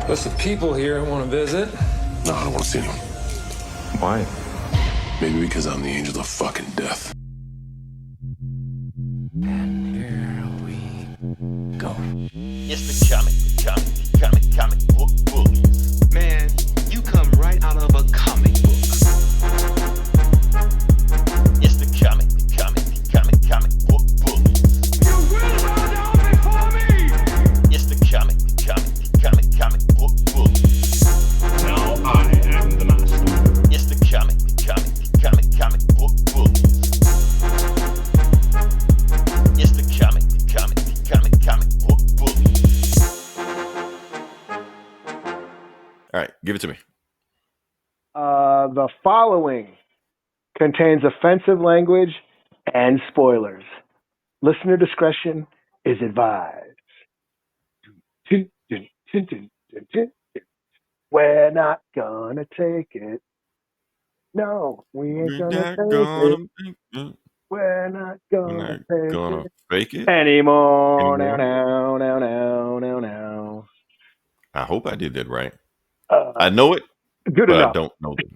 There's some people here who want to visit. No, I don't want to see anyone. Why? Maybe because I'm the angel of fucking death. And here we go. It's the comic book bullies. Man, you come right out of a comic book. It's the comic book bullies. You will bow down before me! It's the comic book bullies. Now I am the master. It's the comic book bullies. It's the comic book bullies. All right, give it to me. The following contains offensive language and spoilers. Listener discretion is advised. We're not gonna take it. No, we ain't gonna take it. We're not gonna take it fake it anymore. Now. I hope I did that right. I know it, Good but enough. I don't know it.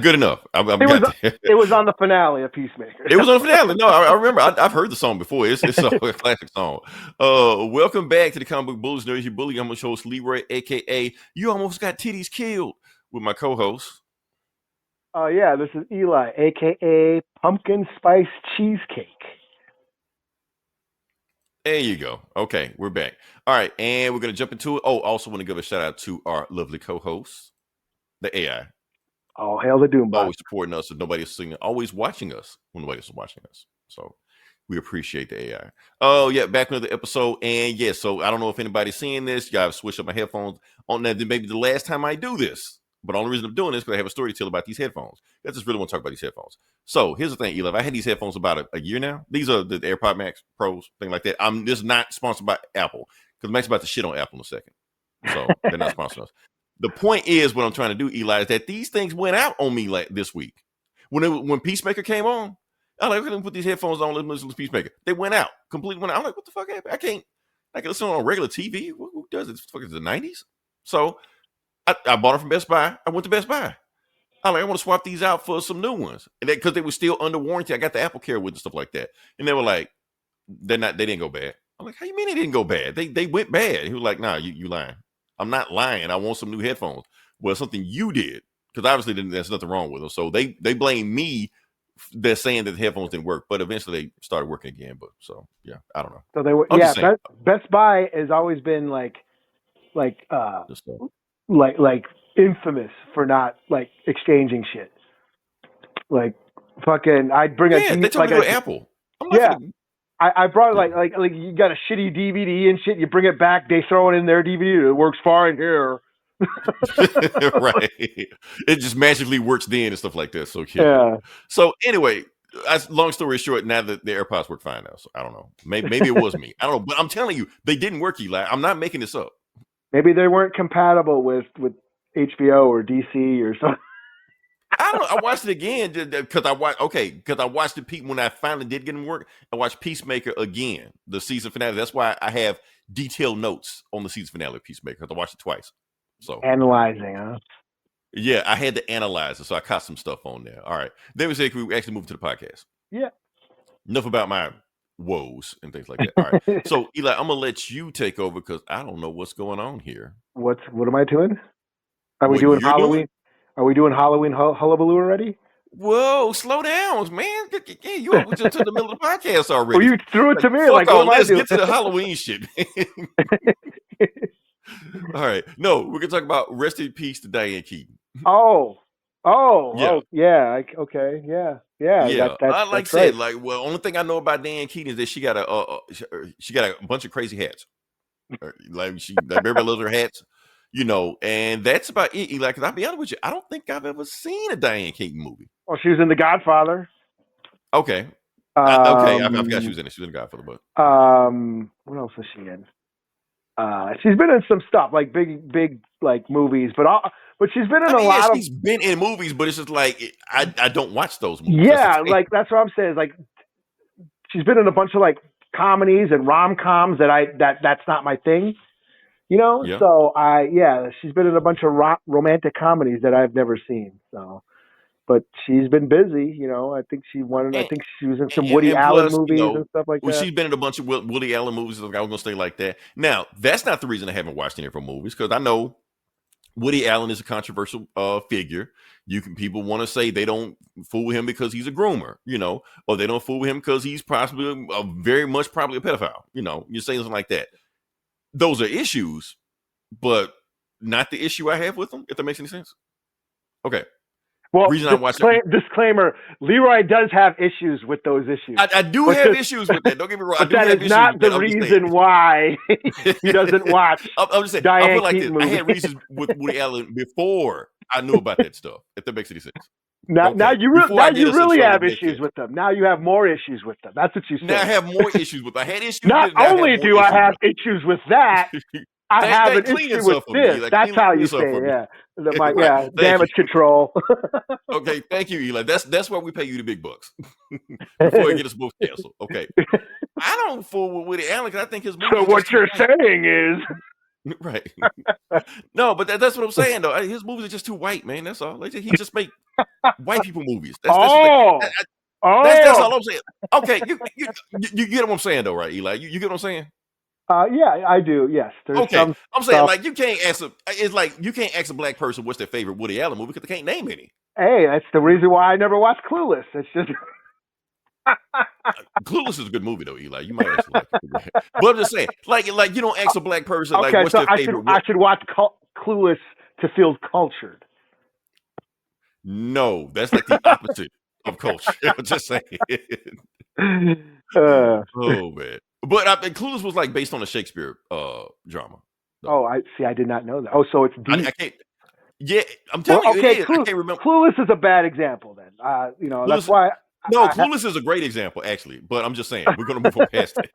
Good enough. It was on the finale of Peacemaker. It was on the finale. No, I remember. I've heard the song before. It's a classic song. Welcome back to the Comic Book Bullies. Nerds, your bully. I'm your host, Leroy, a.k.a. You Almost Got Titties Killed, with my co-host. Yeah, this is Eli, a.k.a. Pumpkin Spice Cheesecake. There you go. Okay, we're back. All right, and we're going to jump into it. Oh, also want to give a shout out to our lovely co-host, the AI. Oh, hail the Doombot. Always supporting us and nobody's singing, always watching us when nobody's watching us. So we appreciate the AI. Oh, yeah, back with another episode. And yeah, so I don't know if anybody's seeing this. Y'all have switched up my headphones on that. Maybe the last time I do this. But the only reason I'm doing this is because I have a story to tell about these headphones. I just really want to talk about these headphones. So here's the thing, Eli. I had these headphones about a year now. These are the AirPod Max Pros, thing like that. This is not sponsored by Apple because Max about to shit on Apple in a second. So they're not sponsoring us. The point is, what I'm trying to do, Eli, is that these things went out on me like this week. When Peacemaker came on, I'm like, we're going to put these headphones on, let's listen to Peacemaker. They went out, completely went out. I'm like, what the fuck happened? I can listen on regular TV. Who does it? Fuck, is it the 90s? So I bought them from Best Buy. I went to Best Buy. I'm like, I want to swap these out for some new ones. And because they were still under warranty, I got the Apple Care with and stuff like that. And they were like, they didn't go bad. I'm like, how you mean they didn't go bad? They went bad. He was like, nah, you lying. I'm not lying. I want some new headphones. Well, something you did, because obviously there's nothing wrong with them. So they blame me. They're saying that the headphones didn't work, but eventually they started working again. But so yeah, I don't know. So they were Best Buy has always been like infamous for not like exchanging shit. Like fucking, I'd bring they told me to go to Apple. I'm yeah. I brought like you got a shitty DVD and shit. You bring it back, they throw it in their DVD. It works fine here. Right. It just magically works then and stuff like that. So yeah. So anyway, long story short, now that the AirPods work fine now. So I don't know. Maybe it was me. I don't know. But I'm telling you, they didn't work, Eli. I'm not making this up. Maybe they weren't compatible with HBO or DC or something. I don't know. I watched it again because I watched it when I finally did get them work. I watched Peacemaker again, the season finale. That's why I have detailed notes on the season finale of Peacemaker because I watched it twice. So analyzing, huh? Yeah, I had to analyze it, so I caught some stuff on there. All right, then we actually moved to the podcast. Yeah. Enough about my woes and things like that. All right. So Eli, I'm gonna let you take over because I don't know what's going on here. What am I doing? Are we doing Halloween? Are we doing Halloween hullabaloo already? Whoa, slow down, man. Yeah, you were just in the middle of the podcast already. Well, you threw it to me. What am I doing? Let's get to the Halloween shit. All right. No, we're going to talk about rest in peace to Diane Keaton. Okay. Yeah. I like said, right. Only thing I know about Diane Keaton is that she got a bunch of crazy hats. Like everybody loves her hats. And that's about it. Like, because I'll be honest with you, I don't think I've ever seen a Diane Keaton movie. Well, she was in The Godfather. Okay. I forgot she was in it. She was in The Godfather, but what else was she in? She's been in some stuff like big like movies, but she's been in a lot of. She's been in movies, but it's just like I don't watch those movies. Yeah, that's what I'm saying. Like, she's been in a bunch of like comedies and rom-coms that's not my thing. Yeah. So she's been in a bunch of romantic comedies that I've never seen. So, but she's been busy. I think she won. I And, think she was in some and Woody and Allen plus, movies and stuff like well, that. she's been in a bunch of Woody Allen movies. Like I was gonna say like that. Now, that's not the reason I haven't watched any of her movies because I know Woody Allen is a controversial figure. People want to say they don't fool with him because he's a groomer, or they don't fool with him because he's possibly very much probably a pedophile. You say something like that. Those are issues, but not the issue I have with them. If that makes any sense. Okay. Well, reason I watched disclaimer: Leroy does have issues with those issues. I do have issues with that. Don't get me wrong. But that is not the reason why he doesn't watch. I'm just saying. Diane I feel like Keaton this. I movies. had reasons with Woody Allen before I knew about that stuff. If that makes any sense. Now you really have issues it. with them. Now you have more issues with them. That's what you said. Now I have more issues with. I had issues. Not only do I have issues with that, I have an issue with this. That's how you say it. Yeah. Right. Damage control. Okay, thank you, Eli. That's why we pay you the big bucks before you get us both canceled. Okay, I don't fool with Woody Allen because I think his movies. So what you're saying is right? No, but that's what I'm saying though. His movies are just too white, man. That's all. He just make white people movies. That's all I'm saying. Okay, you get what I'm saying though, right, Eli? You get what I'm saying? Yeah, I do. Yes. I'm saying like you can't ask a black person what's their favorite Woody Allen movie because they can't name any. Hey, that's the reason why I never watched Clueless. It's just Clueless is a good movie though, Eli. You might actually like it. But I'm just saying, like you don't ask a black person what's their favorite. I should watch Clueless to feel cultured. No, that's like the opposite of culture. I'm just saying. Oh man. But Clueless was like based on a Shakespeare drama. So. I did not know that. Oh, so it's deep. I can't. Yeah, I'm telling you. I can't remember. Clueless is a bad example. Then, Clueless, that's why. Clueless is a great example, actually. But I'm just saying we're gonna move on past it.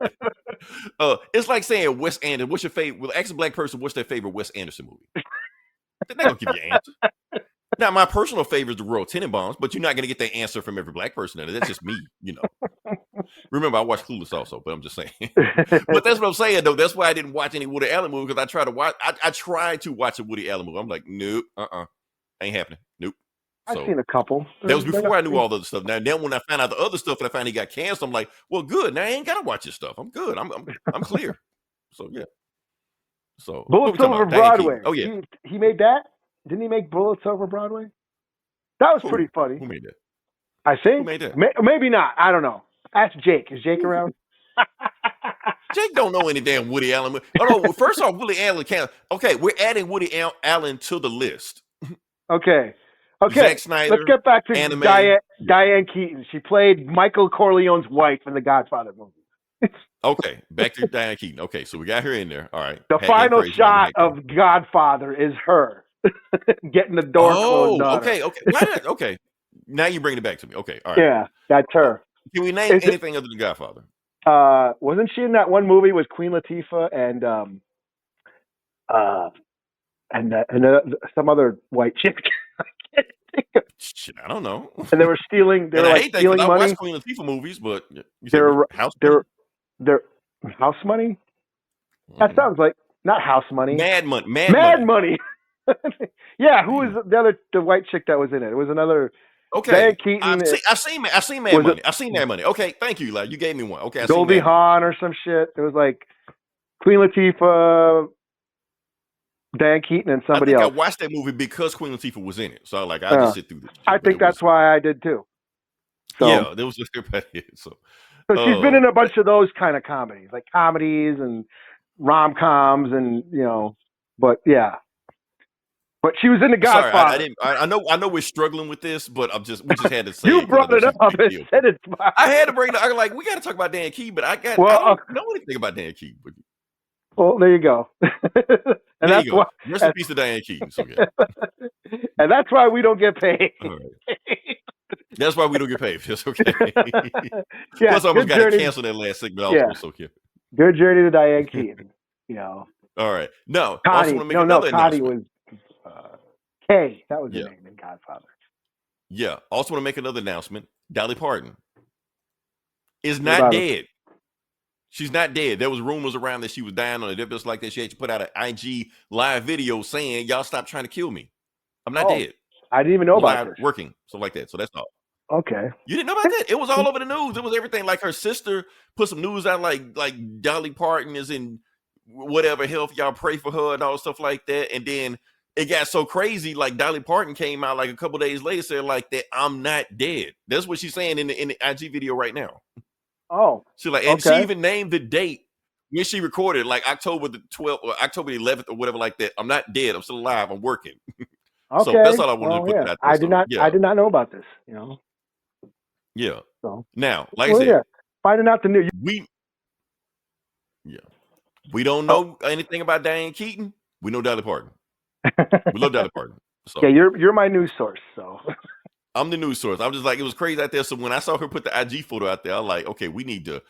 It's like saying Wes Anderson. What's your favorite? Well, ask a black person what's their favorite Wes Anderson movie. They're not gonna give you an answer. Now, my personal favorite is the Royal Tenenbaums, but you're not gonna get that answer from every black person. That's just me, Remember, I watched Clueless also, but I'm just saying. But that's what I'm saying, though. That's why I didn't watch any Woody Allen movie because I tried to watch a Woody Allen movie. I'm like, nope, ain't happening. Nope. So, I've seen a couple. That was before I knew all the other stuff. Now, then when I found out the other stuff and I found he got canceled, I'm like, well, good. Now I ain't gotta watch this stuff. I'm good. I'm clear. So yeah. So Bullets Over Broadway. Oh yeah, he made that. Didn't he make Bullets Over Broadway? That was pretty funny. Who made that? I think. Who made that? Maybe not. I don't know. Ask Jake. Is Jake around? Jake don't know any damn Woody Allen. Oh no! First off, Woody Allen can't. Okay, we're adding Woody Allen to the list. Okay. Zack Snyder. Let's get back to Diane Keaton. She played Michael Corleone's wife in the Godfather movie. Okay, back to Diane Keaton. Okay, so we got her in there. All right. The final shot of Godfather is her getting the door closed on okay, her. okay. Why not? Okay. Now you bring it back to me. Okay, all right. Yeah, that's her. Can we name anything other than Godfather? Wasn't she in that one movie with Queen Latifah and some other white chick? I can't think of. Shit, I don't know. And they were stealing. They were like stealing money. I watch Queen Latifah movies, but they're house money. That sounds like not house money. Mad money. Mad money. Yeah, who was the white chick that was in it? It was another. Okay, Diane Keaton. I seen Mad Money. I seen Mad Money. Okay, thank you, Eli. You gave me one. Okay, Goldie Hawn or some shit. It was like Queen Latifah, Diane Keaton, and somebody else. I watched that movie because Queen Latifah was in it. So I just sit through this. I think that's why I did too. So, yeah, there was just everybody. So she's been in a bunch of those kind of comedies, like comedies and rom-coms, and but yeah. But she was in The Godfather. Sorry, I know we're struggling with this, but we just had to say you brought it up and said it's fine. I had to bring it up. I'm like, we got to talk about Dan Keaton, but I don't know anything about Dan Keaton. But... Well, there you go. And that's why. Rest in peace to Diane Keaton. So, yeah. And that's why we don't get paid. All right. That's why we don't get paid. It's okay. Yeah, plus, I almost got to cancel that last segment. Also, so yeah. Good journey to Diane Keaton. All right. No, Connie, also want to make another Connie announcement. Was Kay. That was her name in Godfather. Yeah. Also want to make another announcement. Dolly Parton is not dead. She's not dead. There was rumors around that she was dying on it. Just like that, she had to put out an IG live video saying, "Y'all stop trying to kill me. I'm not dead. I didn't even know about Live this. working, so like that." So that's all. Okay. You didn't know about that? It was all over the news. It was everything. Like her sister put some news out, like Dolly Parton is in whatever health. Y'all pray for her and all stuff like that. And then it got so crazy. Like Dolly Parton came out like a couple days later, said like that, "I'm not dead." That's what she's saying in the IG video right now. Oh, She like, and okay. she even named the date when she recorded, like October the 12th or October the 11th or whatever like that. "I'm not dead. I'm still alive. I'm working." Okay. So that's all I wanted to put that out there. I did not. Yeah. I did not know about this. Yeah. So Now, like I said, yeah. Finding out the news. We don't know anything about Diane Keaton. We know Dolly Parton. We love Dolly Parton. So Yeah, you're my news source. So I'm the news source. I'm just like, it was crazy out there. So when I saw her put the IG photo out there, I'm like, okay, we need to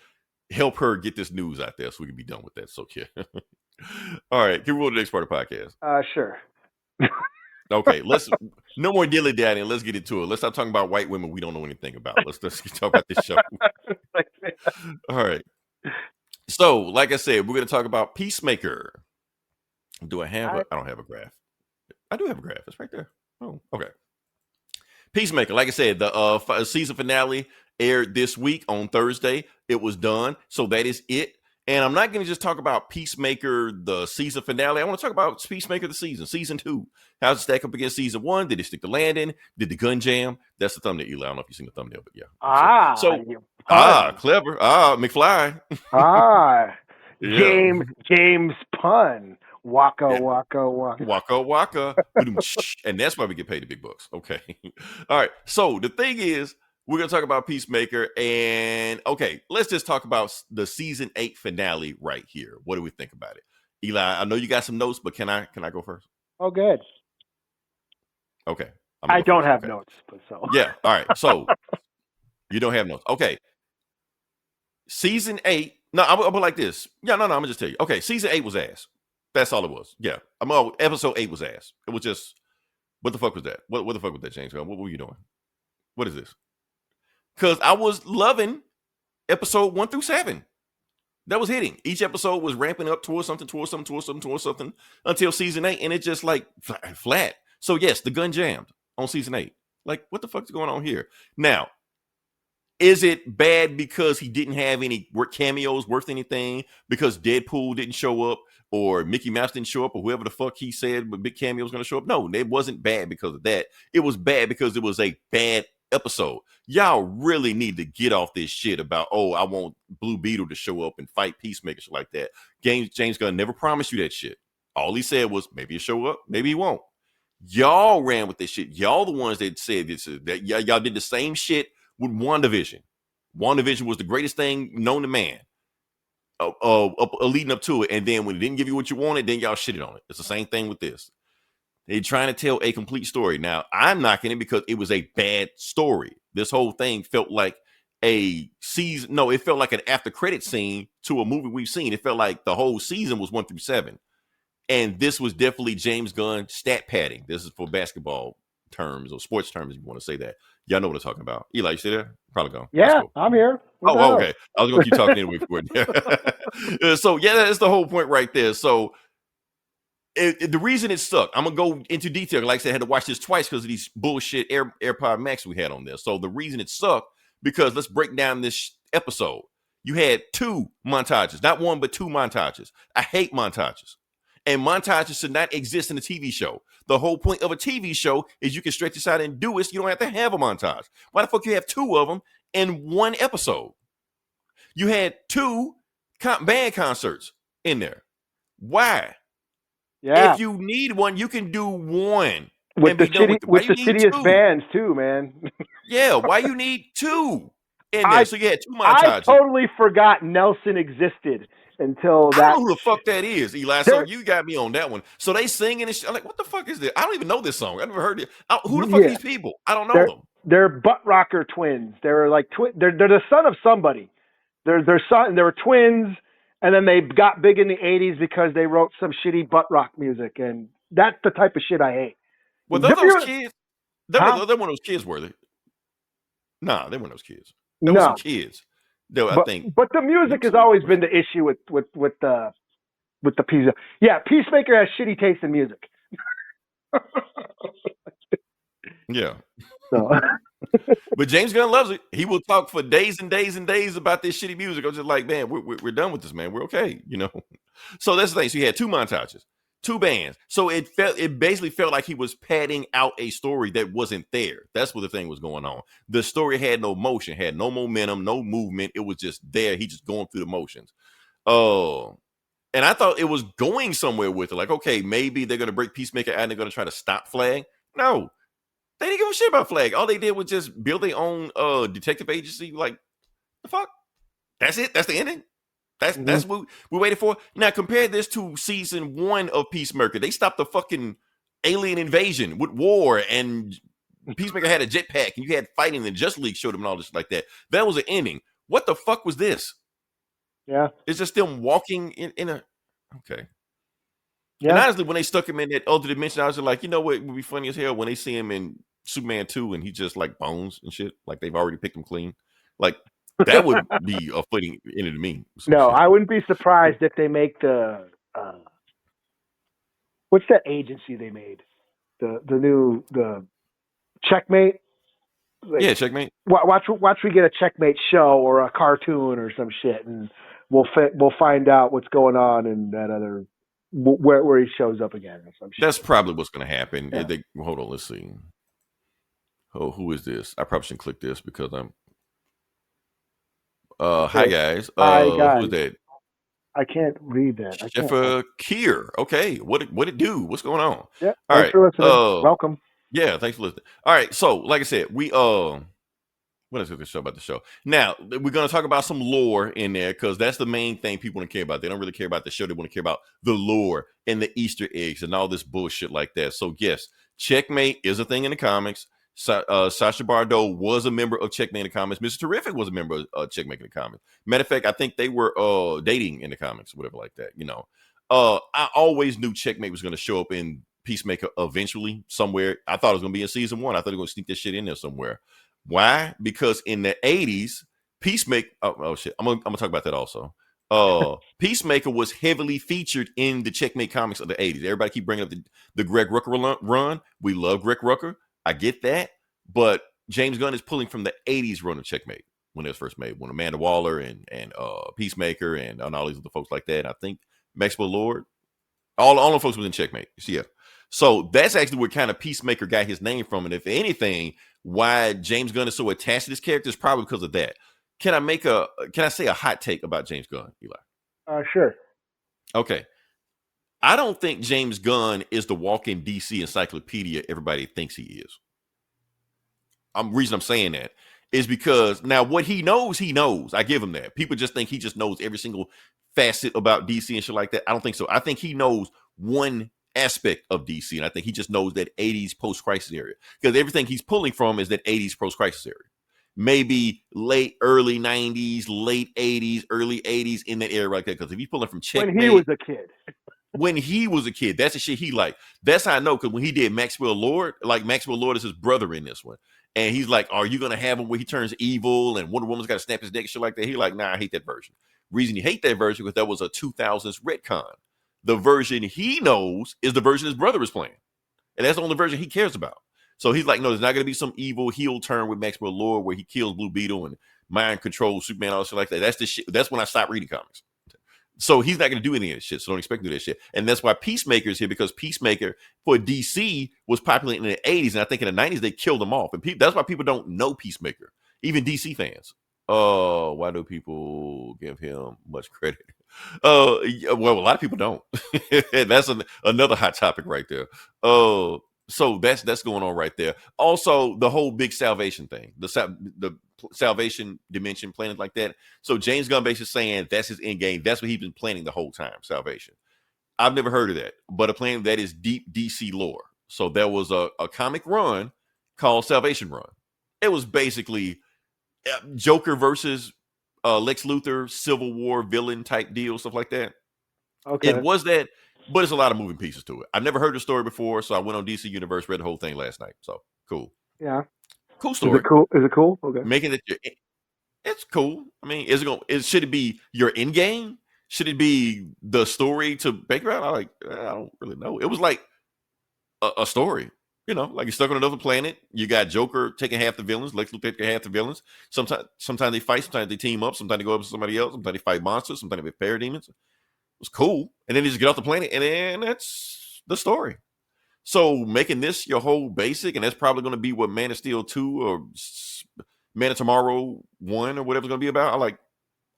help her get this news out there so we can be done with that. So yeah. All right, can we go to the next part of the podcast? Sure. Okay, let's no more dilly daddy and let's get into it. Let's stop talking about white women we don't know anything about. Let's talk about this show. All right. So, like I said, we're going to talk about Peacemaker. Do I have I don't have a graph. I do have a graph. It's right there. Oh, okay. Peacemaker, like I said, the season finale aired this week on Thursday. It was done. So that is it. And I'm not going to just talk about Peacemaker, the season finale. I want to talk about Peacemaker, the season 2. How's it stack up against season 1? Did it stick the landing? Did the gun jam? That's the thumbnail, Eli. I don't know if you've seen the thumbnail, but yeah. Clever. McFly. Yeah. James Pun. Waka. And that's why we get paid the big bucks. Okay. All right. So the thing is, we're going to talk about Peacemaker. And okay, let's just talk about the season 8 finale right here. What do we think about it? Eli, I know you got some notes, but can I go first? Oh, good. Okay. I don't have notes, but so. Yeah. All right. So you don't have notes. Okay. Season 8. No, I'll put like this. Yeah, no, I'm gonna just tell you. Okay, season 8 was ass. That's all it was. Yeah. Episode 8 was ass. It was just, what the fuck was that? What the fuck was that, James? What were you doing? What is this? Because I was loving episode 1 through 7. That was hitting. Each episode was ramping up towards something until season 8, and it just like flat. So yes, the gun jammed on season 8. Like, what the fuck is going on here? Now, is it bad because he didn't have any cameos worth anything? Because Deadpool didn't show up, or Mickey Mouse didn't show up, or whoever the fuck he said but big cameo was going to show up? No, it wasn't bad because of that. It was bad because it was a bad episode. Y'all really need to get off this shit about, oh, I want Blue Beetle to show up and fight Peacemaker, shit like that. James Gunn never promised you that shit. All he said was, maybe he'll show up, maybe he won't. Y'all ran with this shit. Y'all the ones that said this. That y'all did the same shit with WandaVision. WandaVision was the greatest thing known to man. Leading up to it, and then when it didn't give you what you wanted, then y'all shitted on it. It's the same thing with this. They're trying to tell a complete story. Now, I'm knocking it because it was a bad story. This whole thing felt like a season. No, it felt like an after credit scene to a movie we've seen. It felt like the whole season was 1 through 7. And this was definitely James Gunn stat padding. This is for basketball terms or sports terms, if you want to say that. Y'all know what I'm talking about. Eli, you still there? Probably gone. Yeah, I'm here. Okay. I was going to keep talking anyway for it. So, yeah, that's the whole point right there. So, the reason it sucked, I'm going to go into detail. Like I said, I had to watch this twice because of these bullshit AirPod Max we had on there. So, the reason it sucked, because let's break down this episode. You had 2 montages, not 1, but 2 montages. I hate montages. And montages should not exist in a TV show. The whole point of a TV show is you can stretch this out and do it so you don't have to have a montage. Why the fuck you have 2 of them in 1 episode? You had 2 band concerts in there. Why? Yeah. If you need one, you can do 1. With the shittiest bands too, man. Yeah, why you need 2 in there? So you had 2 montages. I totally forgot Nelson existed until that. I don't know who the fuck that is, Eli. So you got me on that one. So they singing and shit. I'm like, what the fuck is this? I don't even know this song. I never heard it. Who the fuck are these people? I don't know them. They're butt rocker twins. They're like they're the son of somebody. They're son. They were twins, and then they got big in the '80s because they wrote some shitty butt rock music, and that's the type of shit I hate. Well, those kids. They're one of those kids, were they? Nah, they weren't those kids. Those were some kids. Though I think But the music has always been the issue with the Peacemaker. Yeah, Peacemaker has shitty taste in music. yeah. So But James Gunn loves it. He will talk for days and days and days about this shitty music. I'm just like, man, we're done with this, man. We're okay, you know. So that's the thing. So you had 2 montages, 2 bands. So it basically felt like he was padding out a story that wasn't there. That's what the thing was going on. The story had no motion, had no momentum, no movement. It was just there. He just going through the motions. Oh. And I thought it was going somewhere with it. Like, okay, maybe they're gonna break Peacemaker out and they're gonna try to stop Flag. No. They didn't give a shit about Flag. All they did was just build their own detective agency. Like, the fuck? That's it? That's the ending? That's what we waited for? Now, compare this to season 1 of Peacemaker. They stopped the fucking alien invasion with war, and Peacemaker had a jetpack, and you had fighting, and Justice League showed them and all this like that. That was an ending. What the fuck was this? yeah, It's just them walking in a... Okay. yeah. And honestly, when they stuck him in that other dimension, I was just like, you know what would be funny as hell when they see him in Superman 2 and he just like bones and shit. Like they've already picked him clean. Like that would be a fitting ending to me. No, shit. I wouldn't be surprised if they make the what's that agency they made? The Checkmate. Like, Yeah, Checkmate. Watch we get a Checkmate show or a cartoon or some shit, and we'll find out what's going on in that other where he shows up again or some shit. That's probably what's going to happen. Yeah. Hold on, let's see. Oh, who is this? I probably shouldn't click this because I'm. Hi guys. Hi guys. Who's that? I can't read that. Jeff Kier. Okay, what it do? What's going on? Yeah. All Thanks right. for listening. Welcome. Yeah, thanks for listening. All right, so like I said, we what is the show about the show? Now we're gonna talk about some lore in there because that's the main thing people want to care about. They don't really care about the show; they want to care about the lore and the Easter eggs and all this bullshit like that. So yes, Checkmate is a thing in the comics. Sacha Bardo was a member of Checkmate in the comics. Mr. Terrific was a member of Checkmate in the comics. Matter of fact, I think they were dating in the comics, whatever like that. You know, I always knew Checkmate was going to show up in Peacemaker eventually somewhere. I thought it was going to be in season 1. I thought they were going to sneak this shit in there somewhere. Why? Because in the 80s, Peacemaker. Oh shit, I'm gonna talk about that also. Peacemaker was heavily featured in the Checkmate comics of the 80s. Everybody keep bringing up the Greg Rucka run. We love Greg Rucka. I get that, but James Gunn is pulling from the 80s run of Checkmate when it was first made, when Amanda Waller and Peacemaker and all these other folks like that. And I think Maxwell Lord, all the folks was in Checkmate. Yeah. So that's actually where kind of Peacemaker got his name from. And if anything, why James Gunn is so attached to this character is probably because of that. Can I say a hot take about James Gunn, Eli? Sure. Okay. I don't think James Gunn is the walking DC encyclopedia everybody thinks he is. Reason I'm saying that is because now what he knows. I give him that. People just think he just knows every single facet about DC and shit like that. I don't think so. I think he knows one aspect of DC, and I think he just knows that 80s post-crisis area because everything he's pulling from is that 80s post-crisis area. Maybe early 90s, late 80s, early 80s in that area like that. Because if he's pulling from Checkmate, when he was a kid. When he was a kid, that's the shit he liked. That's how I know, because when he did Maxwell Lord, like Maxwell Lord is his brother in this one. And he's like, are you going to have him where he turns evil and Wonder Woman's got to snap his neck and shit like that? He like, nah, I hate that version. Reason you hate that version because that was a 2000s retcon. The version he knows is the version his brother is playing. And that's the only version he cares about. So he's like, no, there's not going to be some evil heel turn with Maxwell Lord where he kills Blue Beetle and mind controls Superman, all shit like that. That's the shit. That's when I stopped reading comics. So he's not going to do any of this shit. So don't expect to do that shit. And that's why Peacemaker is here, because Peacemaker for DC was popular in the 80s. And I think in the 90s, they killed him off. And that's why people don't know Peacemaker, even DC fans. Why do people give him much credit? Well, a lot of people don't. That's another hot topic right there. So that's going on right there. Also, the whole big salvation thing, the salvation dimension planet like that. So James Gunn basically saying that's his end game. That's what he's been planning the whole time. Salvation. I've never heard of that, but a planet that is deep DC lore. So there was a comic run called Salvation Run. It was basically Joker versus Lex Luthor, Civil War villain type deal, stuff like that. Okay. It was that. But it's a lot of moving pieces to it. I've never heard the story before, so I went on DC Universe, read the whole thing last night. So cool. Yeah. Cool story. Is it cool? Okay. Making it it's cool. I mean, should it be your end game? Should it be the story to Baker out? I don't really know. It was like a story. Like you're stuck on another planet. You got Joker taking half the villains, Lex Luthor taking half the villains. Sometimes they fight, sometimes they team up, sometimes they go up to somebody else, sometimes they fight monsters, sometimes they fight parademons. It was cool. And then they just get off the planet, and then that's the story. So making this your whole basic, and that's probably going to be what Man of Steel 2 or Man of Tomorrow 1 or whatever it's going to be about.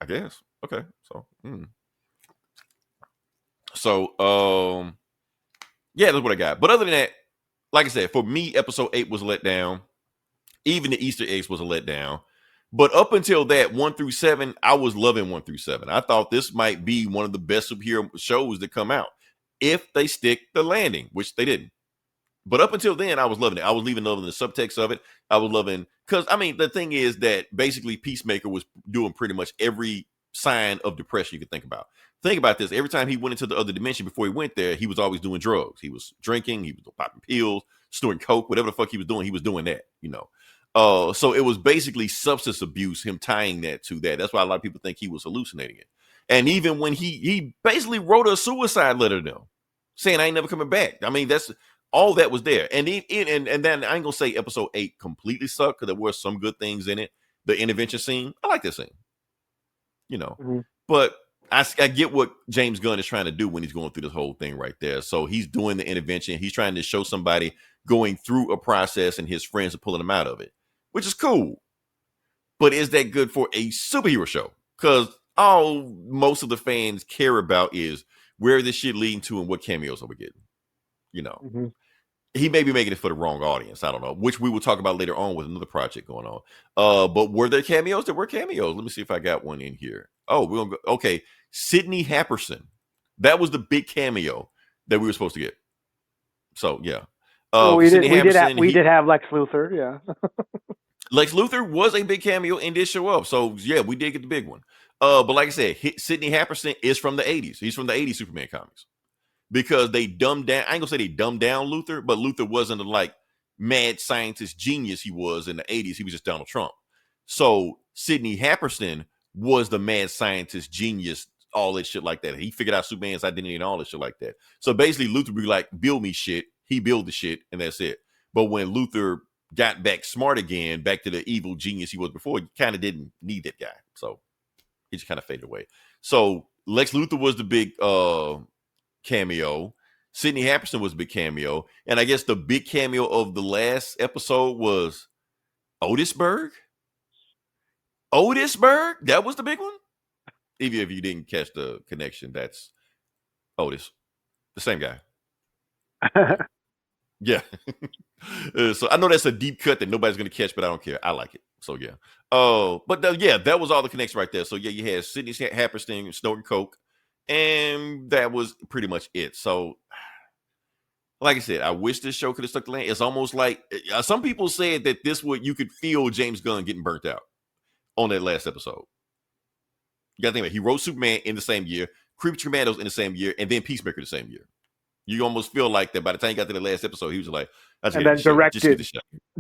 I guess. Okay. So, yeah, that's what I got. But other than that, like I said, for me, episode 8 was a letdown. Even the Easter eggs was a letdown. But up until that, 1 through 7, I was loving 1 through 7. I thought this might be one of the best superhero shows that come out if they stick the landing, which they didn't. But up until then, I was loving it. I was loving the subtext of it. I was loving, because, I mean, the thing is that basically Peacemaker was doing pretty much every sign of depression you could think about. Think about this. Every time he went into the other dimension before he went there, he was always doing drugs. He was drinking, he was popping pills, snorting coke, whatever the fuck he was doing that, So it was basically substance abuse, him tying that to that. That's why a lot of people think he was hallucinating it. And even when he basically wrote a suicide letter to them, saying, I ain't never coming back. I mean, that's all that was there. And then I ain't gonna say episode 8 completely sucked, because there were some good things in it. The intervention scene, I like that scene. But I get what James Gunn is trying to do when he's going through this whole thing right there. So he's doing the intervention. He's trying to show somebody going through a process, and his friends are pulling him out of it, which is cool. But is that good for a superhero show? Because all most of the fans care about is where this shit leading to and what cameos are we getting. He may be making it for the wrong audience. I don't know, which we will talk about later on with another project going on. But were there cameos? There were cameos. Let me see if I got one in here. Oh, we're gonna go. Okay, Sidney Happerson. That was the big cameo that we were supposed to get. So yeah. We did have Lex Luthor. Yeah. Lex Luthor was a big cameo and did show up. So yeah, we did get the big one. But like I said, Sidney Happerson is from the 80s. He's from the 80s Superman comics. Because they dumbed down, I ain't gonna say they dumbed down Luthor, but Luthor wasn't the mad scientist genius he was in the 80s. He was just Donald Trump. So Sidney Happerson was the mad scientist genius, all that shit like that. He figured out Superman's identity and all that shit like that. So basically Luthor would be like, build me shit. He build the shit, and that's it. But when Luthor got back smart again, back to the evil genius he was before, he kind of didn't need that guy. So he just kind of faded away. So Lex Luthor was the big cameo. Sidney Happerson was a big cameo. And I guess the big cameo of the last episode was Otisburg. That was the big one. Even if you didn't catch the connection, that's Otis. The same guy. Yeah. So I know that's a deep cut that nobody's going to catch, but I don't care. I like it. So yeah. Yeah, that was all the connection right there. So yeah, you had Sidney Happerson snorting coke. And that was pretty much it. So, like I said, I wish this show could have stuck the land. It's almost like some people said that you could feel James Gunn getting burnt out on that last episode. You got to think about it. He wrote Superman in the same year, Creepy Commandos in the same year, and then Peacemaker the same year. You almost feel like that by the time you got to the last episode, he was like, and then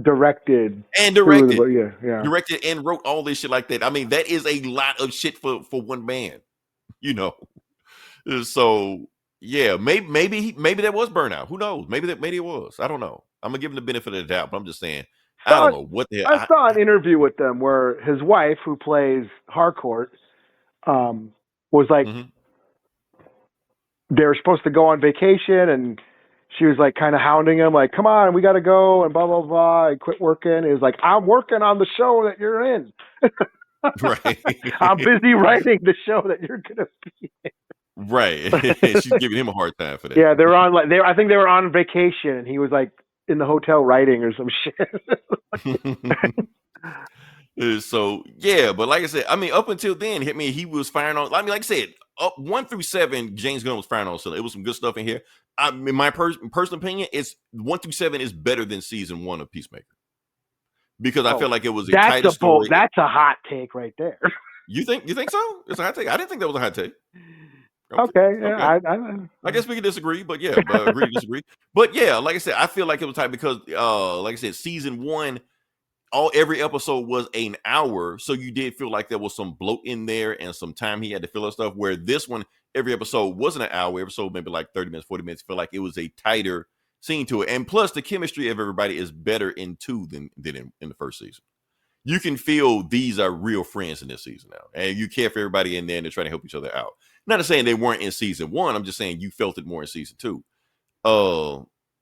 directed and wrote all this shit like that. I mean, that is a lot of shit for one man, So yeah, maybe that was burnout. Who knows? Maybe it was. I don't know. I'm gonna give him the benefit of the doubt, but I'm just saying I don't know what the hell. I saw an interview with them where his wife, who plays Harcourt, was like, they were supposed to go on vacation, and she was like kind of hounding him, like, "Come on, we got to go," and blah blah blah. He quit working. He was like, "I'm working on the show that you're in." Right. I'm busy writing the show that you're gonna be in. Right. She's giving him a hard time for that. Yeah, they're on I think they were on vacation, and he was like in the hotel writing or some shit. So yeah, but like I said, I mean, up until then, he was firing on. I mean, like I said, up 1 through 7, James Gunn was firing on. So it was some good stuff in here. In my personal opinion, it's 1 through 7 is better than season 1 of Peacemaker, because I feel like it was a tighter story. That's a hot take right there. You think so? It's a hot take. I didn't think that was a hot take. Okay. Yeah, I guess we can disagree, but yeah, agree to disagree. But yeah, like I said, I feel like it was tight because, like I said, season 1, every episode was an hour, so you did feel like there was some bloat in there and some time he had to fill up stuff. Where this one, every episode wasn't an hour. Every episode maybe like 30 minutes, 40 minutes. Feel like it was a tighter scene to it, and plus the chemistry of everybody is better in 2 than in the first season. You can feel these are real friends in this season now, and you care for everybody in there, and they're trying to help each other out. Not saying they weren't in season 1. I'm just saying you felt it more in season 2.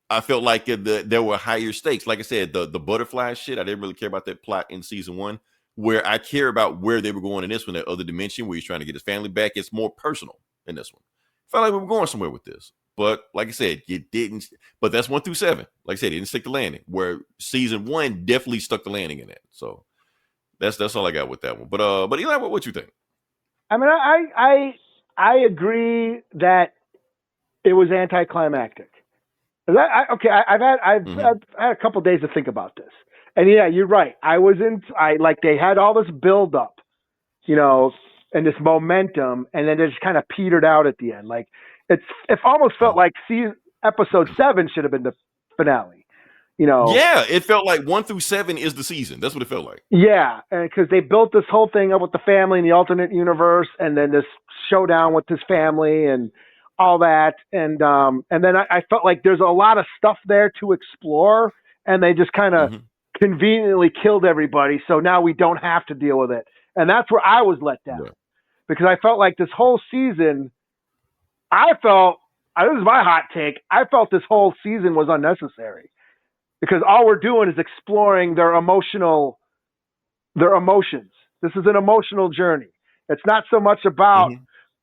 I felt like there were higher stakes. Like I said, the butterfly shit, I didn't really care about that plot in season 1. Where I care about where they were going in this one, that other dimension where he's trying to get his family back. It's more personal in this one. Felt like we were going somewhere with this. But like I said, it didn't. But that's 1 through 7. Like I said, it didn't stick the landing. Where season 1 definitely stuck the landing in that. So that's all I got with that one. But Eli, what you think? I mean, I agree that it was anticlimactic. I've had a couple days to think about this, and yeah, you're right. They had all this build up, and this momentum, and then it just kind of petered out at the end. Like it almost felt like episode 7 should have been the finale. Yeah, it felt like 1 through 7 is the season. That's what it felt like. Yeah, and because they built this whole thing up with the family in the alternate universe, and then this showdown with his family and all that, and then I felt like there's a lot of stuff there to explore, and they just kind of conveniently killed everybody, so now we don't have to deal with it, and that's where I was let down, because I felt like this whole season, this is my hot take, I felt this whole season was unnecessary. Because all we're doing is exploring their emotions. This is an emotional journey. It's not so much about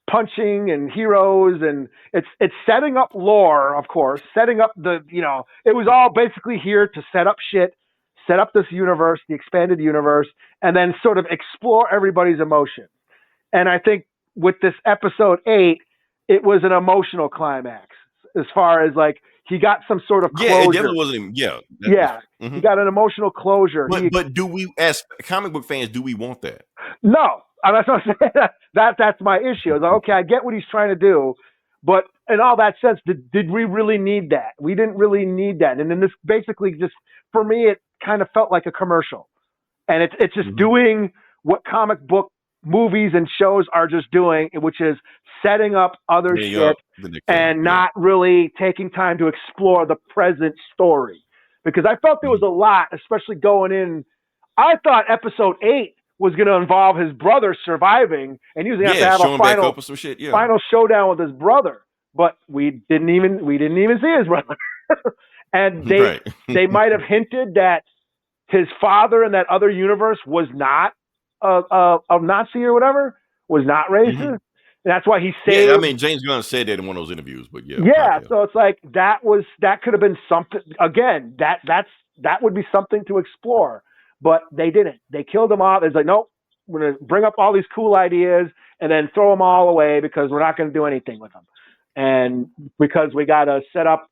punching and heroes, and it's setting up lore, of course, setting up it was all basically here to set up shit, set up this universe, the expanded universe, and then sort of explore everybody's emotions. And I think with this episode 8, it was an emotional climax as far as like, he got some sort of closure. Yeah, it definitely wasn't even, he got an emotional closure. But do we, as comic book fans, do we want that? No. That's what I'm saying. That's my issue. Like, okay, I get what he's trying to do, but in all that sense, did we really need that? We didn't really need that. And then this basically just, for me, it kind of felt like a commercial. And it's just doing what comic book movies and shows are just doing, which is setting up other shit and not really taking time to explore the present story. Because I felt there was a lot, especially going in. I thought episode 8 was going to involve his brother surviving, and he was going to have a final showdown with his brother. But we didn't even see his brother. And they might have hinted that his father in that other universe was not a Nazi or whatever, was not racist. And that's why he saved. Yeah, I mean, James Gunn said that in one of those interviews, but so it's like that could have been something. Again, that would be something to explore, but they didn't. They killed him off. It's like, nope, we're going to bring up all these cool ideas and then throw them all away because we're not going to do anything with them, and because we got to set up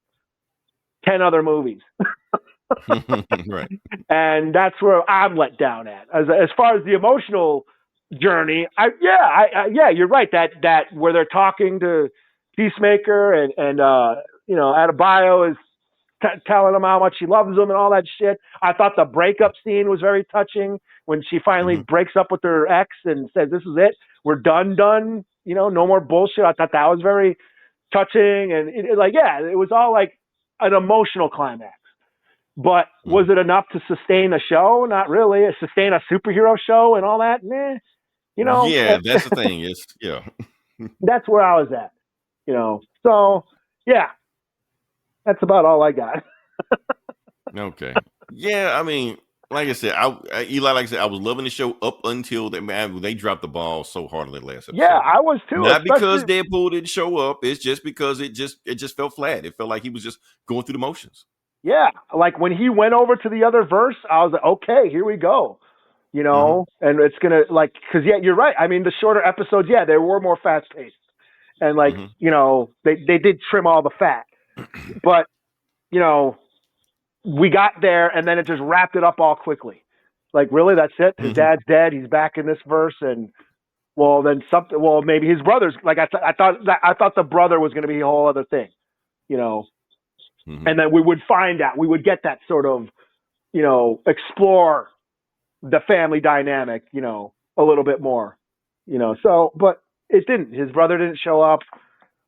10 other movies. Right. And that's where I'm let down at. As far as the emotional journey, you're right. That where they're talking to Peacemaker and Adebayo is telling him how much she loves him and all that shit. I thought the breakup scene was very touching when she finally breaks up with her ex and says, "This is it. We're done. No more bullshit." I thought that was very touching, and it was all like an emotional climax. But was it enough to sustain a show? Not really. Sustain a superhero show and all that? Nah. Yeah, that's the thing. That's where I was at. So yeah, that's about all I got. Okay. Yeah, I mean, like I said, Eli, like I said, I was loving the show up until they dropped the ball so hard on that last episode. Yeah, I was too. Not because Deadpool didn't show up. It's just because it just felt flat. It felt like he was just going through the motions. Yeah, like when he went over to the other verse, I was like, okay, here we go. And it's gonna because you're right. I mean, the shorter episodes, they were more fast paced, and they did trim all the fat, but we got there, and then it just wrapped it up all quickly. Like, really, that's it? His dad's dead. He's back in this verse, and maybe his brother's like I thought the brother was going to be a whole other thing, and then we would find out. We would get that sort of, explore the family dynamic, a little bit more, So, but it didn't. His brother didn't show up.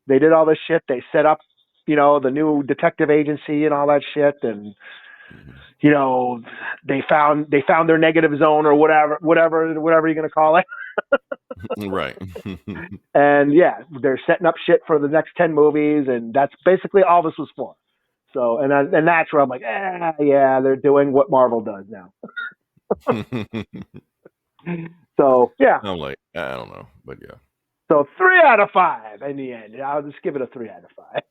They did all this shit. They set up, the new detective agency and all that shit, and they found their negative zone or whatever you're gonna call it. Right. And yeah, they're setting up shit for the next 10 movies, and that's basically all this was for. So, and that's where I'm like, yeah, they're doing what Marvel does now. So yeah, I'm like, I don't know, but yeah. So 3 out of 5 in the end. I'll just give it a 3 out of 5.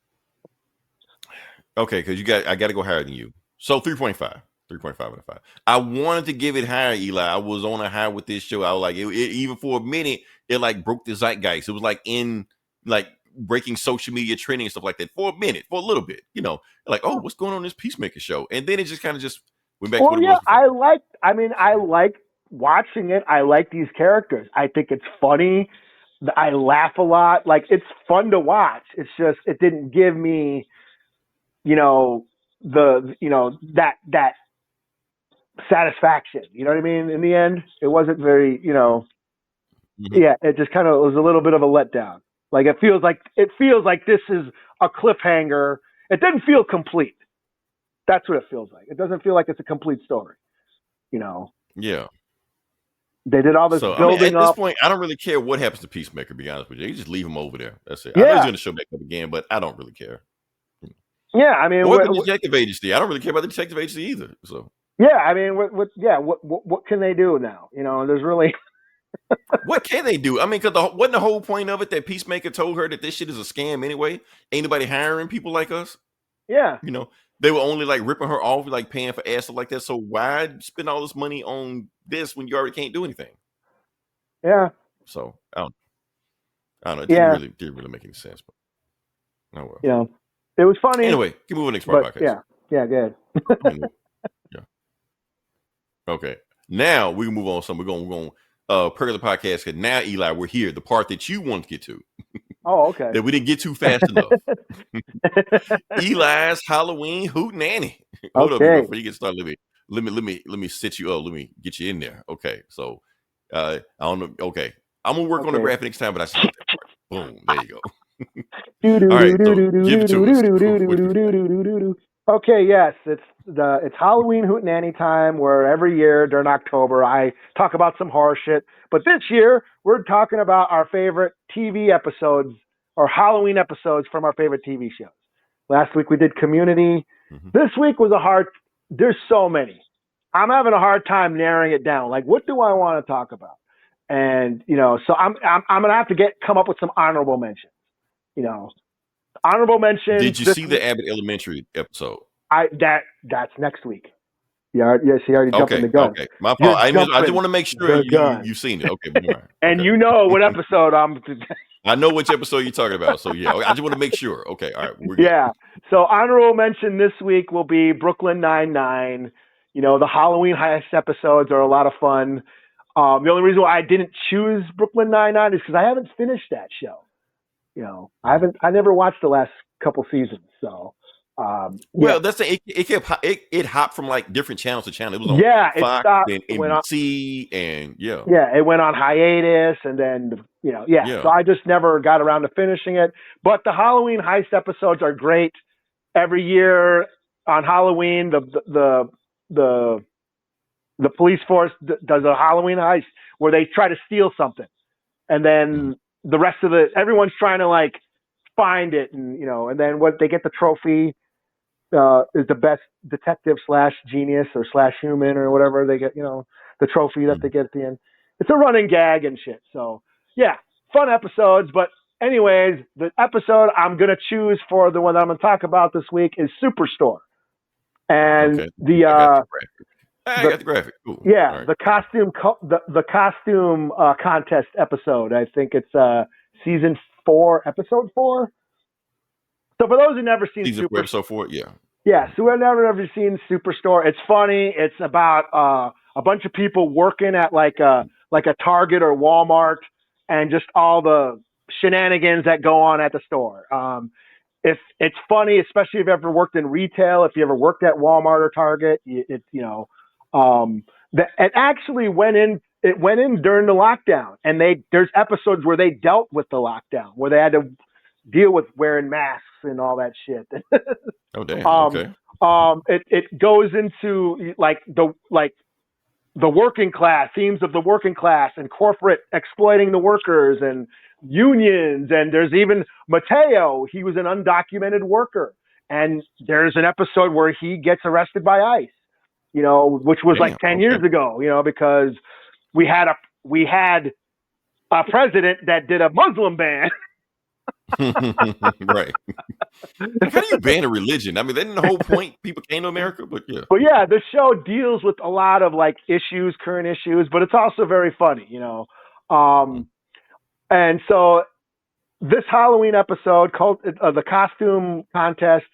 Okay, because I got to go higher than you. So 3.5. 3.5 out of 5. I wanted to give it higher, Eli. I was on a high with this show. I was like, it even for a minute, it like broke the zeitgeist. It was like in like breaking social media trending and stuff like that for a minute, for a little bit, like, oh, what's going on in this Peacemaker show? And then it just kind of just went back to what it was before. I like watching it. I like these characters. I think it's funny. I laugh a lot. Like, it's fun to watch. It's just, it didn't give me, that satisfaction. You know what I mean? In the end, it wasn't very, yeah, it just kind of was a little bit of a letdown. Like, it feels like this is a cliffhanger. It doesn't feel complete. That's what it feels like. It doesn't feel like it's a complete story. Yeah. They did all this building at up. this point, I don't really care what happens to Peacemaker, to be honest with you. You just leave him over there. That's it. Yeah. I know he's going to show back up again, but I don't really care. Yeah, I mean, or the detective agency. I don't really care about the detective agency either. So yeah, I mean, what can they do now? There's really what can they do? I mean, because wasn't the whole point of it that Peacemaker told her that this shit is a scam anyway? Ain't nobody hiring people like us. Yeah, they were only like ripping her off, like paying for ass stuff like that. So why spend all this money on this when you already can't do anything? Yeah. So I don't know. It didn't really make any sense. But oh well. Yeah. It was funny. Anyway, keep moving next part podcast. Yeah, good. Yeah. Okay. Now we can move on. We're going perk of the podcast. Because now, Eli, we're here. The part that you want to get to. Oh, okay. That we didn't get too fast enough. Eli's Halloween Hootenanny. Hold up before you get started. Let me sit you up. Let me get you in there. Okay. So I don't know. Okay. I'm gonna work on the graphic next time, but I see that part. Boom. There you go. All right. So give it to us. Okay. Yes, it's Halloween Hootenanny time, where every year during October I talk about some horror shit. But this year we're talking about our favorite TV episodes or Halloween episodes from our favorite TV shows. Last week we did Community. Mm-hmm. This week was there's so many. I'm having a hard time narrowing it down. Like, what do I want to talk about? And, so I'm going to have to come up with some honorable mentions. Honorable mentions. Did you see the Abbott Elementary episode? That's next week. Yeah, she already jumped in the gun. Okay, my fault. I just want to make sure you've seen it. Okay, right. And you know what episode I'm. I know which episode you're talking about. So yeah, I just want to make sure. Okay, all right. Yeah. So honorable mention this week will be Brooklyn Nine-Nine. The Halloween heist episodes are a lot of fun. The only reason why I didn't choose Brooklyn Nine-Nine is because I haven't finished that show. I never watched the last couple seasons. So. Well, that's it hopped from like different channels to channel. It was on Fox and NBC and it went on hiatus and then So I just never got around to finishing it. But the Halloween heist episodes are great. Every year on Halloween, the police force does a Halloween heist where they try to steal something, and then the rest of everyone's trying to like find it, and then what they get the trophy. Is the best detective / genius or / human or whatever they get, the trophy that they get at the end. It's a running gag and shit. So yeah, fun episodes. But anyways, the episode I'm going to choose for the one that I'm going to talk about this week is Superstore. And I got the graphic. Ooh, yeah, right. the costume contest episode. I think it's season 4, episode 4. So for those who never seen episode 4, yeah. Yeah, so we've never seen Superstore. It's funny. It's about a bunch of people working at like a Target or Walmart, and just all the shenanigans that go on at the store. It's funny, especially if you ever worked in retail. If you ever worked at Walmart or Target, it actually went in. It went in during the lockdown, and there's episodes where they dealt with the lockdown, where they had to deal with wearing masks and all that shit. Oh damn. Okay. It goes into the working class, themes of the working class and corporate exploiting the workers and unions. And there's even Mateo. He was an undocumented worker, and there's an episode where he gets arrested by ICE. Which was like 10 years ago. Because we had a president that did a Muslim ban. Right. How do you ban a religion? I mean, isn't the whole point people came to America? But yeah. But yeah, the show deals with a lot of like current issues, but it's also very funny, And so this Halloween episode called the costume contest.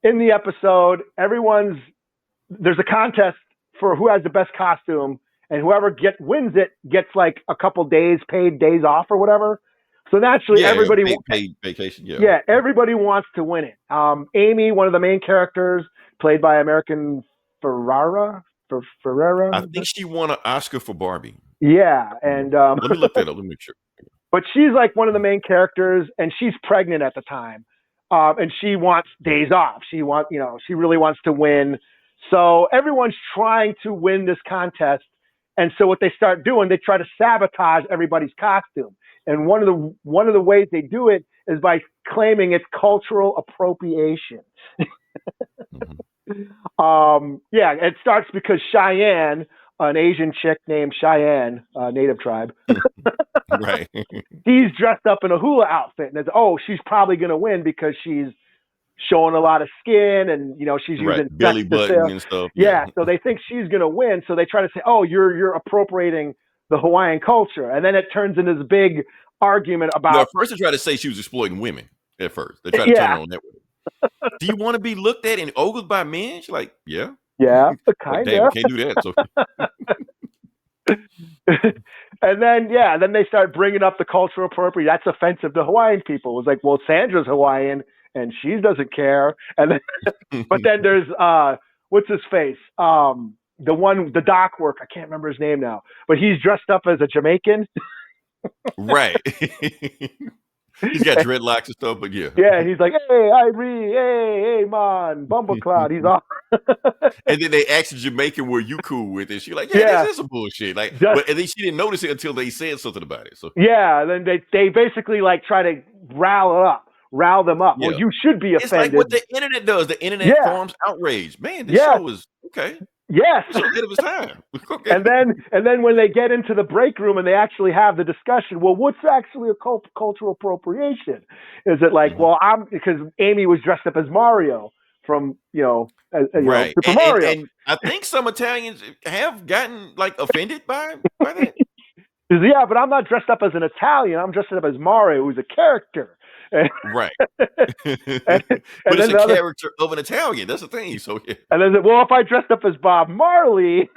In the episode, there's a contest for who has the best costume, and whoever wins it gets like a couple paid days off or whatever. So naturally, everybody paid vacation. Yeah. Yeah, everybody wants to win it. Amy, one of the main characters, played by American Ferrera. I think she won an Oscar for Barbie. Yeah, and let me look that up. Let me make sure. But she's like one of the main characters, and she's pregnant at the time, and she wants days off. She really wants to win. So everyone's trying to win this contest, and so what they start doing, they try to sabotage everybody's costume. And one of the ways they do it is by claiming it's cultural appropriation. It starts because Cheyenne, an Asian chick named Cheyenne, native tribe, right? She's dressed up in a hula outfit, and she's probably going to win because she's showing a lot of skin, and she's using belly button and stuff. Yeah, so they think she's going to win, so they try to say, "Oh, you're appropriating the Hawaiian culture," and then it turns into this big argument about. At first, they tried to say she was exploiting women. At first, they tried to turn it on that way. Do you want to be looked at and ogled by men? She's like, yeah, kind damn, of. can't do that. So. And then they start bringing up the cultural appropriation. That's offensive to Hawaiian people. It was like, well, Sandra's Hawaiian and she doesn't care. And then, but then there's what's his face? The dock work. I can't remember his name now, but he's dressed up as a Jamaican. Right. He's got dreadlocks and stuff, but yeah. Yeah, and he's like, "Hey, Irie, hey, man, Bumblecloud." He's off. And then they asked the Jamaican, "Were you cool with it?" She's like, "Yeah, this is some bullshit." Like, and then she didn't notice it until they said something about it. So yeah, then they basically like try to rile them up. Yeah. Well, you should be offended. It's like what the internet does. The internet forms outrage. Man, this show is okay. Yes, it's ahead of its time. Okay. And then when they get into the break room and they actually have the discussion, well, what's actually a cultural appropriation? Is it like, well, because Amy was dressed up as Mario from right. Super Mario, and I think some Italians have gotten like offended by that. Yeah, but I'm not dressed up as an Italian. I'm dressed up as Mario, who's a character. Right. But it's a character of an Italian. That's the thing. So yeah. And then, well, if I dressed up as Bob Marley,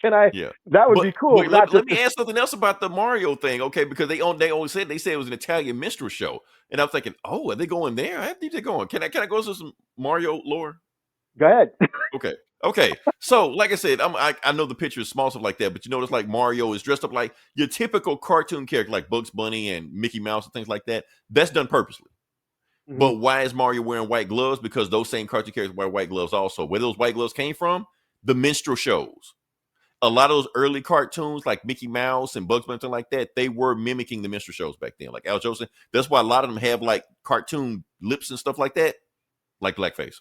can I? Yeah. That would be cool. Wait, let me ask something else about the Mario thing, okay? Because they said it was an Italian minstrel show, and I was thinking, oh, are they going there? I think they're going. Can I go to some Mario lore? Go ahead. Okay. So, like I said, I know the picture is small stuff like that, but you notice like Mario is dressed up like your typical cartoon character, like Bugs Bunny and Mickey Mouse and things like that. That's done purposely. Mm-hmm. But why is Mario wearing white gloves? Because those same cartoon characters wear white gloves also. Where those white gloves came from? The minstrel shows. A lot of those early cartoons, like Mickey Mouse and Bugs Bunny, something like that, they were mimicking the minstrel shows back then. Like Al Jolson. That's why a lot of them have like cartoon lips and stuff like that, like blackface.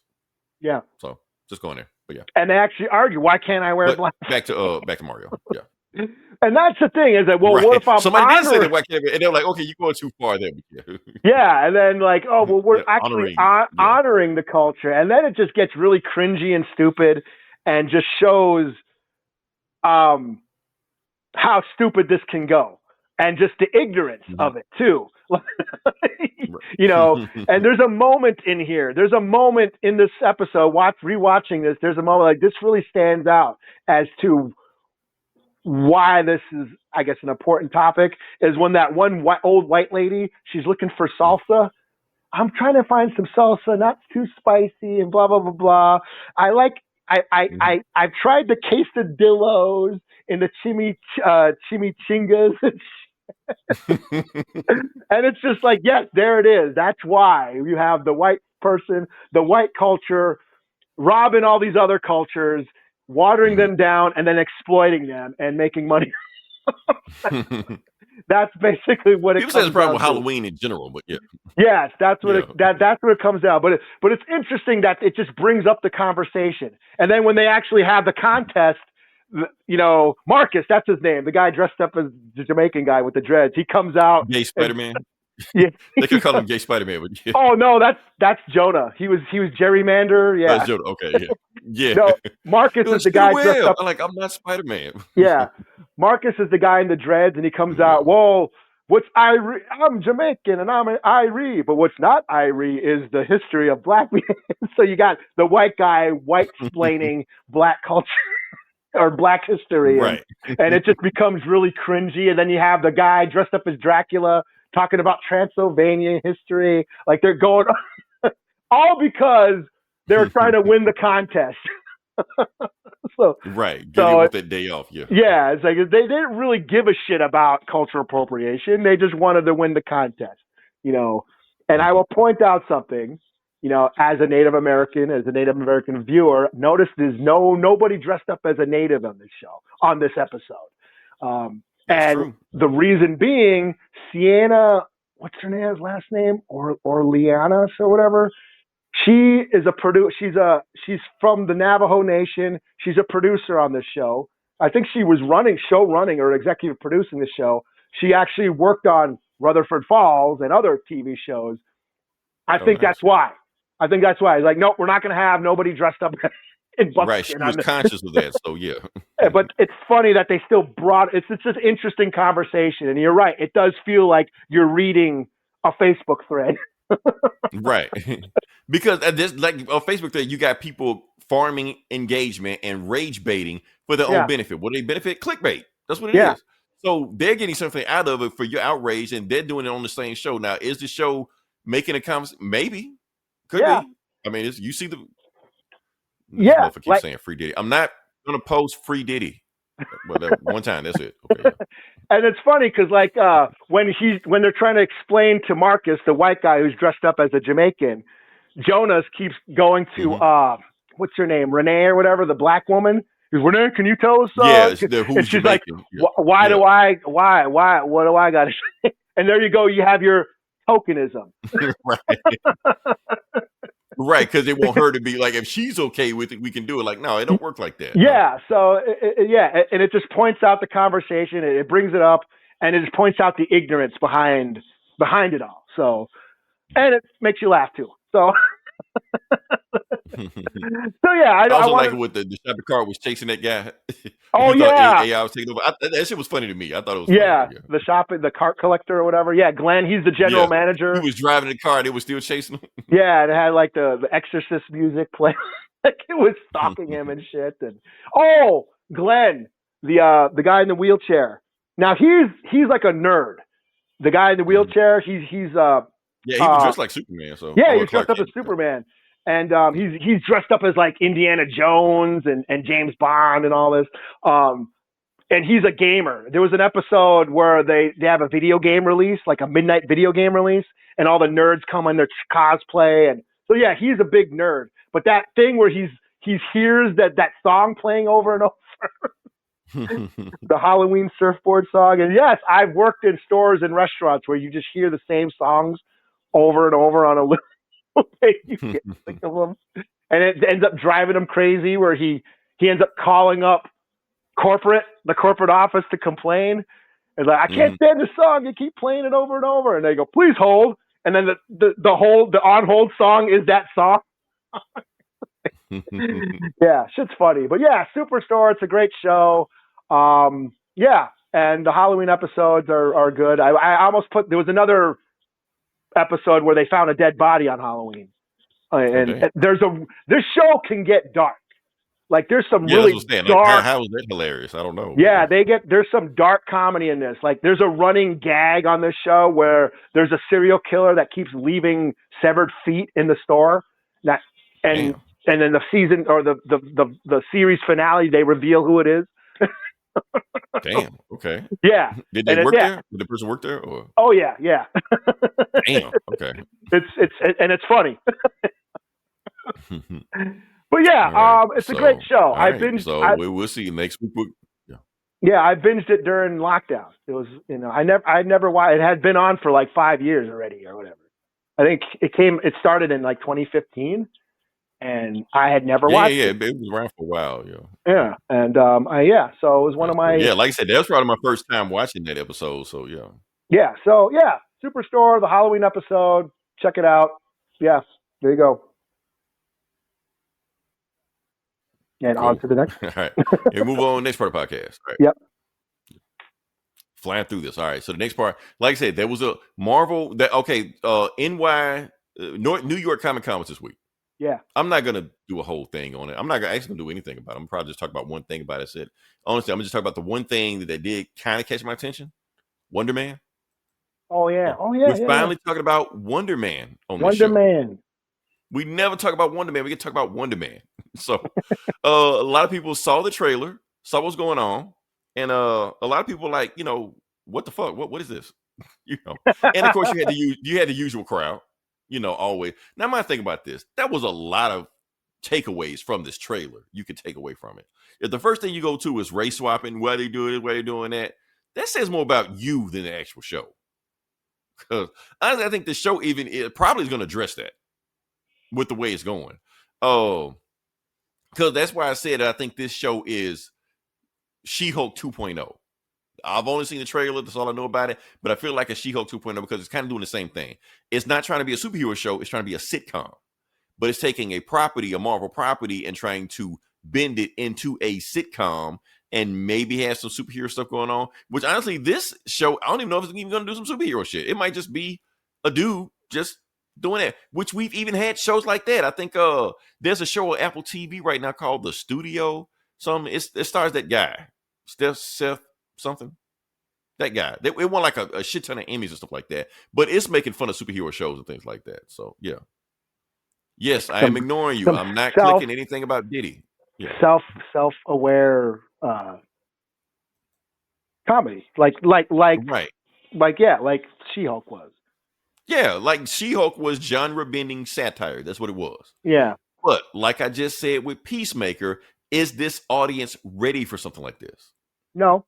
Yeah. So just going there. But yeah. And they actually argue, why can't I wear black? Back to Mario. Yeah. And that's the thing is that, well, what if I'm somebody did say that, why can't and they're like, okay, you're going too far there. Yeah, and then like, oh, well, we're actually honoring the culture, and then it just gets really cringy and stupid, and just shows how stupid this can go, and just the ignorance of it too. And there's a moment in here. There's a moment in this episode. Rewatching this, there's a moment like this really stands out as to why this is, I guess, an important topic. Is when that one old white lady, she's looking for salsa. I'm trying to find some salsa, not too spicy, and blah blah blah blah. I've tried the quesadillos in the chimichangas. And it's just like, yes, there it is. That's why you have the white person, the white culture, robbing all these other cultures, watering them down, and then exploiting them and making money. That's basically what it People say comes it's a problem down with to. Halloween in general, but yeah. Yes, that's what Yeah. that's what it comes down. But it's interesting that it just brings up the conversation. And then when they actually have the contest, you know, Marcus, that's his name, the guy dressed up as the Jamaican guy with the dreads. He comes out. Gay Spider-Man. Yeah, They could call him Gay Spider-Man, but yeah. oh no, that's Jonah. He was gerrymander. Yeah. That's Jonah. Okay, yeah. Yeah. No, Marcus is the guy dressed up. I'm like, I'm not Spider-Man. Yeah, Marcus is the guy in the dreads, and he comes out. Whoa, what's Irie? I'm Jamaican, and I'm an Irie. But what's not Irie is the history of black men. So you got the white guy white-splaining black culture or black history, Right. and it just becomes really cringy. And then you have the guy dressed up as Dracula talking about Transylvania history. Like they're going all because they're trying to win the contest. So Right. Give so you want that day off, yeah. yeah, it's like they didn't really give a shit about cultural appropriation. They just wanted to win the contest, you know. And I will point out something, you know, as a Native American viewer, notice there's nobody dressed up as a Native on this show, on this episode. That's And true. the reason being, Sienna, what's her name's last name? Or Liana or whatever. She is a producer. She's from the Navajo Nation. She's a producer on this show. I think she was show running or executive producing the show. She actually worked on Rutherford Falls and other TV shows. I think nice. that's why. It's like, nope, we're not going to have nobody dressed up in buckskin. Right. She was conscious of that, so yeah. But it's funny that they still brought it's just interesting conversation. And you're right. It does feel like you're reading a Facebook thread. Right. Because this, like on Facebook, you got people farming engagement and rage baiting for their own benefit. What do they benefit? Clickbait. That's what it is. So they're getting something out of it for your outrage, and they're doing it on the same show. Now, is the show making a conversation? Maybe. Could be. I mean, you see the. Yeah. Keep saying free Diddy. I'm not going to post free Diddy. But one time, that's it. Okay. And it's funny because, like, when they're trying to explain to Marcus, the white guy who's dressed up as a Jamaican, Jonas keeps going to what's her name, Renee or whatever, the black woman. He's, Renee, can you tell us? Who's she's Jamaican. like, why do I? What do I got to say? And there you go. You have your tokenism. Right. Right, because they want her to be like, if she's okay with it, we can do it. Like, no, it don't work like that. Yeah, so and it just points out the conversation. It brings it up, and it just points out the ignorance behind it all. So, and it makes you laugh too. So, I also like it with the shopper car was chasing that guy. Oh yeah, AI was taking over. That shit was funny to me. I thought it was funny. Yeah, the cart collector or whatever. Yeah, Glenn, he's the general manager. He was driving the car. They were still chasing him. Yeah, and it had like the Exorcist music playing. Like it was stalking him and shit. And Glenn, the guy in the wheelchair. Now he's like a nerd. The guy in the wheelchair. He's he was dressed like Superman. So he's dressed up as Superman. And he's dressed up as like Indiana Jones and James Bond and all this. And he's a gamer. There was an episode where they have a video game release, like a midnight video game release, and all the nerds come in their cosplay. And so he's a big nerd. But that thing where he hears that song playing over and over, the Halloween surfboard song. And yes, I've worked in stores and restaurants where you just hear the same songs over and over on a loop. You get sick of them, and it ends up driving him crazy. Where he ends up calling up the corporate office to complain. And like, I can't stand the song. You keep playing it over and over. And they go, please hold. And then the on hold song is that song. Yeah, shit's funny. But yeah, Superstore. It's a great show. And the Halloween episodes are good. I almost there was another episode where they found a dead body on Halloween, and this show can get dark. Like there's some really dark. Like, how is that hilarious? I don't know. Yeah, there's some dark comedy in this. Like there's a running gag on this show where there's a serial killer that keeps leaving severed feet in the store. And then the season or the series finale, they reveal who it is. Damn. Okay. Yeah. Did they And work there? Did the person work there? Or Oh yeah. damn. Okay. It's funny. But yeah, All right. it's a great show. All I right. binged. So we'll see next week. Yeah. Yeah, I binged it during lockdown. It was, I never watched. It had been on for like 5 years already or whatever. I think it started in like 2015, and I had never watched Yeah. it. It was around for a while. Yeah. Yeah, and so it was one of my Yeah, like I said, that was probably my first time watching that episode. So yeah. yeah. So yeah, Superstore, the Halloween episode. Check it out. Yeah, there you go. And Cool. on to the next. All right. And move on next part of the podcast. All right. Yep. Flying through this. All right. So the next part, like I said, there was a Marvel that New York Comic Con was this week. Yeah. I'm not gonna do a whole thing on it. I'm not gonna actually do anything about it. I'm probably just talk about one thing about it. I said, honestly, I'm gonna just talk about the one thing that did kind of catch my attention. Wonder Man. Oh yeah. Oh yeah. We're finally talking about Wonder Man on the Wonder show. Man. We never talk about Wonder Man. We can talk about Wonder Man. So a lot of people saw the trailer, saw what's going on, and a lot of people like, what the fuck? What is this? And of course you had the usual crowd, always. Now my thing about this, that was a lot of takeaways from this trailer you could take away from it. If the first thing you go to is race swapping, why they do it, why they're doing that says more about you than the actual show. Because honestly, I think the show it probably is going to address that with the way it's going. Oh, because that's why I said I think this show is She-Hulk 2.0. I've only seen the trailer. That's all I know about it. But I feel like a She-Hulk 2.0 because it's kind of doing the same thing. It's not trying to be a superhero show. It's trying to be a sitcom. But it's taking a Marvel property, and trying to bend it into a sitcom and maybe have some superhero stuff going on. Which honestly, this show, I don't even know if it's even going to do some superhero shit. It might just be a dude just doing that, which we've even had shows like that. I think there's a show on Apple TV right now called The Studio. It stars that guy, Seth something. That guy. It won like a shit ton of Emmys and stuff like that. But it's making fun of superhero shows and things like that. So yeah. Yes, I am ignoring you. I'm not clicking anything about Diddy. Yeah. Self-aware comedy, like Right. like She-Hulk was. Yeah, like She-Hulk was genre-bending satire. That's what it was. Yeah. But like I just said with Peacemaker, is this audience ready for something like this? No,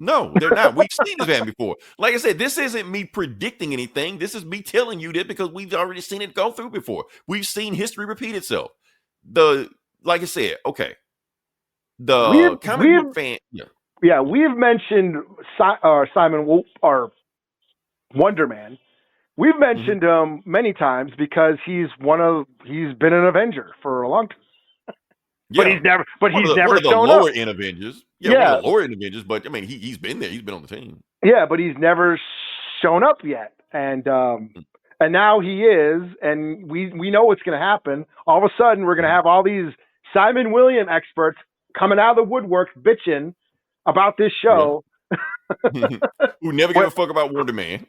they're not. We've seen this happen before. Like I said, this isn't me predicting anything. This is me telling you that because we've already seen it go through before. We've seen history repeat itself. Like I said, okay. The comic book fan, yeah, we've mentioned Simon Wolf or Wonder Man. We've mentioned him many times because he's been an Avenger for a long time. But he's never shown up. Lower end Avengers. One of the lower end Avengers, but I mean he's been there. He's been on the team. Yeah, but he's never shown up yet. And now he is, and we know what's gonna happen. All of a sudden we're gonna have all these Simon William experts coming out of the woodwork bitching about this show. Who never give a fuck about Wonder Man.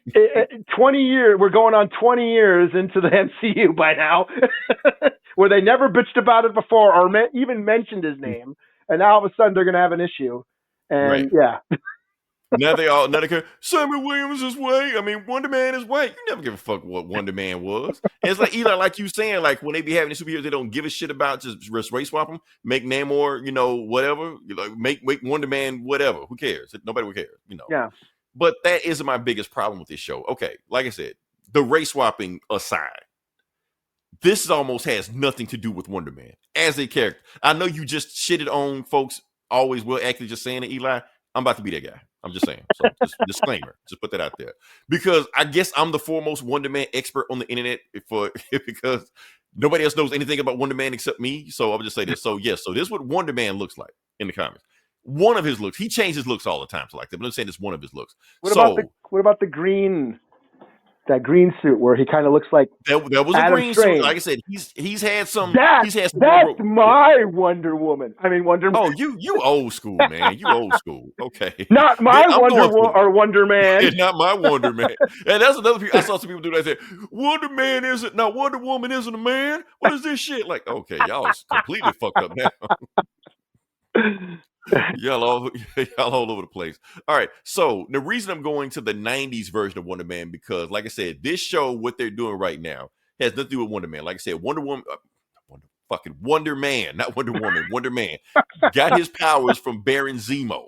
20 years, we're going on 20 years into the MCU by now, where they never bitched about it before or even mentioned his name, and now all of a sudden they're going to have an issue. And Now they care. Simon Williams is white. I mean, Wonder Man is white. You never give a fuck what Wonder Man was. And it's like Eli, like you saying, like when they be having the superheroes, they don't give a shit about just race swap them, make Namor, whatever, make Wonder Man whatever. Who cares? Nobody would care, Yeah. But that isn't my biggest problem with this show. Okay, like I said, the race swapping aside, this almost has nothing to do with Wonder Man as a character. I know you just shitted on folks. Always will actually just saying it, Eli. I'm about to be that guy. I'm just saying. So just disclaimer. Just put that out there. Because I guess I'm the foremost Wonder Man expert on the internet because nobody else knows anything about Wonder Man except me. So I'll just say this. So yes, so this is what Wonder Man looks like in the comics. One of his looks. He changes his looks all the time. So like that. But I'm saying it's one of his looks. What about the green? That green suit where he kind of looks like that was Adam a green Strange. suit. Like I said, he's had some. That's my Wonder Woman. I mean Wonder. Oh, you old school, man. You old school. Okay, not my Wonder Man. Not my Wonder Man. And that's another people. I saw some people do that. Say Wonder Man isn't now. Wonder Woman isn't a man. What is this shit? Like, okay, y'all completely fucked up now. y'all all over the place. All right. So the reason I'm going to the 90s version of Wonder Man, because like I said, this show, what they're doing right now, has nothing to do with Wonder Man. Like I said, Wonder Man, not Wonder Woman, Wonder Man got his powers from Baron Zemo.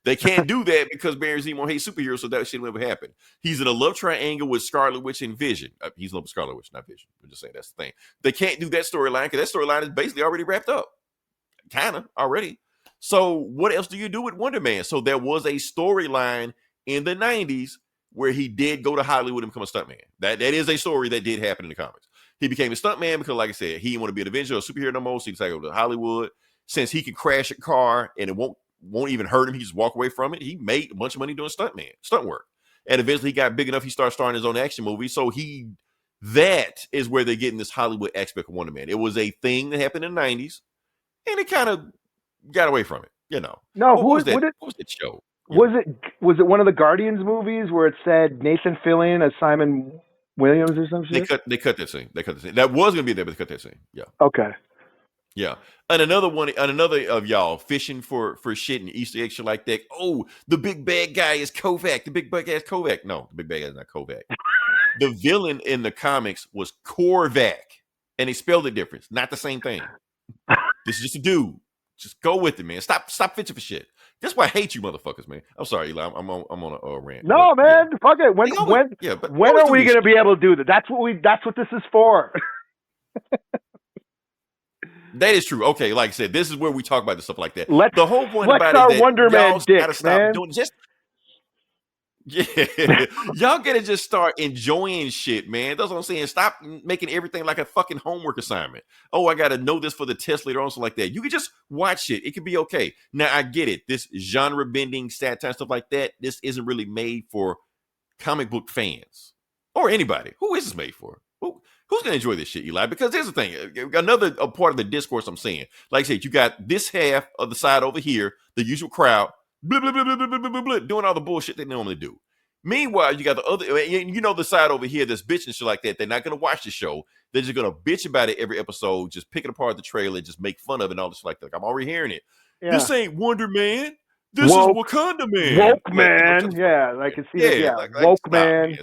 They can't do that because Baron Zemo hates superheroes, so that shit will never happen. He's in a love triangle with Scarlet Witch and Vision. He's in love with Scarlet Witch, not Vision. I'm just saying that's the thing. They can't do that storyline because that storyline is basically already wrapped up. Kind of already. So what else do you do with Wonder Man? So there was a storyline in the 90s where he did go to Hollywood and become a stuntman. That is a story that did happen in the comics. He became a stuntman because, like I said, he didn't want to be an Avenger or a superhero no more, so he decided to go to Hollywood. Since he could crash a car and it won't even hurt him, he just walk away from it. He made a bunch of money doing stunt work. And eventually he got big enough, he started starring his own action movie. So that is where they're getting this Hollywood aspect of Wonder Man. It was a thing that happened in the 90s, and it kind of got away from it, you know. No, what was that show? Was it one of the Guardians movies where it said Nathan Fillion as Simon Williams or some shit? They cut that scene. That was gonna be there, but they cut that scene. Yeah. Okay. Yeah. And another of y'all fishing for shit and Easter eggs, shit like that. Oh, the big bad guy is Kovac. The big bad guy is Kovac. No, the big bad guy is not Kovac. The villain in the comics was Korvac, and they spelled it different. Not the same thing. This is just a dude. Just go with it, man. Stop fishing for shit. That's why I hate you, motherfuckers, man. I'm sorry, Eli. I'm on a rant. No, but, man. Yeah. Fuck it. When are we going to be able to do that? That's what this is for. That is true. Okay, like I said, this is where we talk about the stuff like that. The whole point about it is that Wonder Man gotta stop doing just. Yeah, y'all gotta just start enjoying shit, man. That's what I'm saying. Stop making everything like a fucking homework assignment. Oh, I gotta know this for the test later on, something like that. You can just watch it. It could be okay. Now I get it. This genre bending, satire stuff like that. This isn't really made for comic book fans or anybody. Who is this made for? Who's gonna enjoy this shit, Eli? Because here's the thing. Another part of the discourse I'm saying. Like I said, you got this half of the side over here, the usual crowd. Blah, blah, blah, blah, blah, blah, blah, blah, doing all the bullshit they normally do. Meanwhile, you got the other, the side over here that's bitching shit like that. They're not going to watch the show. They're just going to bitch about it every episode, just picking apart the trailer, just make fun of it and all this shit like that. I'm already hearing it. Yeah. This ain't Wonder Man. This is Wakanda Man. Woke Man. Yeah, I can see that. Yeah, woke man.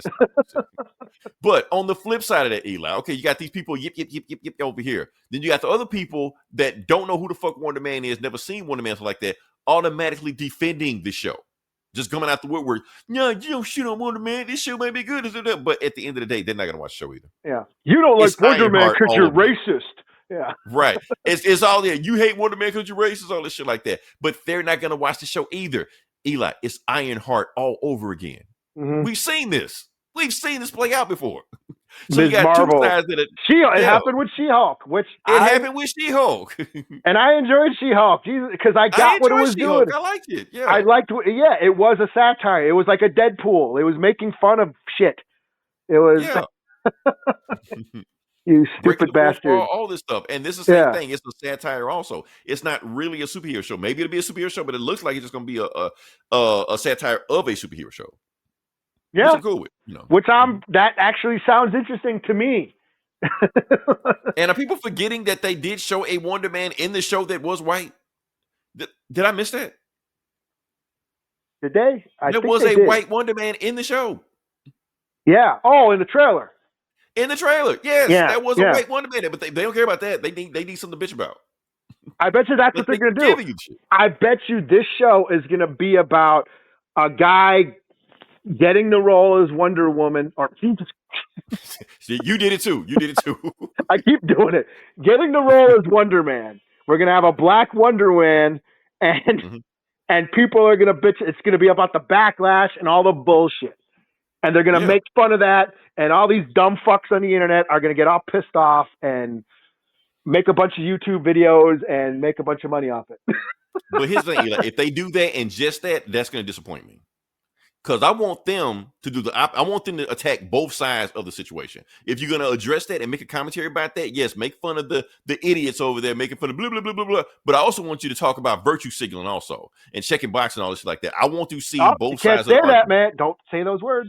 But on the flip side of that, Eli, okay, you got these people yip over here. Then you got the other people that don't know who the fuck Wonder Man is, never seen Wonder Man like that, automatically defending the show. Just coming out the woodwork. No, you don't shit on Wonder Man. This show might be good. But at the end of the day, they're not going to watch the show either. Yeah. You don't like Wonder Man because you're racist. Yeah. Right. It's all there. You hate Wonder Man because you're racist, all this shit like that. But they're not going to watch the show either. Eli, it's Ironheart all over again. Mm-hmm. We've seen this play out before. So Ms. you got Marvel. 2 sides that it happened with She-Hulk, happened with She-Hulk. And I enjoyed She-Hulk because I got what it was She-Hulk. doing. I liked it. Yeah. I liked it was a satire. It was like a Deadpool. It was making fun of shit. It was you stupid bastard. All this stuff. And this is the same thing. It's a satire also. It's not really a superhero show. Maybe it'll be a superhero show, but it looks like it's just going to be a satire of a superhero show. Yeah, which I'm cool with, that actually sounds interesting to me. And are people forgetting that they did show a Wonder Man in the show that was white? Did I miss that? Did they? There was a white Wonder Man in the show. Yeah. Oh, in the trailer. Yes. Yeah, there was a white Wonder Man, but they don't care about that. They need something to bitch about. I bet you that's what they're going to do. I bet you this show is going to be about a guy getting the role as Wonder Woman, or Jesus. See, you did it too. I keep doing it. Getting the role as Wonder Man. We're gonna have a black Wonder Man, and people are gonna bitch. It's gonna be about the backlash and all the bullshit, and they're gonna make fun of that. And all these dumb fucks on the internet are gonna get all pissed off and make a bunch of YouTube videos and make a bunch of money off it. But here's the thing, Eli, if they do that and just that's gonna disappoint me. Because I want them to do I want them to attack both sides of the situation. If you're going to address that and make a commentary about that, yes, make fun of the idiots over there, making fun of blah, blah, blah, blah, blah. But I also want you to talk about virtue signaling also and checking boxes and all this shit like that. I want to see both sides of the argument. Can't say that, man. Don't say those words.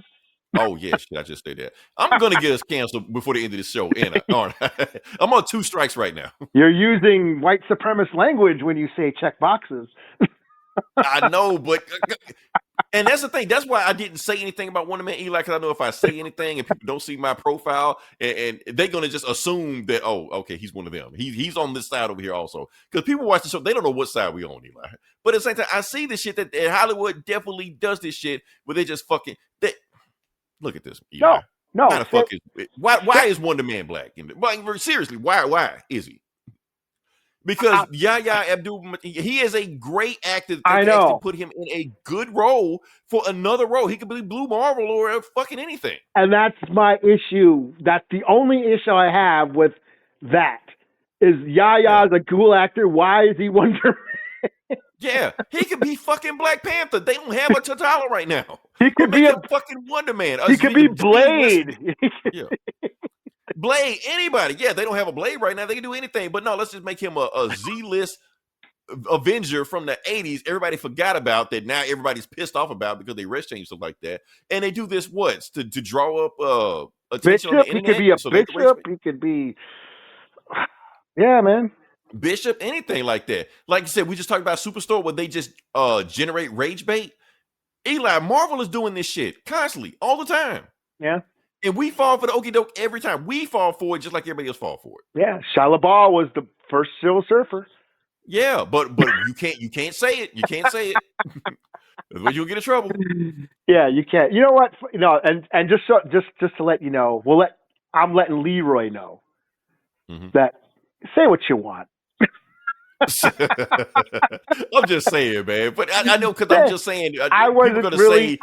Oh, yes, I just say that. I'm going to get us canceled before the end of this show. All right. I'm on 2 strikes right now. You're using white supremacist language when you say check boxes. I know, but and that's the thing. That's why I didn't say anything about Wonder Man Eli, because I know if I say anything and people don't see my profile, and they're gonna just assume that, oh, okay, he's one of them. He's on this side over here also. Because people watch the show, they don't know what side we on, Eli. But at the same time, I see this shit that Hollywood definitely does this shit where they just fucking look at this, Eli. No. Why the fuck why is Wonder Man black? Seriously, why is he? Because Yahya Abdul, he is a great actor. I know. Actually put him in a good role for another role. He could be Blue Marvel or fucking anything. And that's my issue. That's the only issue I have with that. Is Yahya's a cool actor? Why is he Wonder Man? Yeah, he could be fucking Black Panther. They don't have a T'Challa right now. He could be a fucking Wonder Man. He could be Blade. Yeah. Blade, anybody. Yeah, they don't have a Blade right now. They can do anything. But no, let's just make him a Z-list Avenger from the 80s. Everybody forgot about that. Now everybody's pissed off about because they race change stuff like that. And they do this to draw up attention on the internet. He could be a bishop. He could be, yeah, man. Bishop, anything like that. Like I said, we just talked about Superstore where they just generate rage bait. Eli, Marvel is doing this shit constantly, all the time. Yeah. And we fall for the okie doke every time. We fall for it just like everybody else fall for it. Yeah, Shia LaBeouf was the first Silver Surfer. Yeah, but you can't say it. You can't say it. That's where you'll get in trouble. Yeah, you can't. You know what? No, and just to let you know, I'm letting Leroy know that say what you want. I'm just saying, man. But I know because I'm just saying. I wasn't really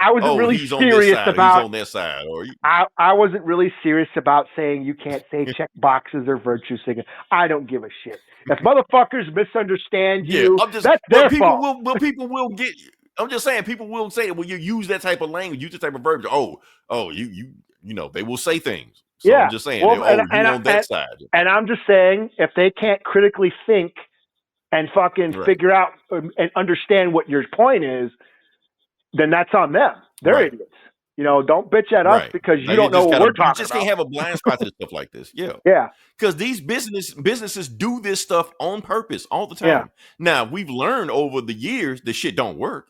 serious about he's on their side, or I wasn't really serious about saying you can't say check boxes or virtue signaling. I don't give a shit. If motherfuckers misunderstand you, that's their fault. People will get. I'm just saying, people will say it when you use that type of language, use that type of verbiage. You know, they will say things. So yeah, I'm just saying, well, on that side. And I'm just saying, if they can't critically think and fucking figure out and understand what your point is, then that's on them. They're idiots. You know, don't bitch at us because you don't know what we're talking about. You just can't have a blind spot to stuff like this. Yeah. Yeah. Because these businesses do this stuff on purpose all the time. Yeah. Now, we've learned over the years that shit don't work.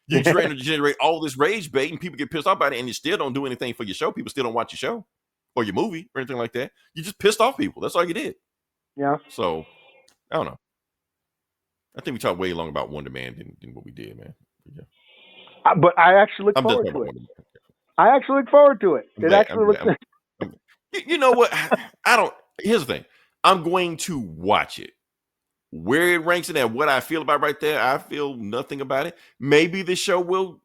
You're trying to generate all this rage bait and people get pissed off about it and you still don't do anything for your show. People still don't watch your show or your movie or anything like that. You just pissed off people. That's all you did. Yeah. So, I don't know. I think we talked way long about Wonder Man than what we did, man. Yeah. But I actually look forward to it. I actually look forward to it. You know what? Here's the thing. I'm going to watch it. Where it ranks in and what I feel about right there, I feel nothing about it. Maybe the show will,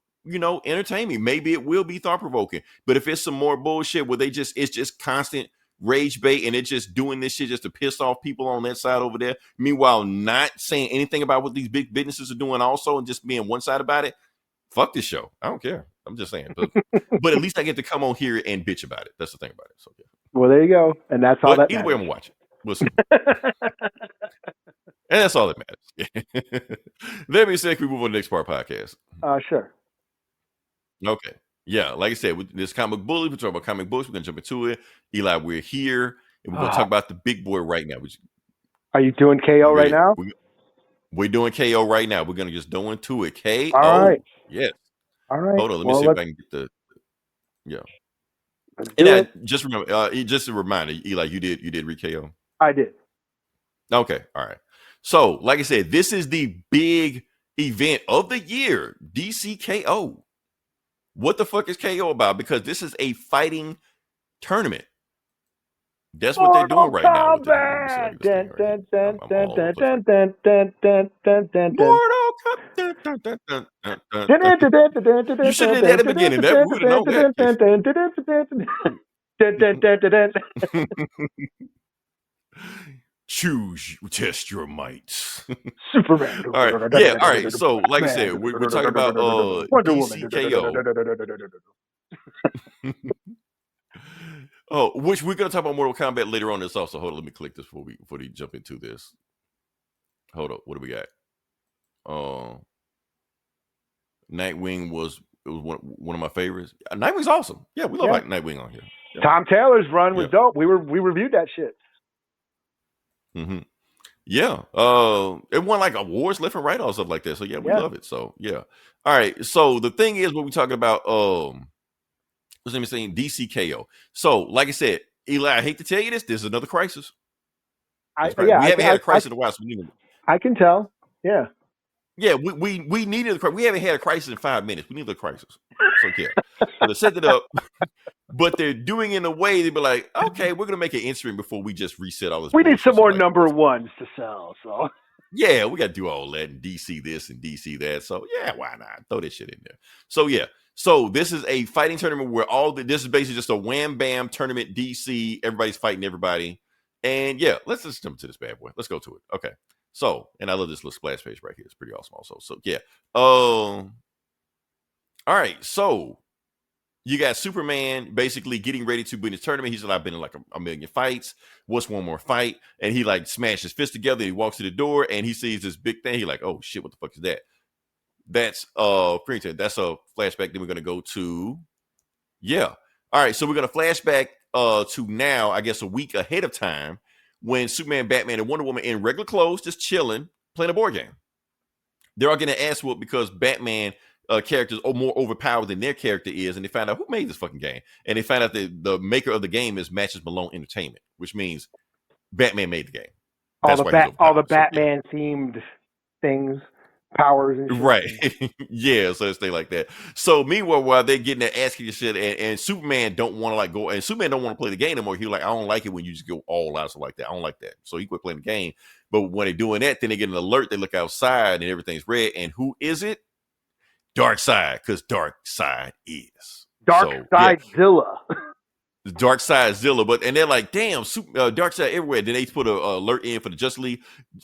entertain me. Maybe it will be thought-provoking. But if it's some more bullshit where it's just constant rage bait and it's just doing this shit just to piss off people on that side over there, meanwhile not saying anything about what these big businesses are doing also and just being one side about it, fuck this show. I don't care. I'm just saying. But at least I get to come on here and bitch about it. That's the thing about it. So yeah. Well, there you go. And that's all that matters. Either way, I'm going to watch it. We'll see. And that's all that matters. That being said, can we move on to the next part of the podcast? Sure. Okay. Yeah, like I said, with this comic bully, we're talking about comic books. We're going to jump into it. Eli, we're here, and we're going to talk about the big boy right now. Are you doing KO right now? We're doing KO right now. We're going to just go into it. KO. All right. Yes. All right. Hold on. Let me see if I can get the. Yeah. And just remember, just a reminder, Eli, you did read KO. I did. Okay. All right. So, like I said, this is the big event of the year, DC KO. What the fuck is KO about? Because this is a fighting tournament. That's what they're doing right now. Mortal Kombat. You should have did that at the beginning. That would have known that. Choose, test your might. Superman. All right. Yeah. All right. So, like I said, we're talking about DC KO. Which we're going to talk about Mortal Kombat later on this also. Hold on. Let me click this before we jump into this. Hold up. What do we got? Nightwing was one of my favorites. Nightwing's awesome. Yeah, we love Nightwing on here. Yeah. Tom Taylor's run was dope. We reviewed that shit. Mm-hmm. Yeah. It won like awards left and right or stuff like that. So yeah, we Yeah. love it. So yeah. All right. So the thing is, what we talking about? What's name is saying DCKO. So like I said, Eli, I hate to tell you this. This is another crisis. I We haven't had a crisis I, in a while, so we need. I can tell. Yeah. Yeah, we needed a. We haven't had a crisis in 5 minutes. We need a crisis. So yeah, so they set it up, but they're doing it in a way to be like, okay, we're gonna make an instrument before we just reset all this. We need bullshit. some more Like, number ones to sell. So yeah, we got to do all that and DC this and DC that. So yeah, why not throw this shit in there? So yeah, so this is a fighting tournament where this is basically just a wham bam tournament. DC, everybody's fighting everybody, and yeah, let's just jump to this bad boy. Let's go to it. Okay. So, and I love this little splash page right here. It's pretty awesome also. So yeah. All right. So you got Superman basically getting ready to win his tournament. He said, I've been in like a million fights. What's one more fight? And he like smashed his fist together. He walks to the door and he sees this big thing. He like, oh shit, what the fuck is that? That's that's a flashback. Then we're gonna go to yeah. All right, so we're gonna flashback to now, I guess a week ahead of time, when Superman, Batman, and Wonder Woman in regular clothes, just chilling, playing a board game. They're all getting ass whooped because Batman characters are more overpowered than their character is, and they find out who made this fucking game. And they find out that the maker of the game is Matches Malone Entertainment, which means Batman made the game. all the Batman themed things, powers and shit. Right. Yeah, so it's thing like that. So meanwhile, while they're getting their ass kicked shit, and Superman don't want to like go, and Superman don't want to play the game anymore. He's like, I don't like it when you just go all out, so like that. I don't like that. So he quit playing the game. But when they're doing that, then they get an alert. They look outside and everything's red. And who is it? Darkseid, because Darkseid is Darkseid-Zilla. Darkseid-Zilla, and they're like, damn, Darkseid everywhere. Then they put a alert in for the Justice League.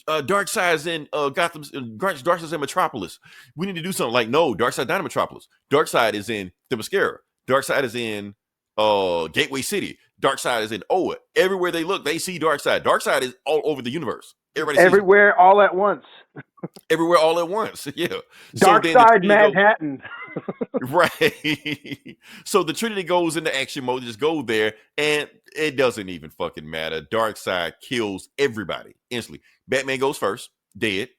Darkseid's in Gotham. Darkseid's in Metropolis. We need to do something. Like, no, Darkseid not in Metropolis. Darkseid is in the Mascara. Darkseid is in Gateway City. Darkseid is in Oa. Everywhere they look, they see Darkseid. Darkseid is all over the universe. Everybody everywhere, all at once. Everywhere, all at once. Yeah. Darkseid Manhattan. Right. So the Trinity goes into action mode. Just go there, and it doesn't even fucking matter. Darkseid kills everybody instantly. Batman goes first, dead.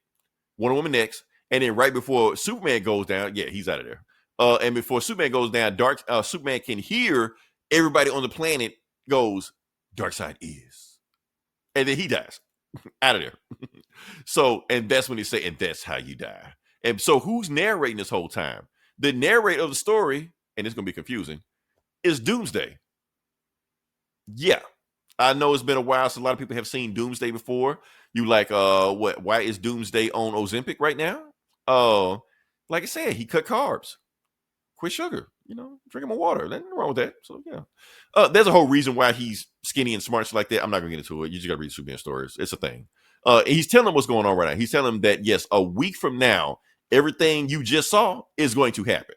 Wonder Woman next, and then right before Superman goes down, yeah, he's out of there. And before Superman goes down, Superman can hear everybody on the planet goes, Darkseid is, and then he dies. Out of there. So, and that's when they say, and that's how you die. And so who's narrating this whole time? The narrator of the story, and it's gonna be confusing, is Doomsday. Yeah. I know it's been a while, so a lot of people have seen Doomsday before. You like why is Doomsday on Ozempic right now? Like I said, he cut carbs, quit sugar, drinking more water. There's nothing wrong with that. So yeah. There's a whole reason why he's skinny and smart, like that. I'm not gonna get into it. You just gotta read Superman stories. It's a thing. He's telling them what's going on right now. He's telling them that yes, a week from now, everything you just saw is going to happen.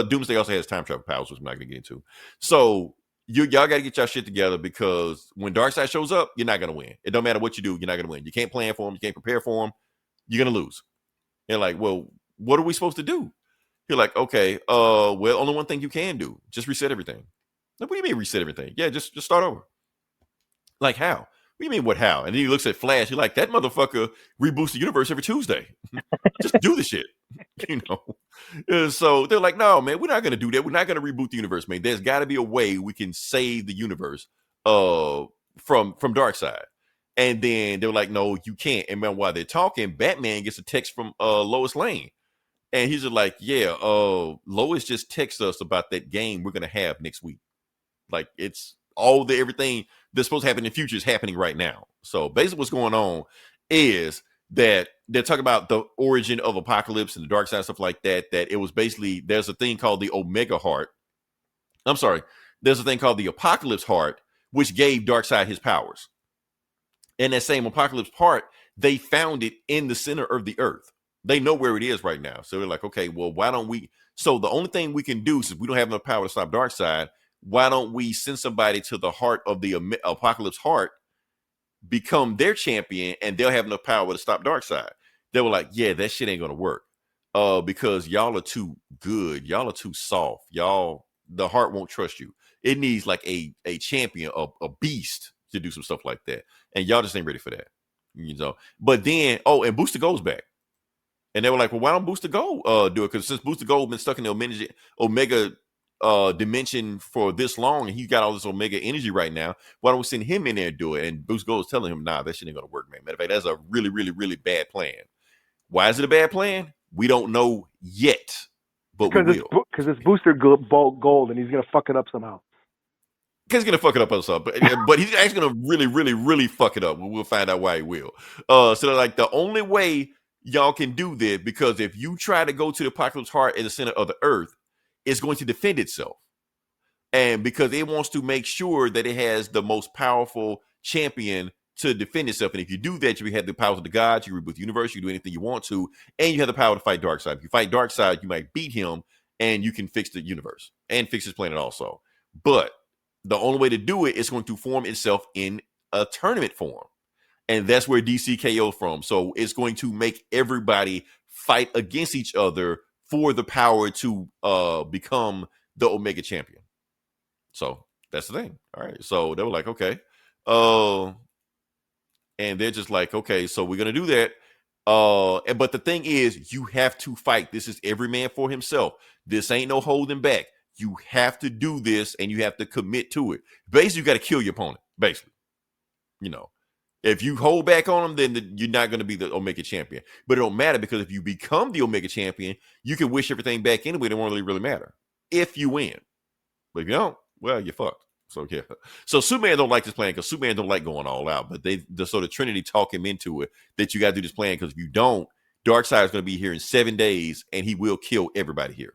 Doomsday also has time travel powers, which I'm not gonna get into. So y'all gotta get y'all shit together, because when Darkseid shows up, you're not gonna win. It don't matter what you do, you're not gonna win. You can't plan for him, you can't prepare for him, you're gonna lose. And like, well, what are we supposed to do? You're like, okay, well, only one thing you can do, just reset everything. Like, what do you mean reset everything? Yeah, just start over. Like, how? What do you mean what how? And then he looks at Flash, he's like, that motherfucker reboots the universe every Tuesday. Just do the shit. And so they're like, no, man, we're not gonna do that. We're not gonna reboot the universe, man. There's gotta be a way we can save the universe from Darkseid. And then they're like, no, you can't. And man, while they're talking, Batman gets a text from Lois Lane. And he's just like, yeah, Lois just texted us about that game we're going to have next week. Like, it's everything that's supposed to happen in the future is happening right now. So basically what's going on is that they're talking about the origin of Apocalypse and the dark side, stuff like that, that it was basically, there's a thing called the Omega Heart. I'm sorry. There's a thing called the Apocalypse Heart, which gave Darkseid his powers. And that same Apocalypse Heart, they found it in the center of the earth. They know where it is right now. So they're like, okay, well, why don't we? So the only thing we can do, since we don't have enough power to stop Darkseid, why don't we send somebody to the heart of the Apocalypse Heart, become their champion, and they'll have enough power to stop Darkseid? They were like, yeah, that shit ain't going to work. Because y'all are too good. Y'all are too soft. The heart won't trust you. It needs like a champion, a beast to do some stuff like that. And y'all just ain't ready for that. But then, and Booster Gold's back. And they were like, well, why don't Booster Gold do it? Because since Booster Gold been stuck in the Omega dimension for this long, and he got all this Omega energy right now, why don't we send him in there and do it? And Booster Gold's telling him, nah, that shit ain't gonna work, man. Matter of fact, that's a really, really, really bad plan. Why is it a bad plan? We don't know yet, but we will. Because it's Booster Gold, and he's gonna fuck it up somehow. He's gonna fuck it up or something, but he's actually gonna really, really, really fuck it up. We'll find out why he will. So they're like, the only way y'all can do this, because if you try to go to the Apocalypse Heart in the center of the earth, it's going to defend itself. And because it wants to make sure that it has the most powerful champion to defend itself. And if you do that, you have the powers of the gods, you reboot the universe, you do anything you want to, and you have the power to fight Darkseid. If you fight Darkseid, you might beat him, and you can fix the universe and fix his planet also. But the only way to do it is going to form itself in a tournament form. And that's where DC KO from. So it's going to make everybody fight against each other for the power to become the Omega champion. So that's the thing. All right. So they were like, okay. And they're just like, okay, so we're going to do that. But the thing is, you have to fight. This is every man for himself. This ain't no holding back. You have to do this, and you have to commit to it. Basically, you got to kill your opponent, basically. If you hold back on them, then you're not going to be the Omega champion. But it don't matter, because if you become the Omega champion, you can wish everything back anyway. It won't really matter if you win. But if you don't, well, you're fucked. So, yeah. So Superman don't like this plan, because Superman don't like going all out. But so the Trinity talk him into it, that you got to do this plan, because if you don't, Darkseid is going to be here in 7 days, and he will kill everybody here.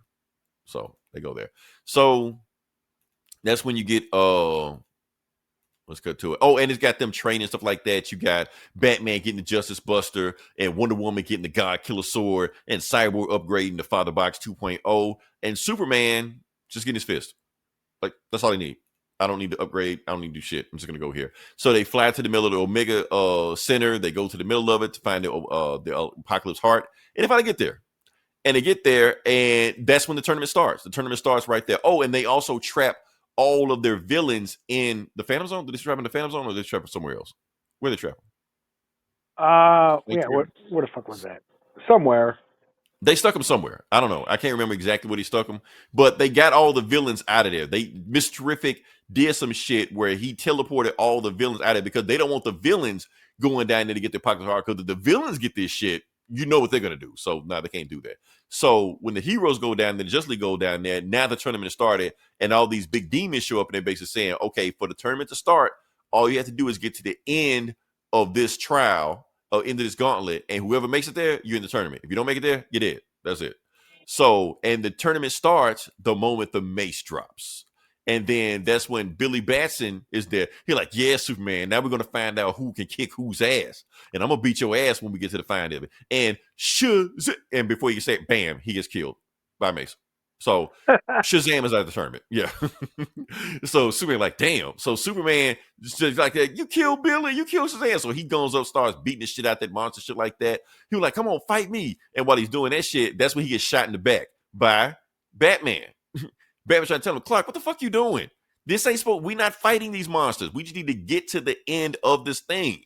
So they go there. So that's when you get let's go to it. Oh, and it's got them training stuff like that. You got Batman getting the Justice Buster, and Wonder Woman getting the God Killer Sword, and Cyborg upgrading the Father Box 2.0, and Superman just getting his fist. Like, that's all he need. I don't need to upgrade. I don't need to do shit. I'm just gonna go here. So they fly to the middle of the Omega Center. They go to the middle of it to find the Apocalypse Heart, and they finally get there. And they get there, and that's when the tournament starts. The tournament starts right there. Oh, and they also trap all of their villains in the Phantom Zone. Did they trap in the Phantom Zone, or did they trap them somewhere else? Where they trap them? Yeah. Where the fuck was that? Somewhere. They stuck them somewhere. I don't know. I can't remember exactly where he stuck them, but they got all the villains out of there. Miss Terrific did some shit where he teleported all the villains out of there, because they don't want the villains going down there to get their Apocalypse Heart, because if the villains get this shit, you know what they're going to do. So now they can't do that. So when the heroes go down there, the Justice League go down there, now the tournament has started, and all these big demons show up, and they're basically saying, okay, for the tournament to start, all you have to do is get to the end of this trial, or end of this gauntlet, and whoever makes it there, you're in the tournament. If you don't make it there, you're dead. That's it. So, and the tournament starts the moment the mace drops. And then that's when Billy Batson is there. He's like, yeah, Superman, now we're going to find out who can kick whose ass. And I'm going to beat your ass when we get to the find of it. And and before you can say it, bam, he gets killed by Mace. So Shazam is out of the tournament. Yeah. So Superman like, damn. So Superman just like that, you killed Billy, you killed Shazam. So he goes up, starts beating the shit out that monster, shit like that. He was like, come on, fight me. And while he's doing that shit, that's when he gets shot in the back by Batman. Batman's trying to tell him, Clark, what the fuck you doing? This ain't we're not fighting these monsters. We just need to get to the end of this thing.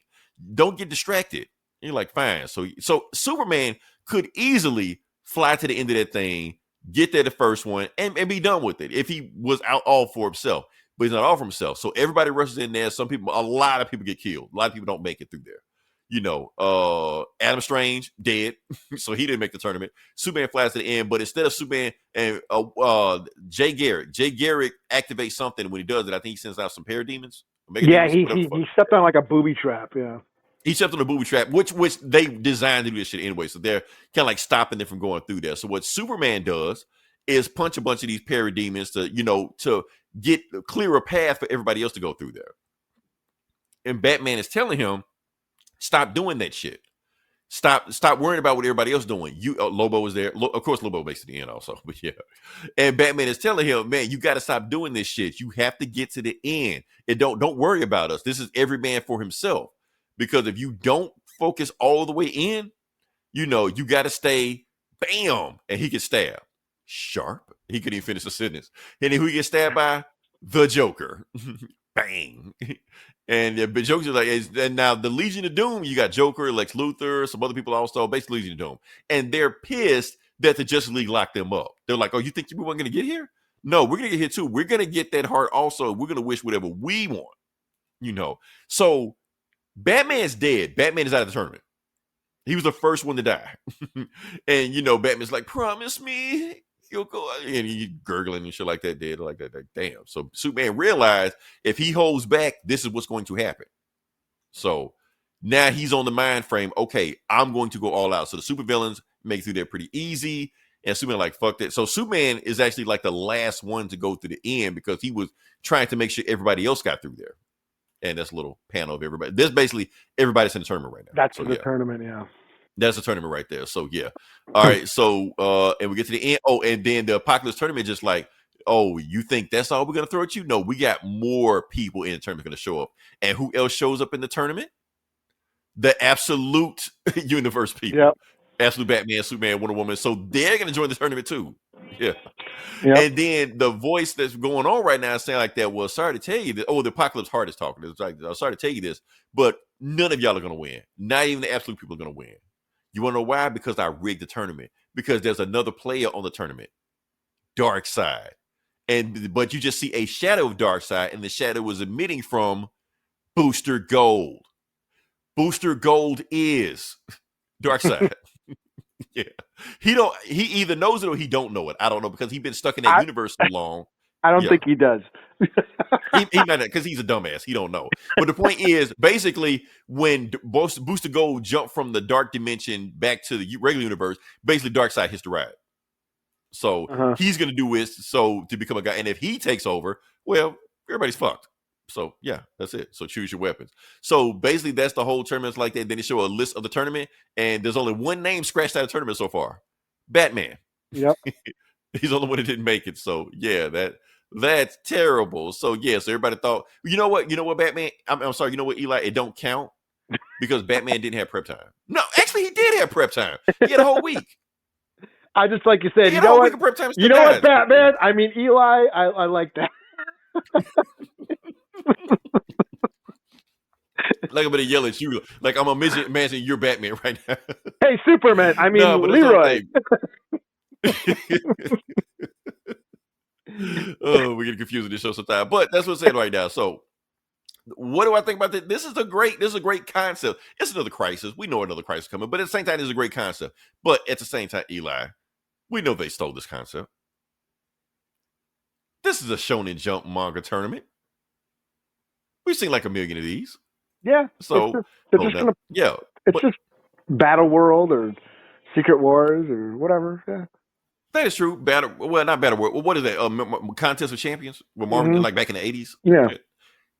Don't get distracted. And you're like, fine. So Superman could easily fly to the end of that thing, get there the first one, and be done with it if he was out all for himself. But he's not all for himself. So everybody rushes in there. A lot of people get killed. A lot of people don't make it through there. Adam Strange, dead. So he didn't make the tournament. Superman flies to the end, but instead of Superman and Jay Garrick activates something. When he does it, I think he sends out some parademons. Yeah, he stepped on like a booby trap, yeah. He stepped on a booby trap, which they designed to do this shit anyway. So they're kind of like stopping them from going through there. So what Superman does is punch a bunch of these parademons to get clear a path for everybody else to go through there. And Batman is telling him, stop doing that shit. Stop worrying about what everybody else is doing. Lobo was there. Of course, Lobo makes it to the end also. But yeah. And Batman is telling him, man, you got to stop doing this shit. You have to get to the end. And don't worry about us. This is every man for himself. Because if you don't focus all the way in, you got to stay, bam, and he gets stabbed. Sharp. He couldn't even finish the sentence. And then who he gets stabbed by? The Joker. Bam. bang. And but Joker's like, and now the Legion of Doom, you got Joker, Lex Luthor, some other people also, basically Legion of Doom. And they're pissed that the Justice League locked them up. They're like, oh, you think we weren't going to get here? No, we're going to get here too. We're going to get that heart also. We're going to wish whatever we want, you know. So Batman's dead. Batman is out of the tournament. He was the first one to die. And, you know, Batman's like, promise me you'll go. And he gurgling and shit like that, dead like that. Like, damn. So Superman realized if he holds back, this is what's going to happen. So now he's on the mind frame. Okay, I'm going to go all out. So the supervillains make through there pretty easy. And Superman like, fuck that. So Superman is actually like the last one to go to the end because he was trying to make sure everybody else got through there. And that's a little panel of everybody. There's basically everybody's in the tournament right now. That's so, the tournament, yeah. That's the tournament right there. So yeah. All right. So and we get to the end. Oh, and then the Apocalypse tournament just like, oh, you think that's all we're gonna throw at you? No, we got more people in the tournament gonna show up. And who else shows up in the tournament? The absolute universe people. Yep. Absolute Batman, Superman, Wonder Woman. So they're gonna join the tournament too. Yeah. Yep. And then the voice that's going on right now is saying like that. Well, sorry to tell you that. Oh, the Apocalypse Heart is talking. It's like, I'm sorry to tell you this, but none of y'all are gonna win. Not even the absolute people are gonna win. You want to know why? Because I rigged the tournament. Because there's another player on the tournament, Darkseid, but you just see a shadow of Darkseid, and the shadow was emitting from Booster Gold. Booster Gold is Darkseid. Yeah, he either knows it or he don't know it. I don't know because he's been stuck in that universe so long. I don't think he does. he might not because he's a dumbass. He don't know. But the point is, basically, when Booster Gold jumped from the dark dimension back to the regular universe, basically Darkseid hits the ride. So he's going to do it so to become a guy. And if he takes over, well, everybody's fucked. So yeah, that's it. So choose your weapons. So basically, that's the whole tournament. It's like that. Then they show a list of the tournament, and there's only one name scratched out of the tournament so far: Batman. Yep. He's the only one that didn't make it. So yeah, that's terrible. So yeah, so everybody thought, you know what, Batman? I'm sorry, you know what, Eli? It don't count because Batman didn't have prep time. No, actually, he did have prep time. He had a whole week. I just like you said. You know what? You know what, Batman? I mean, Eli. I like that. Like I'm gonna yell at you. Like I'm imagining you're Batman right now. Hey, Superman. I mean, Leroy. Oh, we get confused with this show sometimes, but that's what's saying right now. So, what do I think about this? This is a great concept. It's another crisis. We know another crisis coming, but at the same time, it's a great concept. But at the same time, Eli, we know they stole this concept. This is a Shonen Jump manga tournament. We've seen like a million of these. Yeah. So, it's just Battle World or Secret Wars or whatever. Yeah. That is true. Not Battle World. What is that? Contest of Champions? With Marvel, like back in the 80s? Yeah.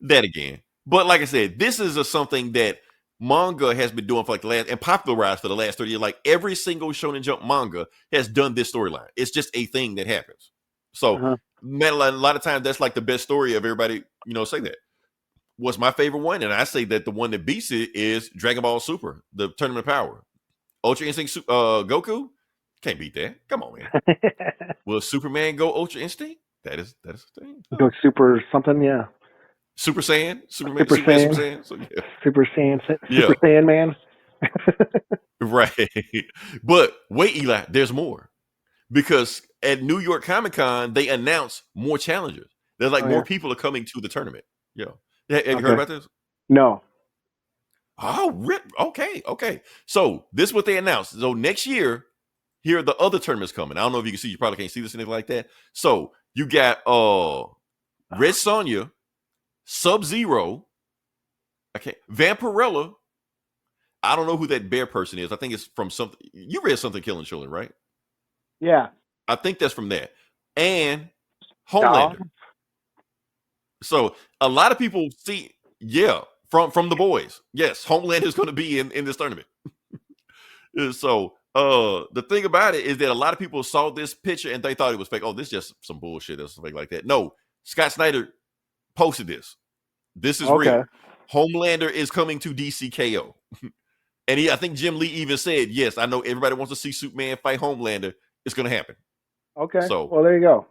That again. But like I said, this is something that manga has been doing for like the last, and popularized for the last 30 years. Like every single Shonen Jump manga has done this storyline. It's just a thing that happens. So, man, a lot of times that's like the best story of everybody, say that. What's my favorite one? And I say that the one that beats it is Dragon Ball Super, the Tournament of Power. Ultra Instinct Goku? Can't beat that. Come on, man. Will Superman go Ultra Instinct? That is the thing. Go Super something, yeah. Super Saiyan? Superman, Super Saiyan? So, yeah. Super Saiyan Man. Right. But wait, Eli, there's more. Because at New York Comic Con, they announced more challengers. There's like more people are coming to the tournament. Yeah. Have you heard about this? No. Oh, rip. Okay. So this is what they announced. So next year, here are the other tournaments coming. I don't know if you can see. You probably can't see this or anything like that. So you got Red Sonja, Sub-Zero, Vampirella. I don't know who that bear person is. I think it's from something. You read Something Killing Children, right? Yeah. I think that's from that. And Homelander. So a lot of people see, from the boys. Yes, Homelander is going to be in this tournament. So the thing about it is that a lot of people saw this picture and they thought it was fake. Oh, this is just some bullshit or something like that. No, Scott Snyder posted this. This is real. Homelander is coming to DCKO. And I think Jim Lee even said, yes, I know everybody wants to see Superman fight Homelander. It's going to happen. Okay. So, well, there you go.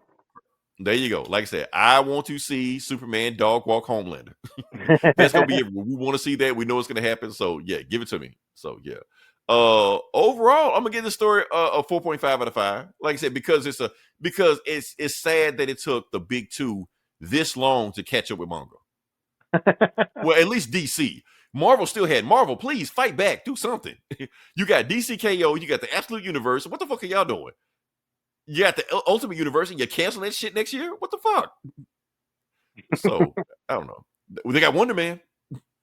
There you go. Like I said, I want to see Superman dog walk Homelander. That's gonna be it. We want to see that. We know it's gonna happen. So yeah, give it to me. So yeah. Overall, I'm gonna give the story a 4.5 out of 5. Like I said, because it's sad that it took the big two this long to catch up with manga. Well, at least DC. Marvel still had Marvel. Please fight back. Do something. You got DCKO. You got the Absolute Universe. What the fuck are y'all doing? You got the Ultimate Universe and you're canceling that shit next year? What the fuck? So, I don't know. They got Wonder Man.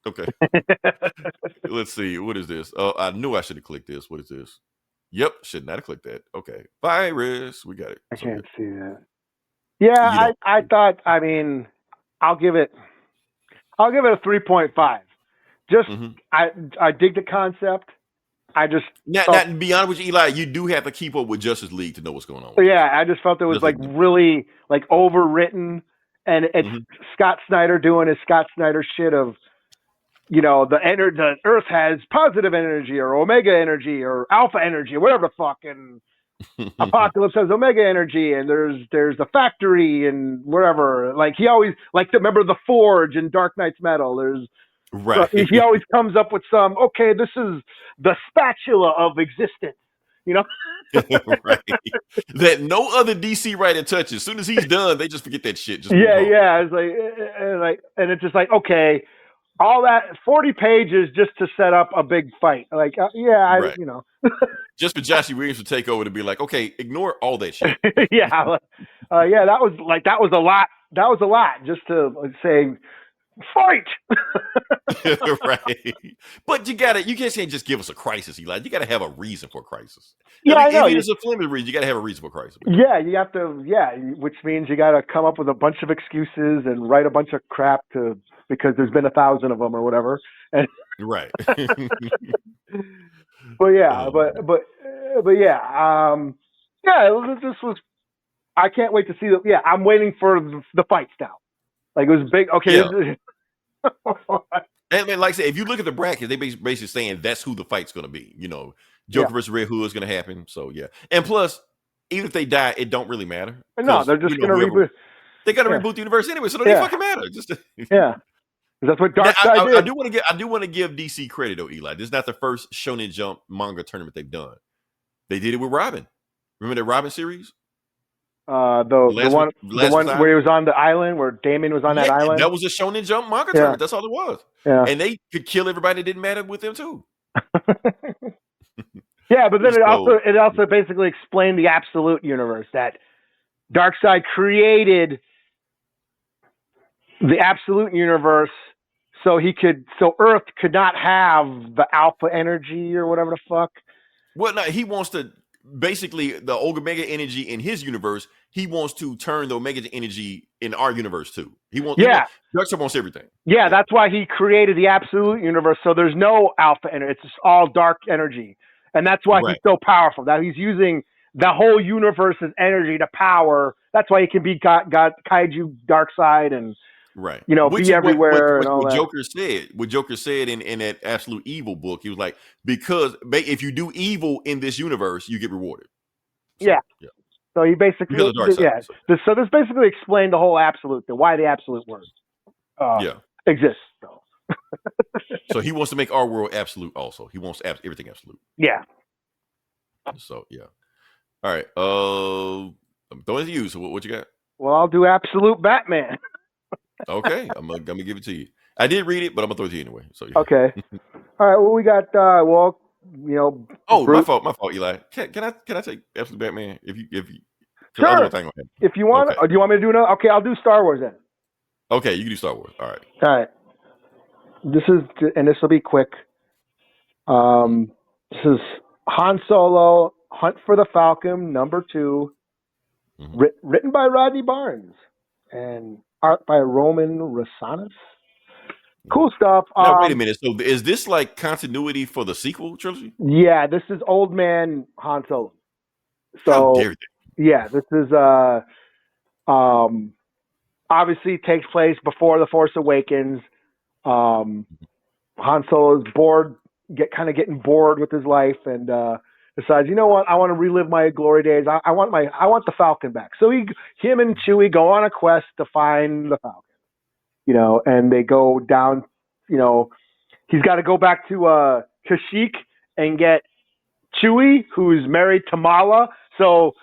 Okay. Let's see. What is this? Oh, I knew I should have clicked this. What is this? Yep. Should not have clicked that. Okay. Virus. We got it. I can't see that. Yeah, I thought, I mean, I'll give it a 3.5. Just, I dig the concept. I just now, to be honest with you, Eli, you do have to keep up with Justice League to know what's going on. Yeah, I just felt it was really overwritten, and it's Scott Snyder doing his Scott Snyder shit of, the Earth has positive energy or omega energy or alpha energy or whatever the fuck, and Apocalypse has omega energy, and there's the factory and whatever. Like he always remember the Forge in Dark Knight's Metal. There's right. He always comes up with some. Okay, this is the spatula of existence. Right. That no other DC writer touches. As soon as he's done, they just forget that shit. Yeah. It's and it's just like, okay, all that 40 pages just to set up a big fight. Like, right. Just for Joshie Williams to take over to be like, okay, ignore all that shit. Yeah, that was a lot. That was a lot just to say, fight. Right. But you can't say just give us a crisis, Eli. You gotta have a reason for a crisis. Yeah, I know. If it's a flimsy reason, you gotta have a reason for a crisis. Yeah, you have to, which means you gotta come up with a bunch of excuses and write a bunch of crap because there's been 1,000 of them or whatever. And right. But yeah, this was, I can't wait to see I'm waiting for the fights now. Like, it was big. Okay. Yeah. And like I said, if you look at the bracket, they basically saying that's who the fight's going to be. Joker versus Red Hood is going to happen. So yeah, and plus, even if they die, it don't really matter. No, they're just going to reboot. They got to reboot the universe anyway, so it don't fucking matter. That's what Darkseid did. I do want to give DC credit though, Eli. This is not the first Shonen Jump manga tournament they've done. They did it with Robin. Remember the Robin series? The one where he was on the island, where Damien was on that island. That was a Shonen Jump manga tournament. That's all it was. Yeah. And they could kill everybody that didn't matter with them too. Yeah, but then it also basically explained the Absolute Universe, that Darkseid created the Absolute Universe so Earth could not have the alpha energy or whatever the fuck. Well, no, he wants to basically the Omega energy in his universe. He wants to turn the Omega energy in our universe too. Darkseid wants everything. Yeah, that's why he created the Absolute Universe. So there's no alpha energy. It's just all dark energy. And that's why he's so powerful. That he's using the whole universe's energy to power. That's why he can be God Kaiju Darkseid and be everywhere. What Joker said in that Absolute Evil book, he was like, because if you do evil in this universe, you get rewarded. So he basically, So this basically explained the whole Absolute, why the Absolute word exists. So he wants to make our world absolute also. He wants everything absolute. Yeah. So, yeah. All right. I'm throwing it to you. So what you got? Well, I'll do Absolute Batman. Okay. I'm gonna give it to you. I did read it, but I'm going to throw it to you anyway. So yeah. Okay. All right. Well, we got, Oh, my fault, Eli. Can I take Absolute Batman? If you sure. If you want, okay. Do you want me to do another? Okay, I'll do Star Wars then. Okay, you can do Star Wars. All right. All right. This will be quick. This is Han Solo, Hunt for the Falcon, #2, written by Rodney Barnes and art by Roman Rosanas. Cool stuff. Now, wait a minute. So is this like continuity for the sequel trilogy? Yeah, this is Old Man Han Solo. So, how dare they? Yeah, this is obviously takes place before The Force Awakens. Han Solo is bored, getting bored with his life, and decides, you know what? I want to relive my glory days. I want the Falcon back. So him and Chewie go on a quest to find the Falcon. You know, and they go down. You know, he's got to go back to Kashyyyk and get Chewie, who's married to Mala. So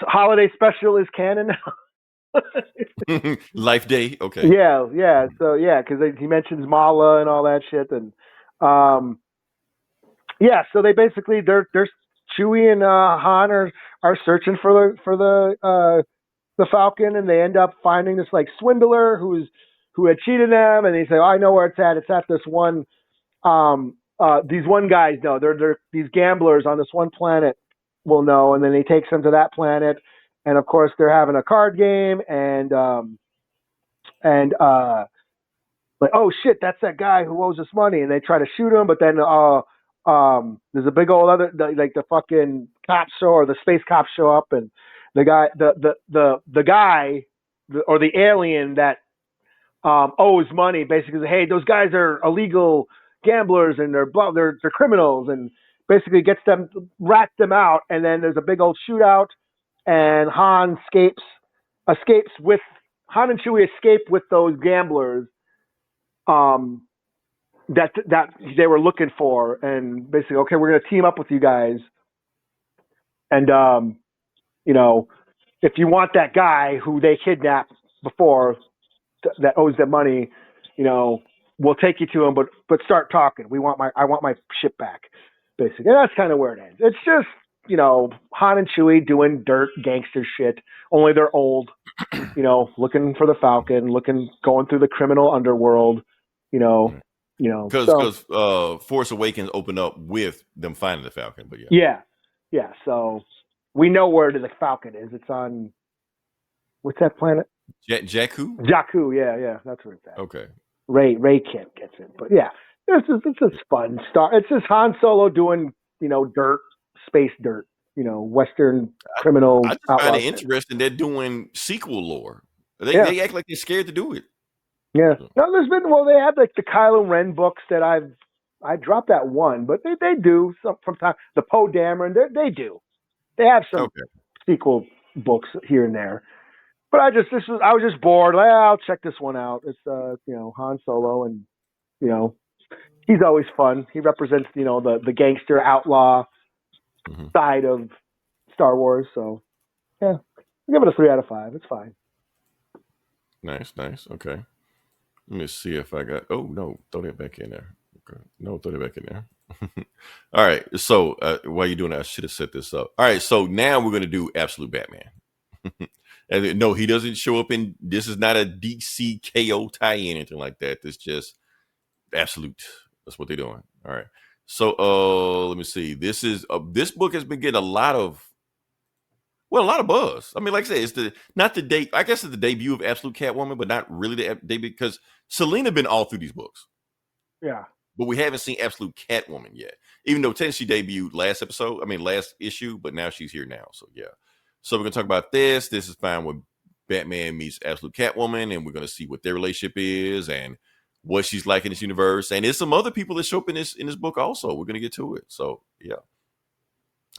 holiday special is canon now. Life Day, okay. Yeah. So because he mentions Mala and all that shit, and so they basically they're Chewie and Han are searching for the Falcon, and they end up finding this like swindler who had cheated them, and they say, oh, I know where it's at. It's at this one. These one guys know they're these gamblers on this one planet will know, and then he takes them to that planet, and of course they're having a card game, and like, oh shit, that's that guy who owes us money, and they try to shoot him, but then there's a big old the fucking cops or the space cops show up, and the guy or the alien that owes money basically says, hey, those guys are illegal gamblers and they're criminals, and basically rats them out, and then there's a big old shootout, and Han and Chewie escape with those gamblers that they were looking for, and basically, okay, we're going to team up with you guys, and you know, if you want that guy who they kidnapped before that owes them money, you know, we'll take you to him, but start talking. I want my ship back, basically. And that's kind of where it ends. It's just, you know, Han and Chewie doing dirt gangster shit, only they're old, you know, looking for the Falcon, going through the criminal underworld, you know. Because Force Awakens opened up with them finding the Falcon, but yeah. So we know where the Falcon is. It's on what's that planet? Jakku. Yeah, that's where it's at. Okay. Ray Kit gets it, but yeah, it's just fun start. It's just Han Solo doing, you know, space dirt, you know, Western criminal. I just find it interesting. They're doing sequel lore. They act like they're scared to do it. Yeah. No, they have like the Kylo Ren books that I dropped that one, but they do some from time. The Poe Dameron, they do. They have some sequel books here and there. But I was just bored. Like, I'll check this one out. It's you know, Han Solo, and you know, he's always fun. He represents, you know, the gangster outlaw side of Star Wars. So yeah, I'll give it a 3 out of 5. It's fine. Nice. Okay. Let me see if I got. Oh no, throw that back in there. Okay. No, throw that back in there. All right. So while you're doing that, I should have set this up. All right. So now we're going to do Absolute Batman. And no, he doesn't show up in. This is not a DC KO tie-in, anything like that. This just Absolute. That's what they're doing. All right. So let me see. This book has been getting a lot of buzz. I mean, like I said, I guess it's the debut of Absolute Catwoman, but not really the debut because Selena been all through these books. Yeah. But we haven't seen Absolute Catwoman yet. Even though technically she debuted last issue, but now she's here now. So yeah. So we're gonna talk about this. This is fine when Batman meets Absolute Catwoman, and we're gonna see what their relationship is and what she's like in this universe. And there's some other people that show up in this book also. We're gonna get to it. So yeah.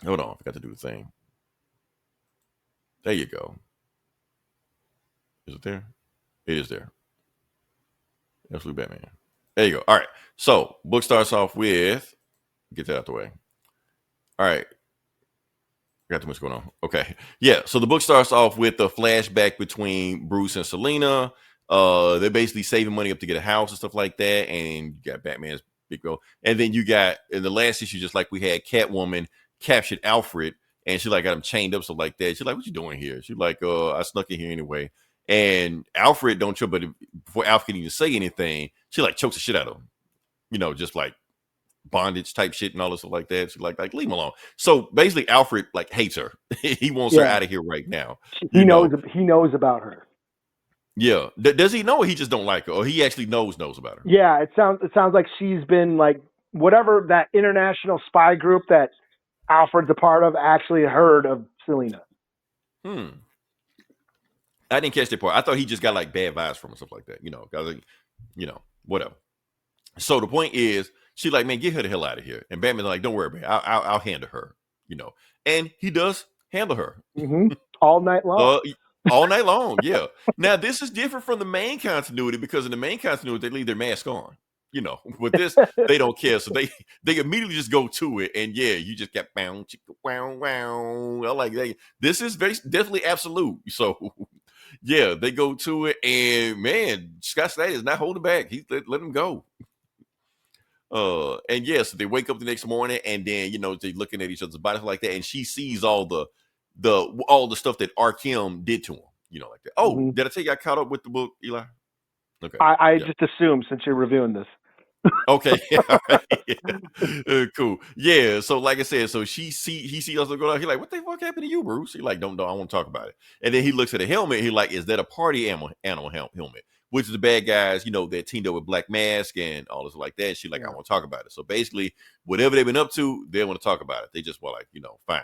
Hold on, I forgot to do the thing. There you go. Is it there? It is there. Absolute Batman. There you go. All right. So book starts off with, get that out the way. All right. Got too much going on. Okay. Yeah. So the book starts off with a flashback between Bruce and Selena. They're basically saving money up to get a house and stuff like that. And you got Batman's big girl. And then you got in the last issue, just like we had, Catwoman captured Alfred, and she like got him chained up, stuff like that. She's like, "What you doing here?" She's like, I snuck in here anyway. And Alfred don't show, but before Alfred can even say anything, she like chokes the shit out of him. You know, just like bondage type shit and all this stuff like that. She's like leave him alone. So basically Alfred like hates her. He wants her out of here right now. He knows about her. Yeah. Does he know, or he just don't like her, or he actually knows about her? Yeah, it sounds like she's been like whatever that international spy group that Alfred's a part of actually heard of Selena. I didn't catch that part. I thought he just got like bad vibes from her, stuff like that. You know, whatever. So the point is, She like, man, get her the hell out of here. And Batman's like, don't worry, man. I'll handle her. And he does handle her. All night long. All night long, yeah. Now this is different from the main continuity because in the main continuity they leave their mask on. With this they don't care, so they immediately just go to it, and yeah, you just get bound, wow, wow. Like this is very definitely absolute. So yeah, they go to it, and man, Scott Snyder is not holding back. He let him go. And yes, they wake up the next morning, and then they looking at each other's bodies like that, and she sees all the stuff that R.I.P did to him. Like that. Oh, did I tell you I caught up with the book, Eli? Okay, I just assumed since you're reviewing this. Okay, cool. Yeah, so like I said, so he sees us go out. He like, what the fuck happened to you, Bruce? He like, don't, I want to talk about it. And then he looks at the helmet. He like, is that a party animal helmet? Which is the bad guys, that teamed up with Black Mask and all this like that. And she like, I want to talk about it. So basically, whatever they've been up to, they want to talk about it. They just were like, fine.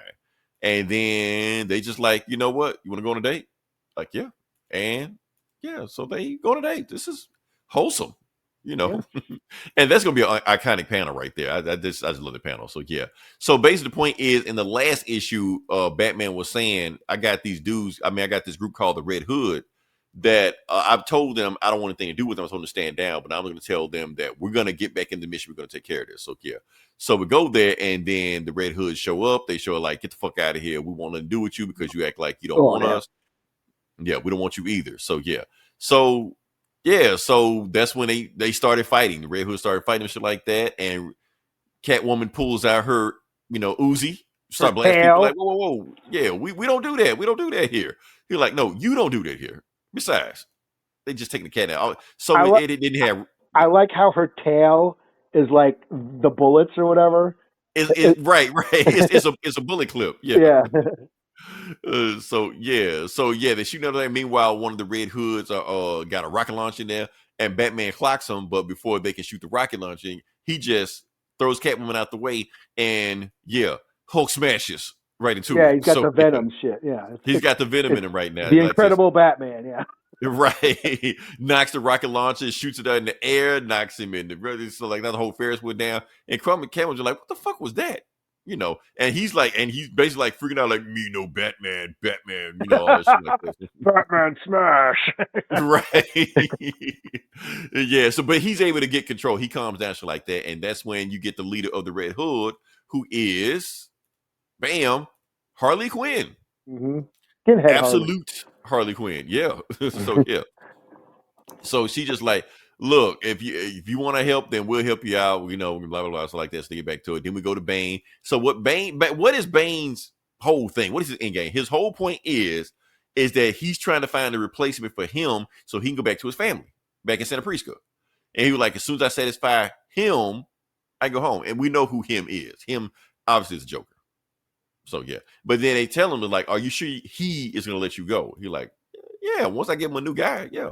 And then they just like, you know what? You want to go on a date? Like, yeah. And yeah, so they go on a date. This is wholesome. And that's gonna be an iconic panel right there. I just love the panel. So yeah. So basically the point is, in the last issue, Batman was saying, I got these dudes. I got this group called the Red Hood that I've told them I don't want anything to do with them. I told them to stand down, but I'm going to tell them that we're going to get back in the mission. We're going to take care of this. So yeah. So we go there, and then the Red Hoods show up. They show like, get the fuck out of here. We want to do with you because you act like you don't want us. Yeah, we don't want you either. So yeah. So yeah, so that's when they started fighting. The Red Hood started fighting and shit like that. And Catwoman pulls out her, Uzi, start blasting people like, whoa. Yeah, we don't do that. We don't do that here. You're like, no, you don't do that here. Besides, they just taking the cat out. So it didn't have. I like how her tail is like the bullets or whatever. Right. It's a bullet clip. Yeah. So they're shooting out there. Meanwhile, one of the Red Hoods got a rocket launcher in there, and Batman clocks him. But before they can shoot the rocket launcher, he just throws Catwoman out the way, and Hulk smashes right into it. Yeah, he's got the Venom shit. Yeah, he's got the Venom in him right now. The Incredible Batman. Yeah. Right, knocks the rocket launcher, shoots it out in the air, knocks him in the. So like that whole Ferris went down, and Catwoman's like, "What the fuck was that?" And he's basically like freaking out, like, me no Batman, all that shit like that. Batman smash. Right. Yeah. So, but he's able to get control. He calms down shit like that, and that's when you get the leader of the Red Hood, who is, bam, Harley Quinn. Absolute Harley Quinn. Yeah. So yeah. So she just like, look, if you want to help, then we'll help you out. Blah blah blah. So like that. So they get back to it. Then we go to Bane. So what is Bane's whole thing? What is his end game? His whole point is that he's trying to find a replacement for him so he can go back to his family back in Santa Prisca. And he was like, as soon as I satisfy him, I go home. And we know who him is. Him obviously is a Joker. So yeah. But then they tell him, like, are you sure he is going to let you go? He's like, yeah. Once I get him a new guy, yeah.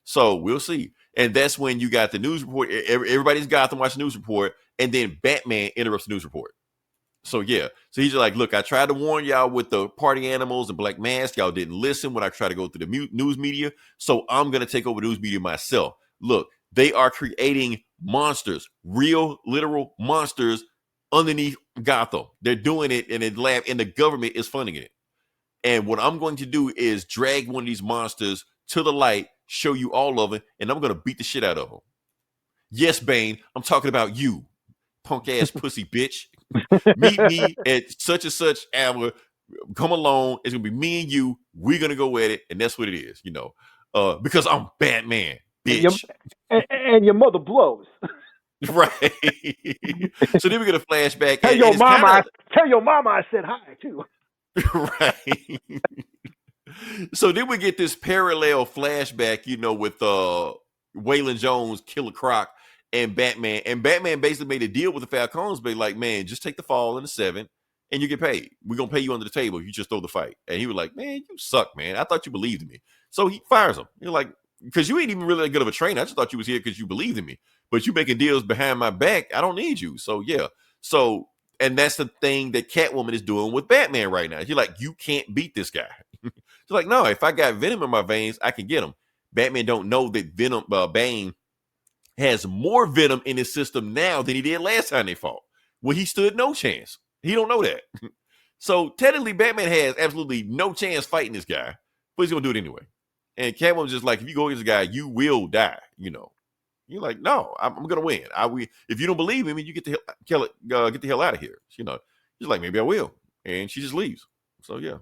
So we'll see. And that's when you got the news report. Everybody's Gotham watch the news report. And then Batman interrupts the news report. So, yeah. So he's like, look, I tried to warn y'all with the party animals and Black Mask. Y'all didn't listen when I tried to go through the news media. So I'm going to take over the news media myself. Look, they are creating monsters, real, literal monsters underneath Gotham. They're doing it in a lab, and the government is funding it. And what I'm going to do is drag one of these monsters to the light, show you all of it, and I'm going to beat the shit out of them. Yes, Bane, I'm talking about you, punk ass pussy bitch. Meet me at such and such hour. Come along. It's going to be me and you. We're going to go at it, and that's what it is, because I'm Batman, bitch. And your mother blows. Right. So then we're going to flashback. Tell your mama I said hi, too. Right. So then we get this parallel flashback, with Waylon Jones, Killer Croc, and Batman. And Batman basically made a deal with the Falcons, but like, man, just take the fall in the 7 and you get paid. We're going to pay you under the table. You just throw the fight. And he was like, man, you suck, man. I thought you believed in me. So he fires him. You're like, because you ain't even really that good of a trainer. I just thought you was here because you believed in me. But you making deals behind my back. I don't need you. So, yeah. So, and that's the thing that Catwoman is doing with Batman right now. You're like, you can't beat this guy. She's like, no, if I got Venom in my veins, I can get him. Batman don't know that Bane has more venom in his system now than he did last time they fought, when he stood no chance. He don't know that. So technically, Batman has absolutely no chance fighting this guy, but he's gonna do it anyway. And Catwoman's just like, if you go against this guy, you will die. You're like, no, I'm gonna win. If you don't believe me, you get the hell out of here. She's like, maybe I will, and she just leaves. So yeah,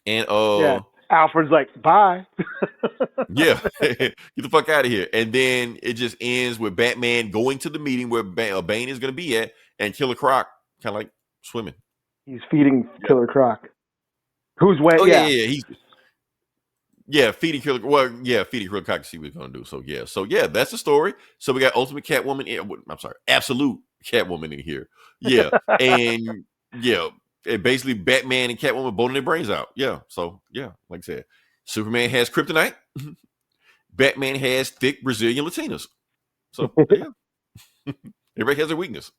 and Alfred's like, bye. yeah, get the fuck out of here. And then it just ends with Batman going to the meeting where Bane is gonna be at, and Killer Croc kind of like swimming. He's feeding Killer Croc. Who's way? Oh yeah. He's feeding Killer. Well, yeah, feeding Killer Croc to see what he's gonna do. So yeah, that's the story. So we got Ultimate Catwoman. I'm sorry, Absolute Catwoman in here. Yeah, and yeah, and basically Batman and Catwoman boning their brains out. Yeah, so yeah, like I said, Superman has kryptonite. Batman has thick Brazilian Latinas. So yeah, everybody has their weakness.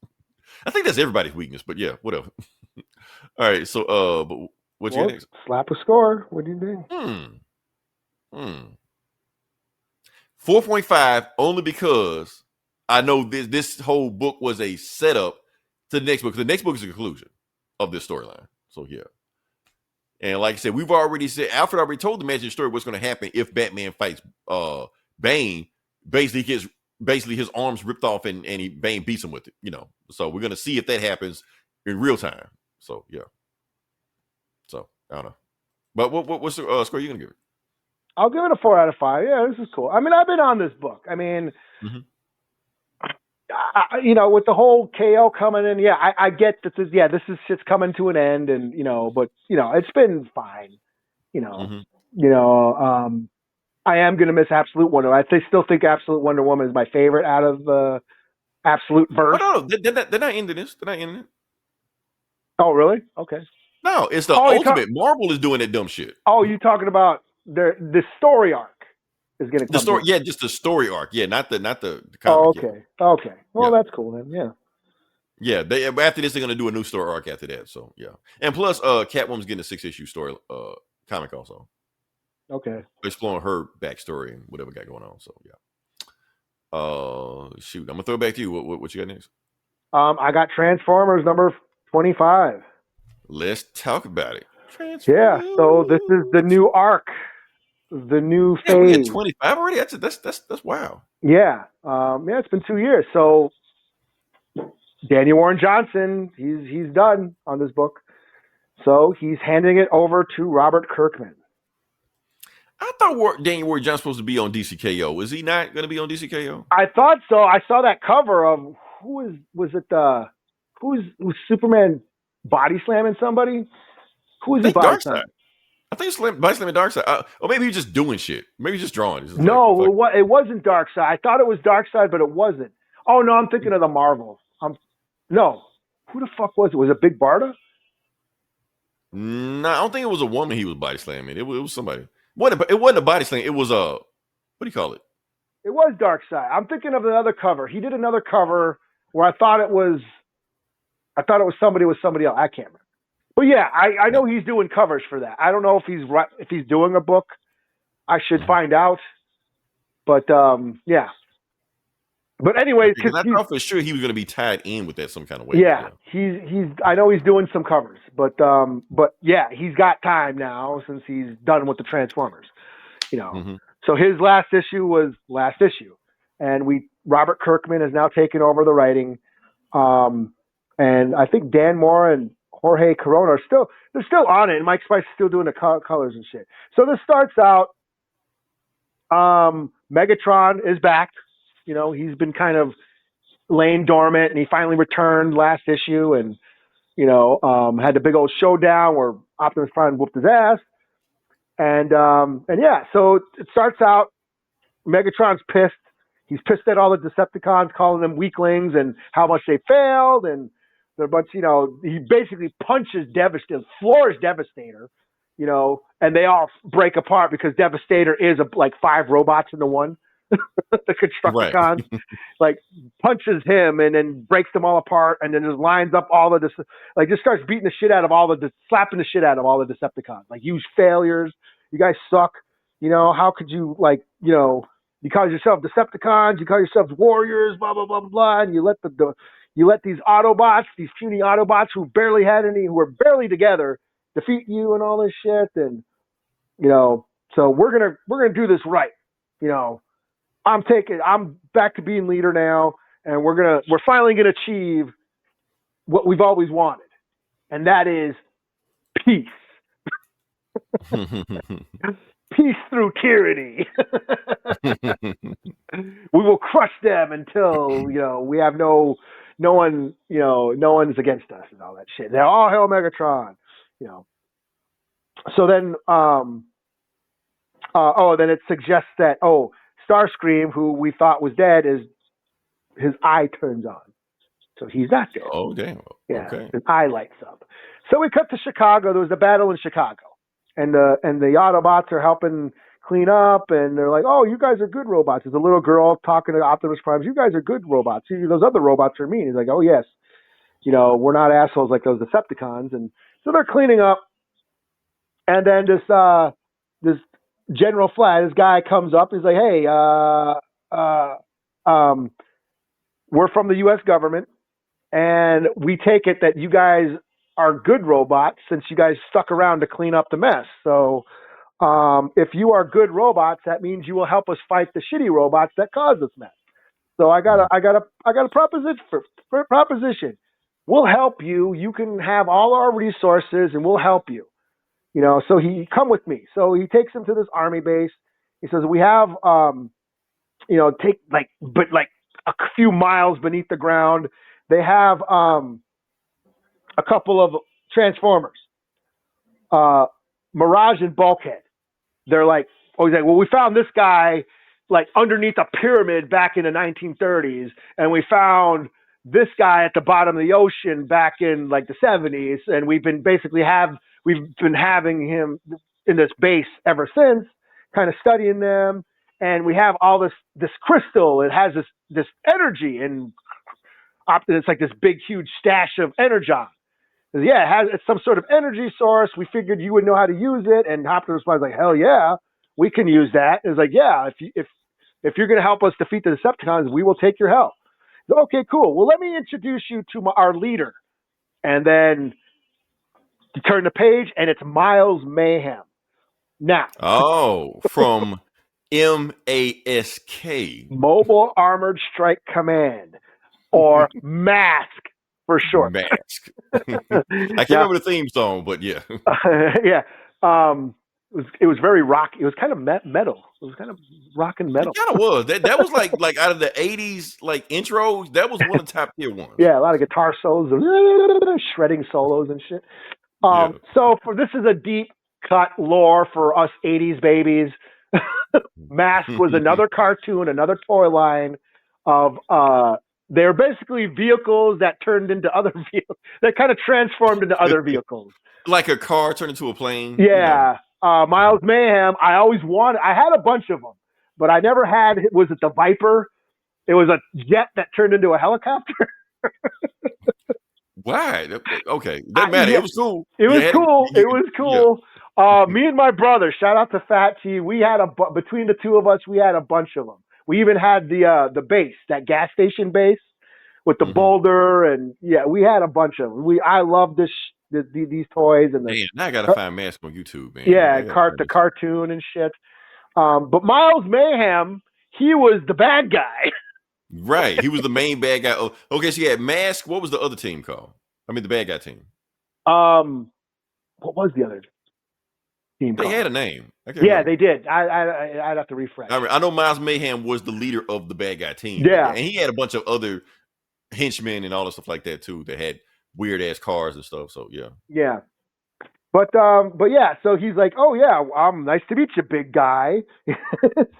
I think that's everybody's weakness, but yeah, whatever. All right, so but what's your next? Slap a score. What do you think? 4.5 only because I know this whole book was a setup to the next book. The next book is the conclusion of this storyline. So yeah. And like I said, we've already said Alfred already told the Magic story what's going to happen if Batman fights Bane. Basically his arms ripped off and Bane beats him with it, So we're gonna see if that happens in real time. So yeah. So I don't know. But what's the score you gonna give it? I'll give it a 4 out of 5. Yeah, this is cool. I mean, I've been on this book. I mean, with the whole KO coming in, I get that. This is shit's coming to an end, and but it's been fine. I am gonna miss Absolute Wonder. I still think Absolute Wonder Woman is my favorite out of Absolute verse. Oh, no, they're not ending this. They're not ending it. Oh, really? Okay. No, it's the Ultimate. Marvel is doing that dumb shit. Oh, you talking about the story arc is going to come. The story, just the story arc. Yeah, not the comic. Oh, okay. Yet. Okay. Well, that's cool then. Yeah. Yeah, after this, they're going to do a new story arc after that. So yeah, and plus, Catwoman's getting a 6-issue story comic also. Okay. Exploring her backstory and whatever got going on. So yeah. Shoot, I'm gonna throw it back to you. What you got next? I got Transformers number 25. Let's talk about it. Yeah. So this is the new arc, the new phase. We had 25 already. That's wow. Yeah. It's been 2 years. So Daniel Warren Johnson, he's done on this book. So he's handing it over to Robert Kirkman. I thought Daniel Warren Johnson's supposed to be on DCKO. Is he not going to be on DCKO? I thought so. I saw that cover of who's Superman body slamming somebody? Who is he body slamming? I think it's body slamming Darkseid. Or maybe he's just doing shit. Maybe he's just drawing. It wasn't Darkseid. I thought it was Darkseid, but it wasn't. Oh no, I'm thinking of the Marvels. No. Who the fuck was it? Was it Big Barda? No, I don't think it was a woman he was body slamming. It was somebody. It wasn't a body slam. It was what do you call it? It was Darkseid. I'm thinking of another cover. He did another cover where I thought it was somebody with somebody else. I can't remember. But yeah, I know he's doing covers for that. I don't know if he's doing a book. I should find out. But yeah. But anyway, because I thought for sure he was going to be tied in with that some kind of way. Yeah, he's. I know he's doing some covers, but yeah, he's got time now since he's done with the Transformers. So his last issue was last issue, and Robert Kirkman has now taken over the writing, and I think Dan Moore and Jorge Corona they're still on it, and Mike Spice is still doing the colors and shit. So this starts out. Megatron is back. He's been kind of laying dormant, and he finally returned last issue, and had the big old showdown where Optimus Prime whooped his ass, and yeah. So it starts out. Megatron's pissed. He's pissed at all the Decepticons, calling them weaklings and how much they failed, and they're a bunch. He basically punches Devastator, floors Devastator. And they all break apart because Devastator is like 5 robots into one. The Constructicons, right. Punches him and then breaks them all apart, and then just lines up all of this, just starts beating the shit out of slapping the shit out of all the Decepticons. Huge failures. You guys suck. How could you You call yourself Decepticons, you call yourselves warriors, blah blah blah blah blah, and you let you let these Autobots, these puny Autobots who were barely together, defeat you and all this shit. And so we're gonna do this right. I'm back to being leader now, and we're finally gonna achieve what we've always wanted, and that is peace. Peace through tyranny. We will crush them until we have no one's against us and all that shit. They're all hell Megatron. So then then it suggests that Starscream, who we thought was dead, his eye turns on. So he's not dead. Oh damn. Yeah, Okay. his eye lights up. So we cut to Chicago. There was a battle in Chicago. And the Autobots are helping clean up, and they're like, "Oh, you guys are good robots." There's a little girl talking to Optimus Prime. "You guys are good robots. Those other robots are mean." He's like, "Oh yes, we're not assholes like those Decepticons." And so they're cleaning up, and then this General Flat, this guy comes up. He's like, "Hey, we're from the U.S. government, and we take it that you guys are good robots since you guys stuck around to clean up the mess. So if you are good robots, that means you will help us fight the shitty robots that caused this mess. So I got a proposition. We'll help you. You can have all our resources, and we'll help you. So he come with me. So he takes him to this army base. He says, we have take but a few miles beneath the ground, they have a couple of Transformers, Mirage and Bulkhead. They're like, he's like, well, we found this guy underneath a pyramid back in the 1930s, and we found this guy at the bottom of the ocean back in the 70s, and we've been having him in this base ever since, kind of studying them, and we have all this crystal. It has this energy, and it's like this big, huge stash of energon. Yeah, it's some sort of energy source. We figured you would know how to use it. And Optimus was like, hell yeah, we can use that. It's like, yeah, if you're going to help us defeat the Decepticons, we will take your help. Okay, cool. Well, let me introduce you to our leader. And then you turn the page, and it's Miles Mayhem. Now. Oh, from MASK. Mobile Armored Strike Command, or MASK for short. Mask. I can't remember the theme song, but yeah. Yeah. It was very rock. It was kind of metal. It was kind of rock and metal. It kind of was. That was like out of the 80s intros, that was one of the top tier ones. Yeah, a lot of guitar solos, shredding solos and shit. So this is a deep cut lore for us 80s babies. Mask was another cartoon, another toy line of they're basically vehicles that turned into other vehicles. They kind of transformed into other vehicles. Like a car turned into a plane. Yeah. Miles Mayhem, I had a bunch of them, but I never had, was it the Viper? It was a jet that turned into a helicopter. Why? Okay. Doesn't matter. Yeah. It was cool. It was cool. Yeah. Me and my brother, shout out to Fat T, we had between the two of us, we had a bunch of them. We even had the base, that gas station base with the boulder, and yeah, we had a bunch of them. I love these toys and man, now I gotta find Mask on YouTube, man. Yeah, the cartoon and shit. But Miles Mayhem, he was the bad guy. Right, he was the main bad guy. Oh, okay, so you had Mask. What was the other team called? I mean, the bad guy team. What was the other team called? They had a name. Yeah, they did. I'd have to refresh. I know Miles Mayhem was the leader of the bad guy team. Yeah, and he had a bunch of other henchmen and all the stuff like that too. That had weird ass cars and stuff. So yeah. Yeah. But yeah, so he's like, oh yeah, nice to meet you, big guy.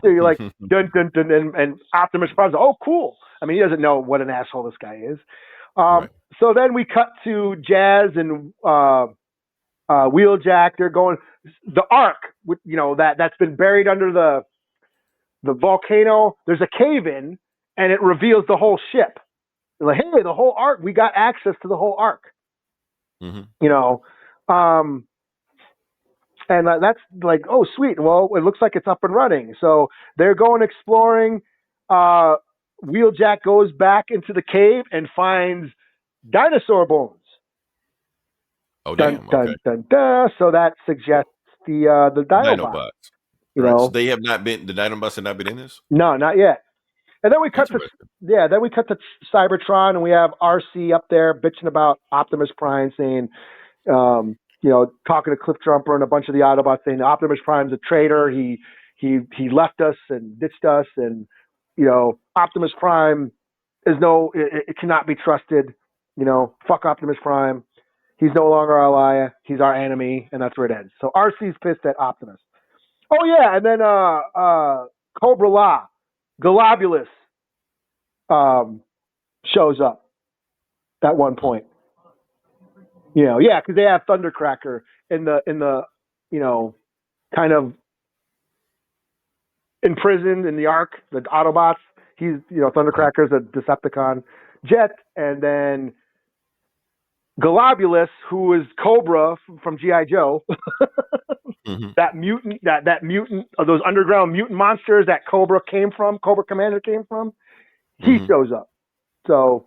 So you're like, dun dun dun, and Optimus Prime's like, oh cool. I mean, he doesn't know what an asshole this guy is. Right. So then we cut to Jazz and Wheeljack. They're going the Ark, that's been buried under the volcano. There's a cave in, and it reveals the whole ship. They're like, hey, the whole Ark. We got access to the whole Ark. Mm-hmm. And that's like, oh, sweet. Well, it looks like it's up and running. So they're going exploring. Wheeljack goes back into the cave and finds dinosaur bones. Oh, Dun, damn. dun, Okay. dun, dun. So that suggests the Dinobot. Dinobots. You Right. know, So they have not been, the Dinobots have not been in this? no, not yet. And then we cut to Interesting. then we cut to Cybertron, and we have RC up there bitching about Optimus Prime, saying, talking to Cliff Jumper and a bunch of the Autobots, saying Optimus Prime's a traitor. He left us and ditched us, and Optimus Prime is it cannot be trusted. Fuck Optimus Prime. He's no longer our ally. He's our enemy, and that's where it ends. So RC's pissed at Optimus. Oh yeah, and then Cobra La, Globulus, shows up at one point. Because they have Thundercracker in the kind of imprisoned in the Ark, the Autobots. He's Thundercracker's a Decepticon jet, and then Globulus, who is Cobra from G.I. Joe, that mutant, that mutant of those underground mutant monsters that Cobra Commander came from, he shows up. So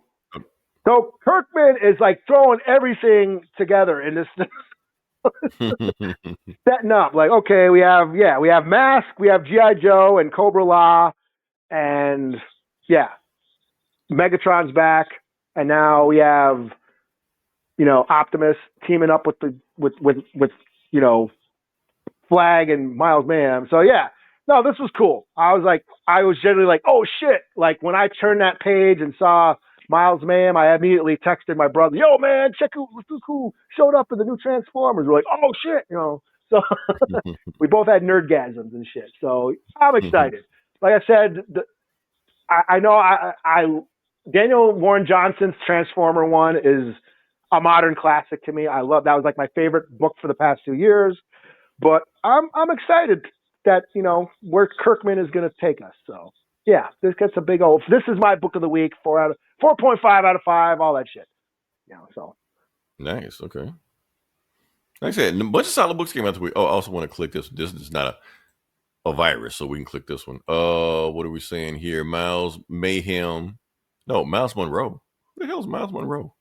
Kirkman is like throwing everything together in this, setting up. Like, okay, we have Mask, we have G.I. Joe and Cobra La, and Megatron's back, and now we have Optimus teaming up with Flag and Miles Mayhem. So no, this was cool. I was generally like, oh shit! Like when I turned that page and saw Miles Mayhem, I immediately texted my brother, yo man, check who showed up in the new Transformers. We're like, oh shit, So we both had nerdgasms and shit. So I'm excited. Like I said, I know Daniel Warren Johnson's Transformer one is a modern classic to me. I love that. Was like my favorite book for the past 2 years. But I'm excited that where Kirkman is going to take us. So this gets a big old. This is my book of the week. 4.5 out of 5. All that shit. So nice. Okay. Like I said, a bunch of solid books came out this week. Oh, I also want to click this. This is not a virus, so we can click this one. What are we saying here? Miles Mayhem. No, Miles Monroe. Who the hell is Miles Monroe?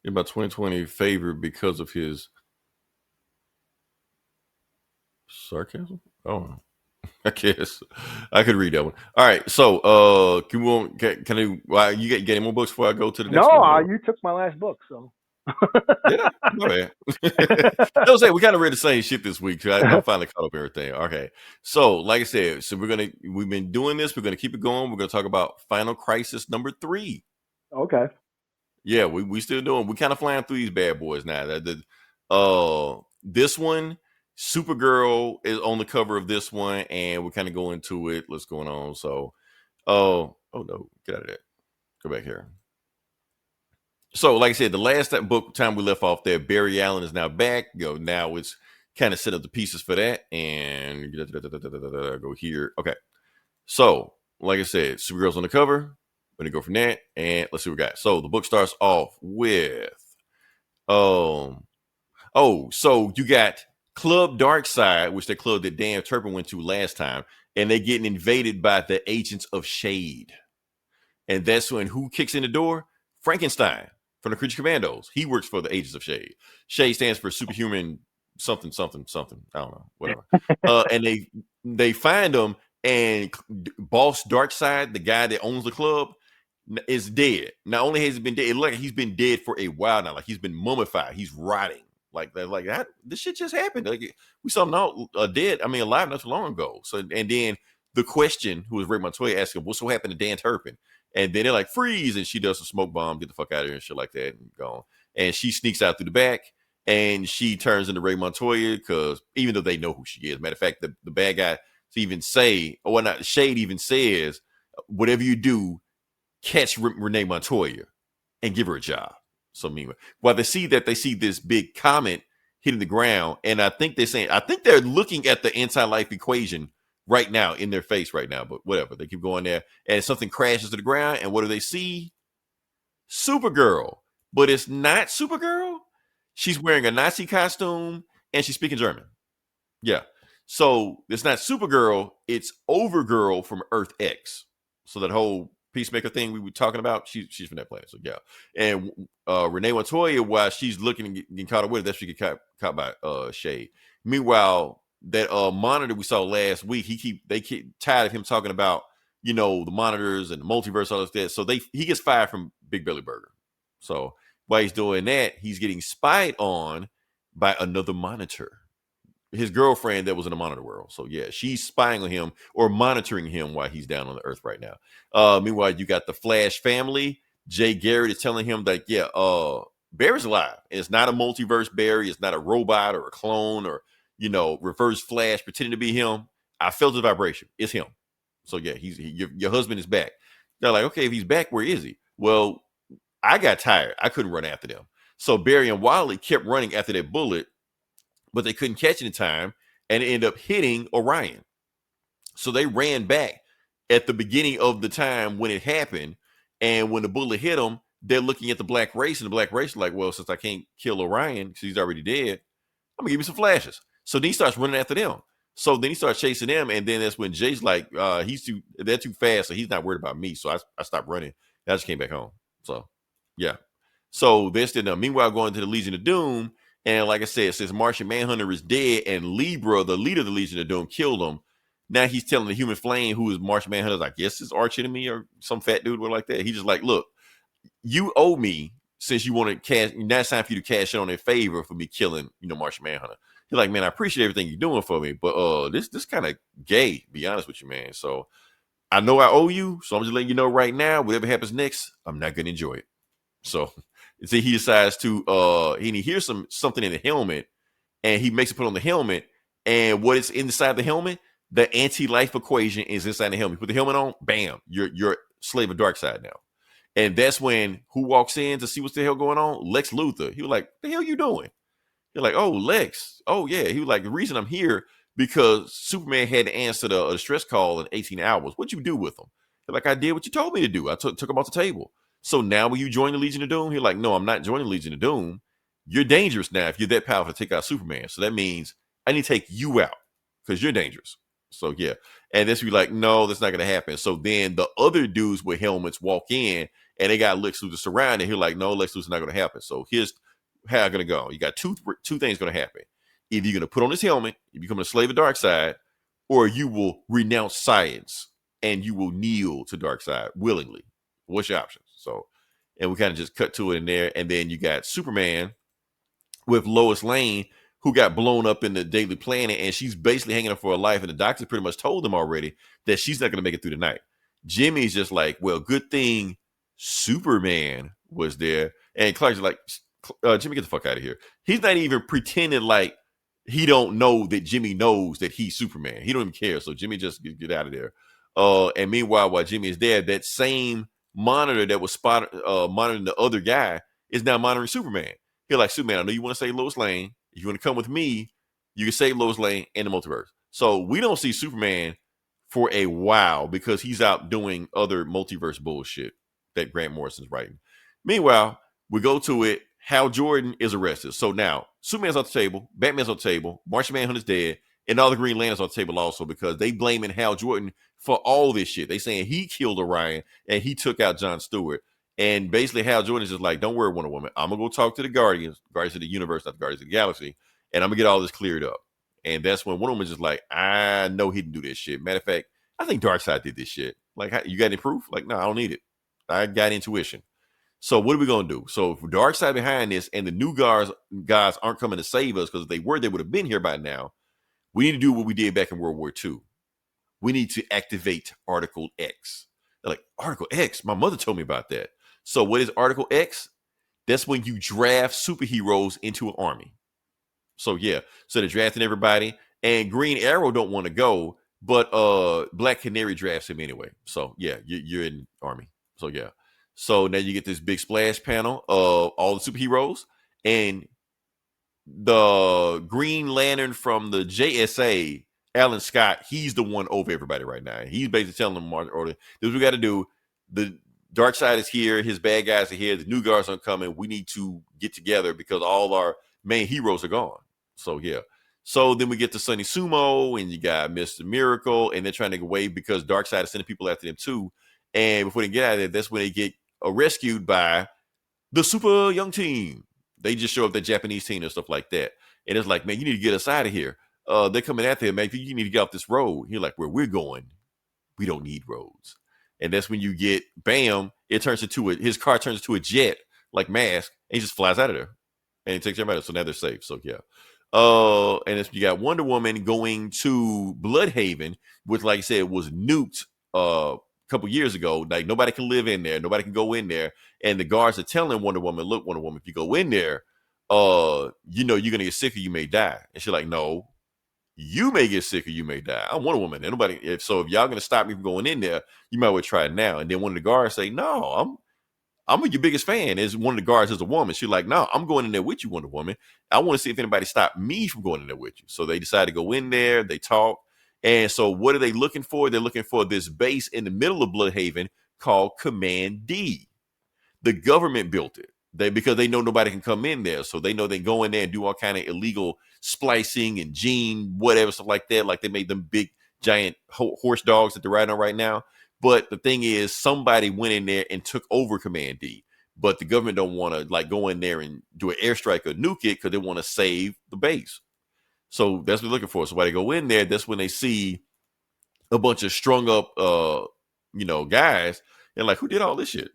In about 2020 favored because of his sarcasm. Oh, I guess I could read that one. All right, so can I? You get any more books before I go to the next one? No, you took my last book, so. Did I? My bad. I was saying we kind of read the same shit this week. So I finally caught up everything. Okay, so like I said, we've been doing this. We're gonna keep it going. We're gonna talk about Final Crisis number 3. Okay. Yeah, we still doing. We kind of flying through these bad boys now. This one, Supergirl is on the cover of this one, and we're kind of going into it. What's going on? So, oh no, get out of that. Go back here. So, like I said, the last time we left off there, Barry Allen is now back. Now it's kind of set up the pieces for that, and go here. Okay, so like I said, Supergirl's on the cover. We're gonna go from that, and let's see what we got. So the book starts off with, so you got Club Darkside, which the club that Dan Turpin went to last time, and they're getting invaded by the Agents of Shade, and that's when who kicks in the door? Frankenstein from the Creature Commandos. He works for the Agents of Shade. Shade stands for Superhuman something. I don't know, whatever. And they find him, and Boss Darkside, the guy that owns the club, is dead. Not only has he been dead, like he's been dead for a while now. Like he's been mummified. He's rotting. Like that. This shit just happened. Like we saw him alive not too long ago. So and then the Question, who was Ray Montoya, asked him, "What's what happened to Dan Turpin?" And then they're like, "Freeze!" And she does a smoke bomb, get the fuck out of here and shit like that, and gone. And she sneaks out through the back, and she turns into Ray Montoya because even though they know who she is, matter of fact, the bad guy to even say, or not, Shade even says, "Whatever you do, catch Renee Montoya and give her a job." So meanwhile, while they see this big comet hitting the ground, and I think they're looking at the anti-life equation right now in their face right now, but whatever. They keep going there, and something crashes to the ground, and what do they see? Supergirl. But it's not Supergirl. She's wearing a Nazi costume, and she's speaking German. Yeah. So it's not Supergirl, it's Overgirl from Earth X. So that whole Peacemaker thing we were talking about, she's from that planet. So yeah. And Renee Montoya, while she's looking and getting caught up with it, that's she get caught by Shade. Meanwhile, that monitor we saw last week, they keep tired of him talking about, the monitors and the multiverse, all this. So he gets fired from Big Belly Burger. So while he's doing that, he's getting spied on by another monitor, his girlfriend that was in the monitor world. So yeah, she's spying on him or monitoring him while he's down on the earth right now. Meanwhile, you got the Flash family. Jay Garrett is telling him that, Barry's alive. And it's not a multiverse Barry. It's not a robot or a clone or, reverse Flash pretending to be him. I felt the vibration. It's him. So yeah, your husband is back. They're like, okay, if he's back, where is he? Well, I got tired. I couldn't run after them. So Barry and Wally kept running after that bullet, but they couldn't catch it in time, and it ended up hitting Orion. So they ran back at the beginning of the time when it happened, and when the bullet hit them, they're looking at the black race, and the black race is like, well, since I can't kill Orion because he's already dead, I'm gonna give you some flashes. So then he starts running after them. So then he starts chasing them, and then that's when Jay's like, they're too fast, so he's not worried about me. So I stopped running. I just came back home. So yeah. So they're still done. Meanwhile, going to the Legion of Doom. And like I said, since Martian Manhunter is dead and Libra, the leader of the Legion of Doom, killed him, now he's telling the Human Flame, who is Martian Manhunter's, I guess his arch enemy or some fat dude like that. He's just like, look, you owe me, since you want to cash, now it's time for you to cash in on a favor for me killing, Martian Manhunter. He's like, man, I appreciate everything you're doing for me, but this kind of gay, to be honest with you, man. So I know I owe you, so I'm just letting you know right now, whatever happens next, I'm not going to enjoy it. So he decides to he hears something in the helmet, and he makes it put on the helmet, and what is inside the helmet, the anti-life equation is inside the helmet. You put the helmet on, bam, you're slave of Darkseid now. And that's when who walks in to see what's the hell going on? Lex Luthor. He was like, the hell you doing? You're like, oh, Lex. Oh yeah. He was like, the reason I'm here because Superman had to answer the stress call in 18 hours. What'd you do with him? They're like, I did what you told me to do. I took him off the table. So now will you join the Legion of Doom? He's like, no, I'm not joining the Legion of Doom. You're dangerous now if you're that powerful to take out Superman. So that means I need to take you out because you're dangerous. So yeah. And this be like, no, that's not going to happen. So then the other dudes with helmets walk in and they got Lex Luthor surrounded. He's like, no, Lex Luthor's not going to happen. So here's how it's going to go. You got two things going to happen. Either you're going to put on this helmet, you become a slave of Darkseid, or you will renounce science and you will kneel to Darkseid willingly. What's your options? So, and we kind of just cut to it in there. And then you got Superman with Lois Lane, who got blown up in the Daily Planet, and she's basically hanging up for her life. And the doctor pretty much told them already that she's not going to make it through the night. Jimmy's just like, well, good thing Superman was there. And Clark's like, Jimmy, get the fuck out of here. He's not even pretending like he don't know that Jimmy knows that he's Superman. He don't even care. So Jimmy just get out of there. And meanwhile, while Jimmy is there, that same monitor that was monitoring the other guy is now monitoring Superman. He's like, Superman, I know you want to save Lois Lane. If you want to come with me, you can save Lois Lane and the multiverse. So we don't see Superman for a while because he's out doing other multiverse bullshit that Grant Morrison's writing. Meanwhile, we go to it. Hal Jordan is arrested. So now Superman's on the table, Batman's on the table, Martian Manhunter's dead, and all the Green Lanterns on the table also because they blaming Hal Jordan for all this shit. They saying he killed Orion and he took out John Stewart. And basically Hal Jordan is just like, don't worry, Wonder Woman. I'm going to go talk to the Guardians of the Universe, not the Guardians of the Galaxy, and I'm going to get all this cleared up. And that's when Wonder Woman's just like, I know he didn't do this shit. Matter of fact, I think Darkseid did this shit. Like, you got any proof? Like, no, I don't need it. I got intuition. So what are we going to do? So if Darkseid behind this and the new guys aren't coming to save us because if they were, they would have been here by now. We need to do what we did back in World War II. We need to activate Article X. They're like, Article X? My mother told me about that. So what is Article X? That's when you draft superheroes into an army. So yeah, so they're drafting everybody. And Green Arrow don't want to go, but Black Canary drafts him anyway. So yeah, you're in the army. So yeah. So now you get this big splash panel of all the superheroes. And the Green Lantern from the JSA, Alan Scott, he's the one over everybody right now. He's basically telling them, this is what we got to do. The Darkseid is here. His bad guys are here. The new guards are coming. We need to get together because all our main heroes are gone. So, yeah. So then we get to Sonny Sumo, and you got Mr. Miracle, and they're trying to get away because Darkseid is sending people after them too. And before they get out of there, that's when they get rescued by the super young team. They just show up, the Japanese team and stuff like that. And it's like, man, you need to get us out of here. They're coming after him, man. You need to get off this road. You're like, where we're going, we don't need roads. And that's when you get, bam, it turns into his car turns into a jet, like Mask, and he just flies out of there. And he takes everybody out. So now they're safe. So yeah. And it's, you got Wonder Woman going to Bloodhaven, which, like I said, was nuked a couple years ago. Like, nobody can live in there, nobody can go in there. And the guards are telling Wonder Woman, look, Wonder Woman, if you go in there, you know you're gonna get sick or you may die. And she's like, no, you may get sick or you may die. I'm Wonder Woman. And nobody, if y'all gonna stop me from going in there, you might well try it now. And then one of the guards say, no, I'm your biggest fan. Is one of the guards is a woman. She's like, no, I'm going in there with you, Wonder Woman. I want to see if anybody stopped me from going in there with you. So they decide to go in there. They talk. And so what are they looking for? They're looking for this base in the middle of Bloodhaven called Command D. The government built it. Because they know nobody can come in there. So they know they go in there and do all kind of illegal splicing and gene, whatever, stuff like that. Like they made them big, giant horse dogs that they're riding on right now. But the thing is, somebody went in there and took over Command D. But the government don't want to like go in there and do an airstrike or nuke it because they want to save the base. So that's what they're looking for. So while they go in there, that's when they see a bunch of strung up, guys. And like, who did all this shit?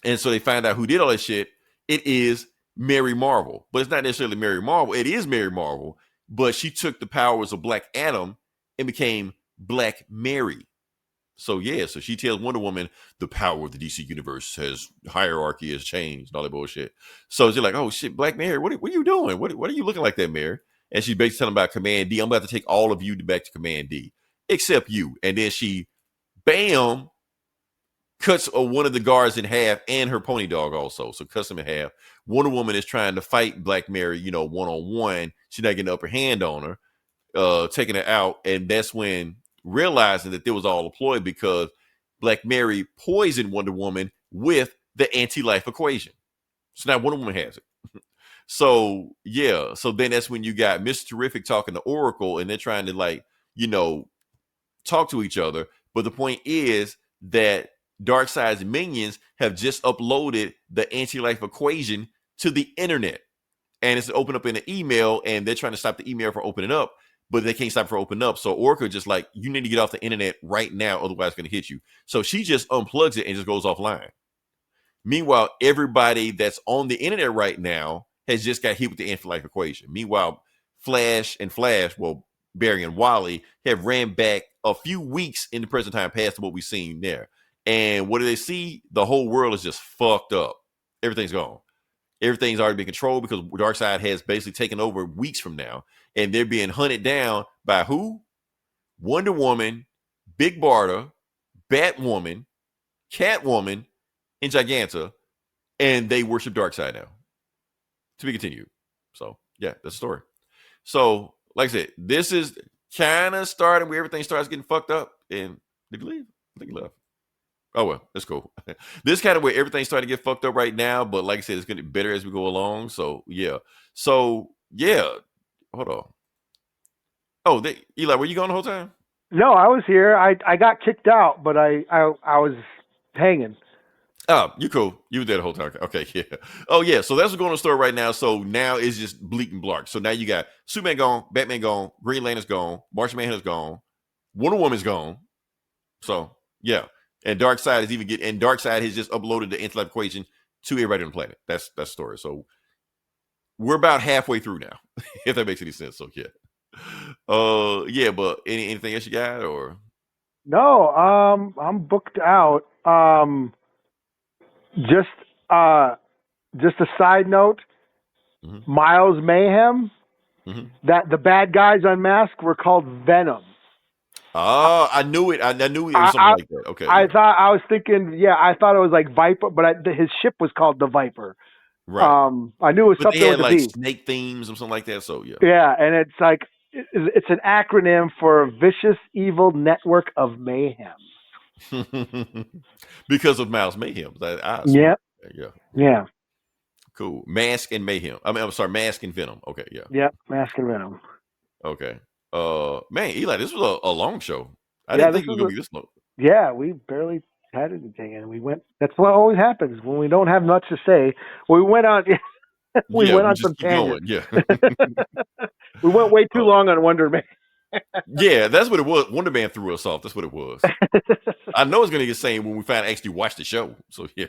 And so they find out who did all this shit. It is Mary Marvel. But it's not necessarily Mary Marvel. It is Mary Marvel. But she took the powers of Black Adam and became Black Mary. So yeah, so she tells Wonder Woman the power of the DC universe hierarchy has changed and all that bullshit. So she's like, oh shit, Black Mary, what are you doing? What are you looking like that, Mary? And she's basically telling about Command D. I'm about to take all of you back to Command D, except you. And then she, bam, cuts one of the guards in half and her pony dog also. So cuts him in half. Wonder Woman is trying to fight Black Mary, one-on-one. She's not getting the upper hand on her, taking her out. And that's when, realizing that there was all a ploy because Black Mary poisoned Wonder Woman with the anti-life equation. So now Wonder Woman has it. So yeah, so then that's when you got Mr. Terrific talking to Oracle, and they're trying to talk to each other. But the point is that Darkseid's minions have just uploaded the anti-life equation to the internet, and it's open up in an email, and they're trying to stop the email from opening up. But they can't stop from opening up. So Oracle just like, you need to get off the internet right now, otherwise it's going to hit you. So she just unplugs it and just goes offline. Meanwhile, everybody that's on the internet right now has just got hit with the anti-life equation. Meanwhile, Barry and Wally have ran back a few weeks in the present time past to what we've seen there. And what do they see? The whole world is just fucked up. Everything's gone. Everything's already been controlled because Darkseid has basically taken over weeks from now. And they're being hunted down by who? Wonder Woman, Big Barda, Batwoman, Catwoman, and Giganta. And they worship Darkseid now. To be continued. So, yeah, that's the story. So, like I said, this is kind of starting where everything starts getting fucked up. And did he leave? I think he left. Oh, well, that's cool. This is kind of where everything's starting to get fucked up right now. But like I said, it's going to be better as we go along. So, yeah. Hold on. Oh, Eli, were you gone the whole time? No, I was here. I got kicked out, but I was hanging. Oh, you cool. You were there the whole time. Okay, yeah. Oh, yeah. So that's what's going on in the store right now. So now it's just bleak and blark. So now you got Superman gone, Batman gone, Green Lantern's gone, Martian Manhunter's gone, Wonder Woman's gone. So, yeah. And Darkseid has just uploaded the anti-life equation to everybody on the planet. That's the story. So we're about halfway through now, if that makes any sense. So yeah. But anything else you got or? No, I'm booked out. Just a side note. Mm-hmm. Miles Mayhem. Mm-hmm. That the bad guys unmasked were called Venom. Oh, I knew it. I knew it was something like that. Okay. I thought it was like Viper, but his ship was called the Viper. Right. I knew it was but something they had with like a V. snake themes or something like that. So yeah. Yeah, and it's like it's an acronym for Vicious Evil Network of Mayhem. Because of Miles Mayhem. Yeah. Yeah. Cool. Mask and Mayhem. I'm sorry, Mask and Venom. Okay, yeah. Yep, Mask and Venom. Okay. Man, Eli, this was a long show. I Yeah, didn't think it was gonna be this long. Yeah, we barely had anything, and we went. That's what always happens when we don't have much to say. We went on. We Yeah, went we on just some keep going. tangents. Yeah. We went way too long on Wonder Man. Yeah, that's what it was. Wonder Man threw us off. That's what it was. I know it's gonna get same when we finally actually watch the show. So yeah.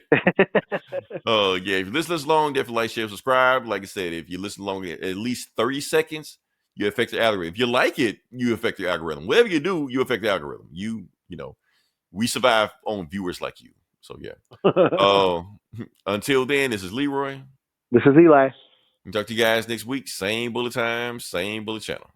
Yeah, if you listen this long, definitely like, share, subscribe. Like I said, if you listen long at least 30 seconds, you affect the algorithm. If you like it, you affect the algorithm. Whatever you do, you affect the algorithm. You know, we survive on viewers like you. So yeah. Until then, this is Leroy. This is Eli. Talk to you guys next week. Same bullet time, same bullet channel.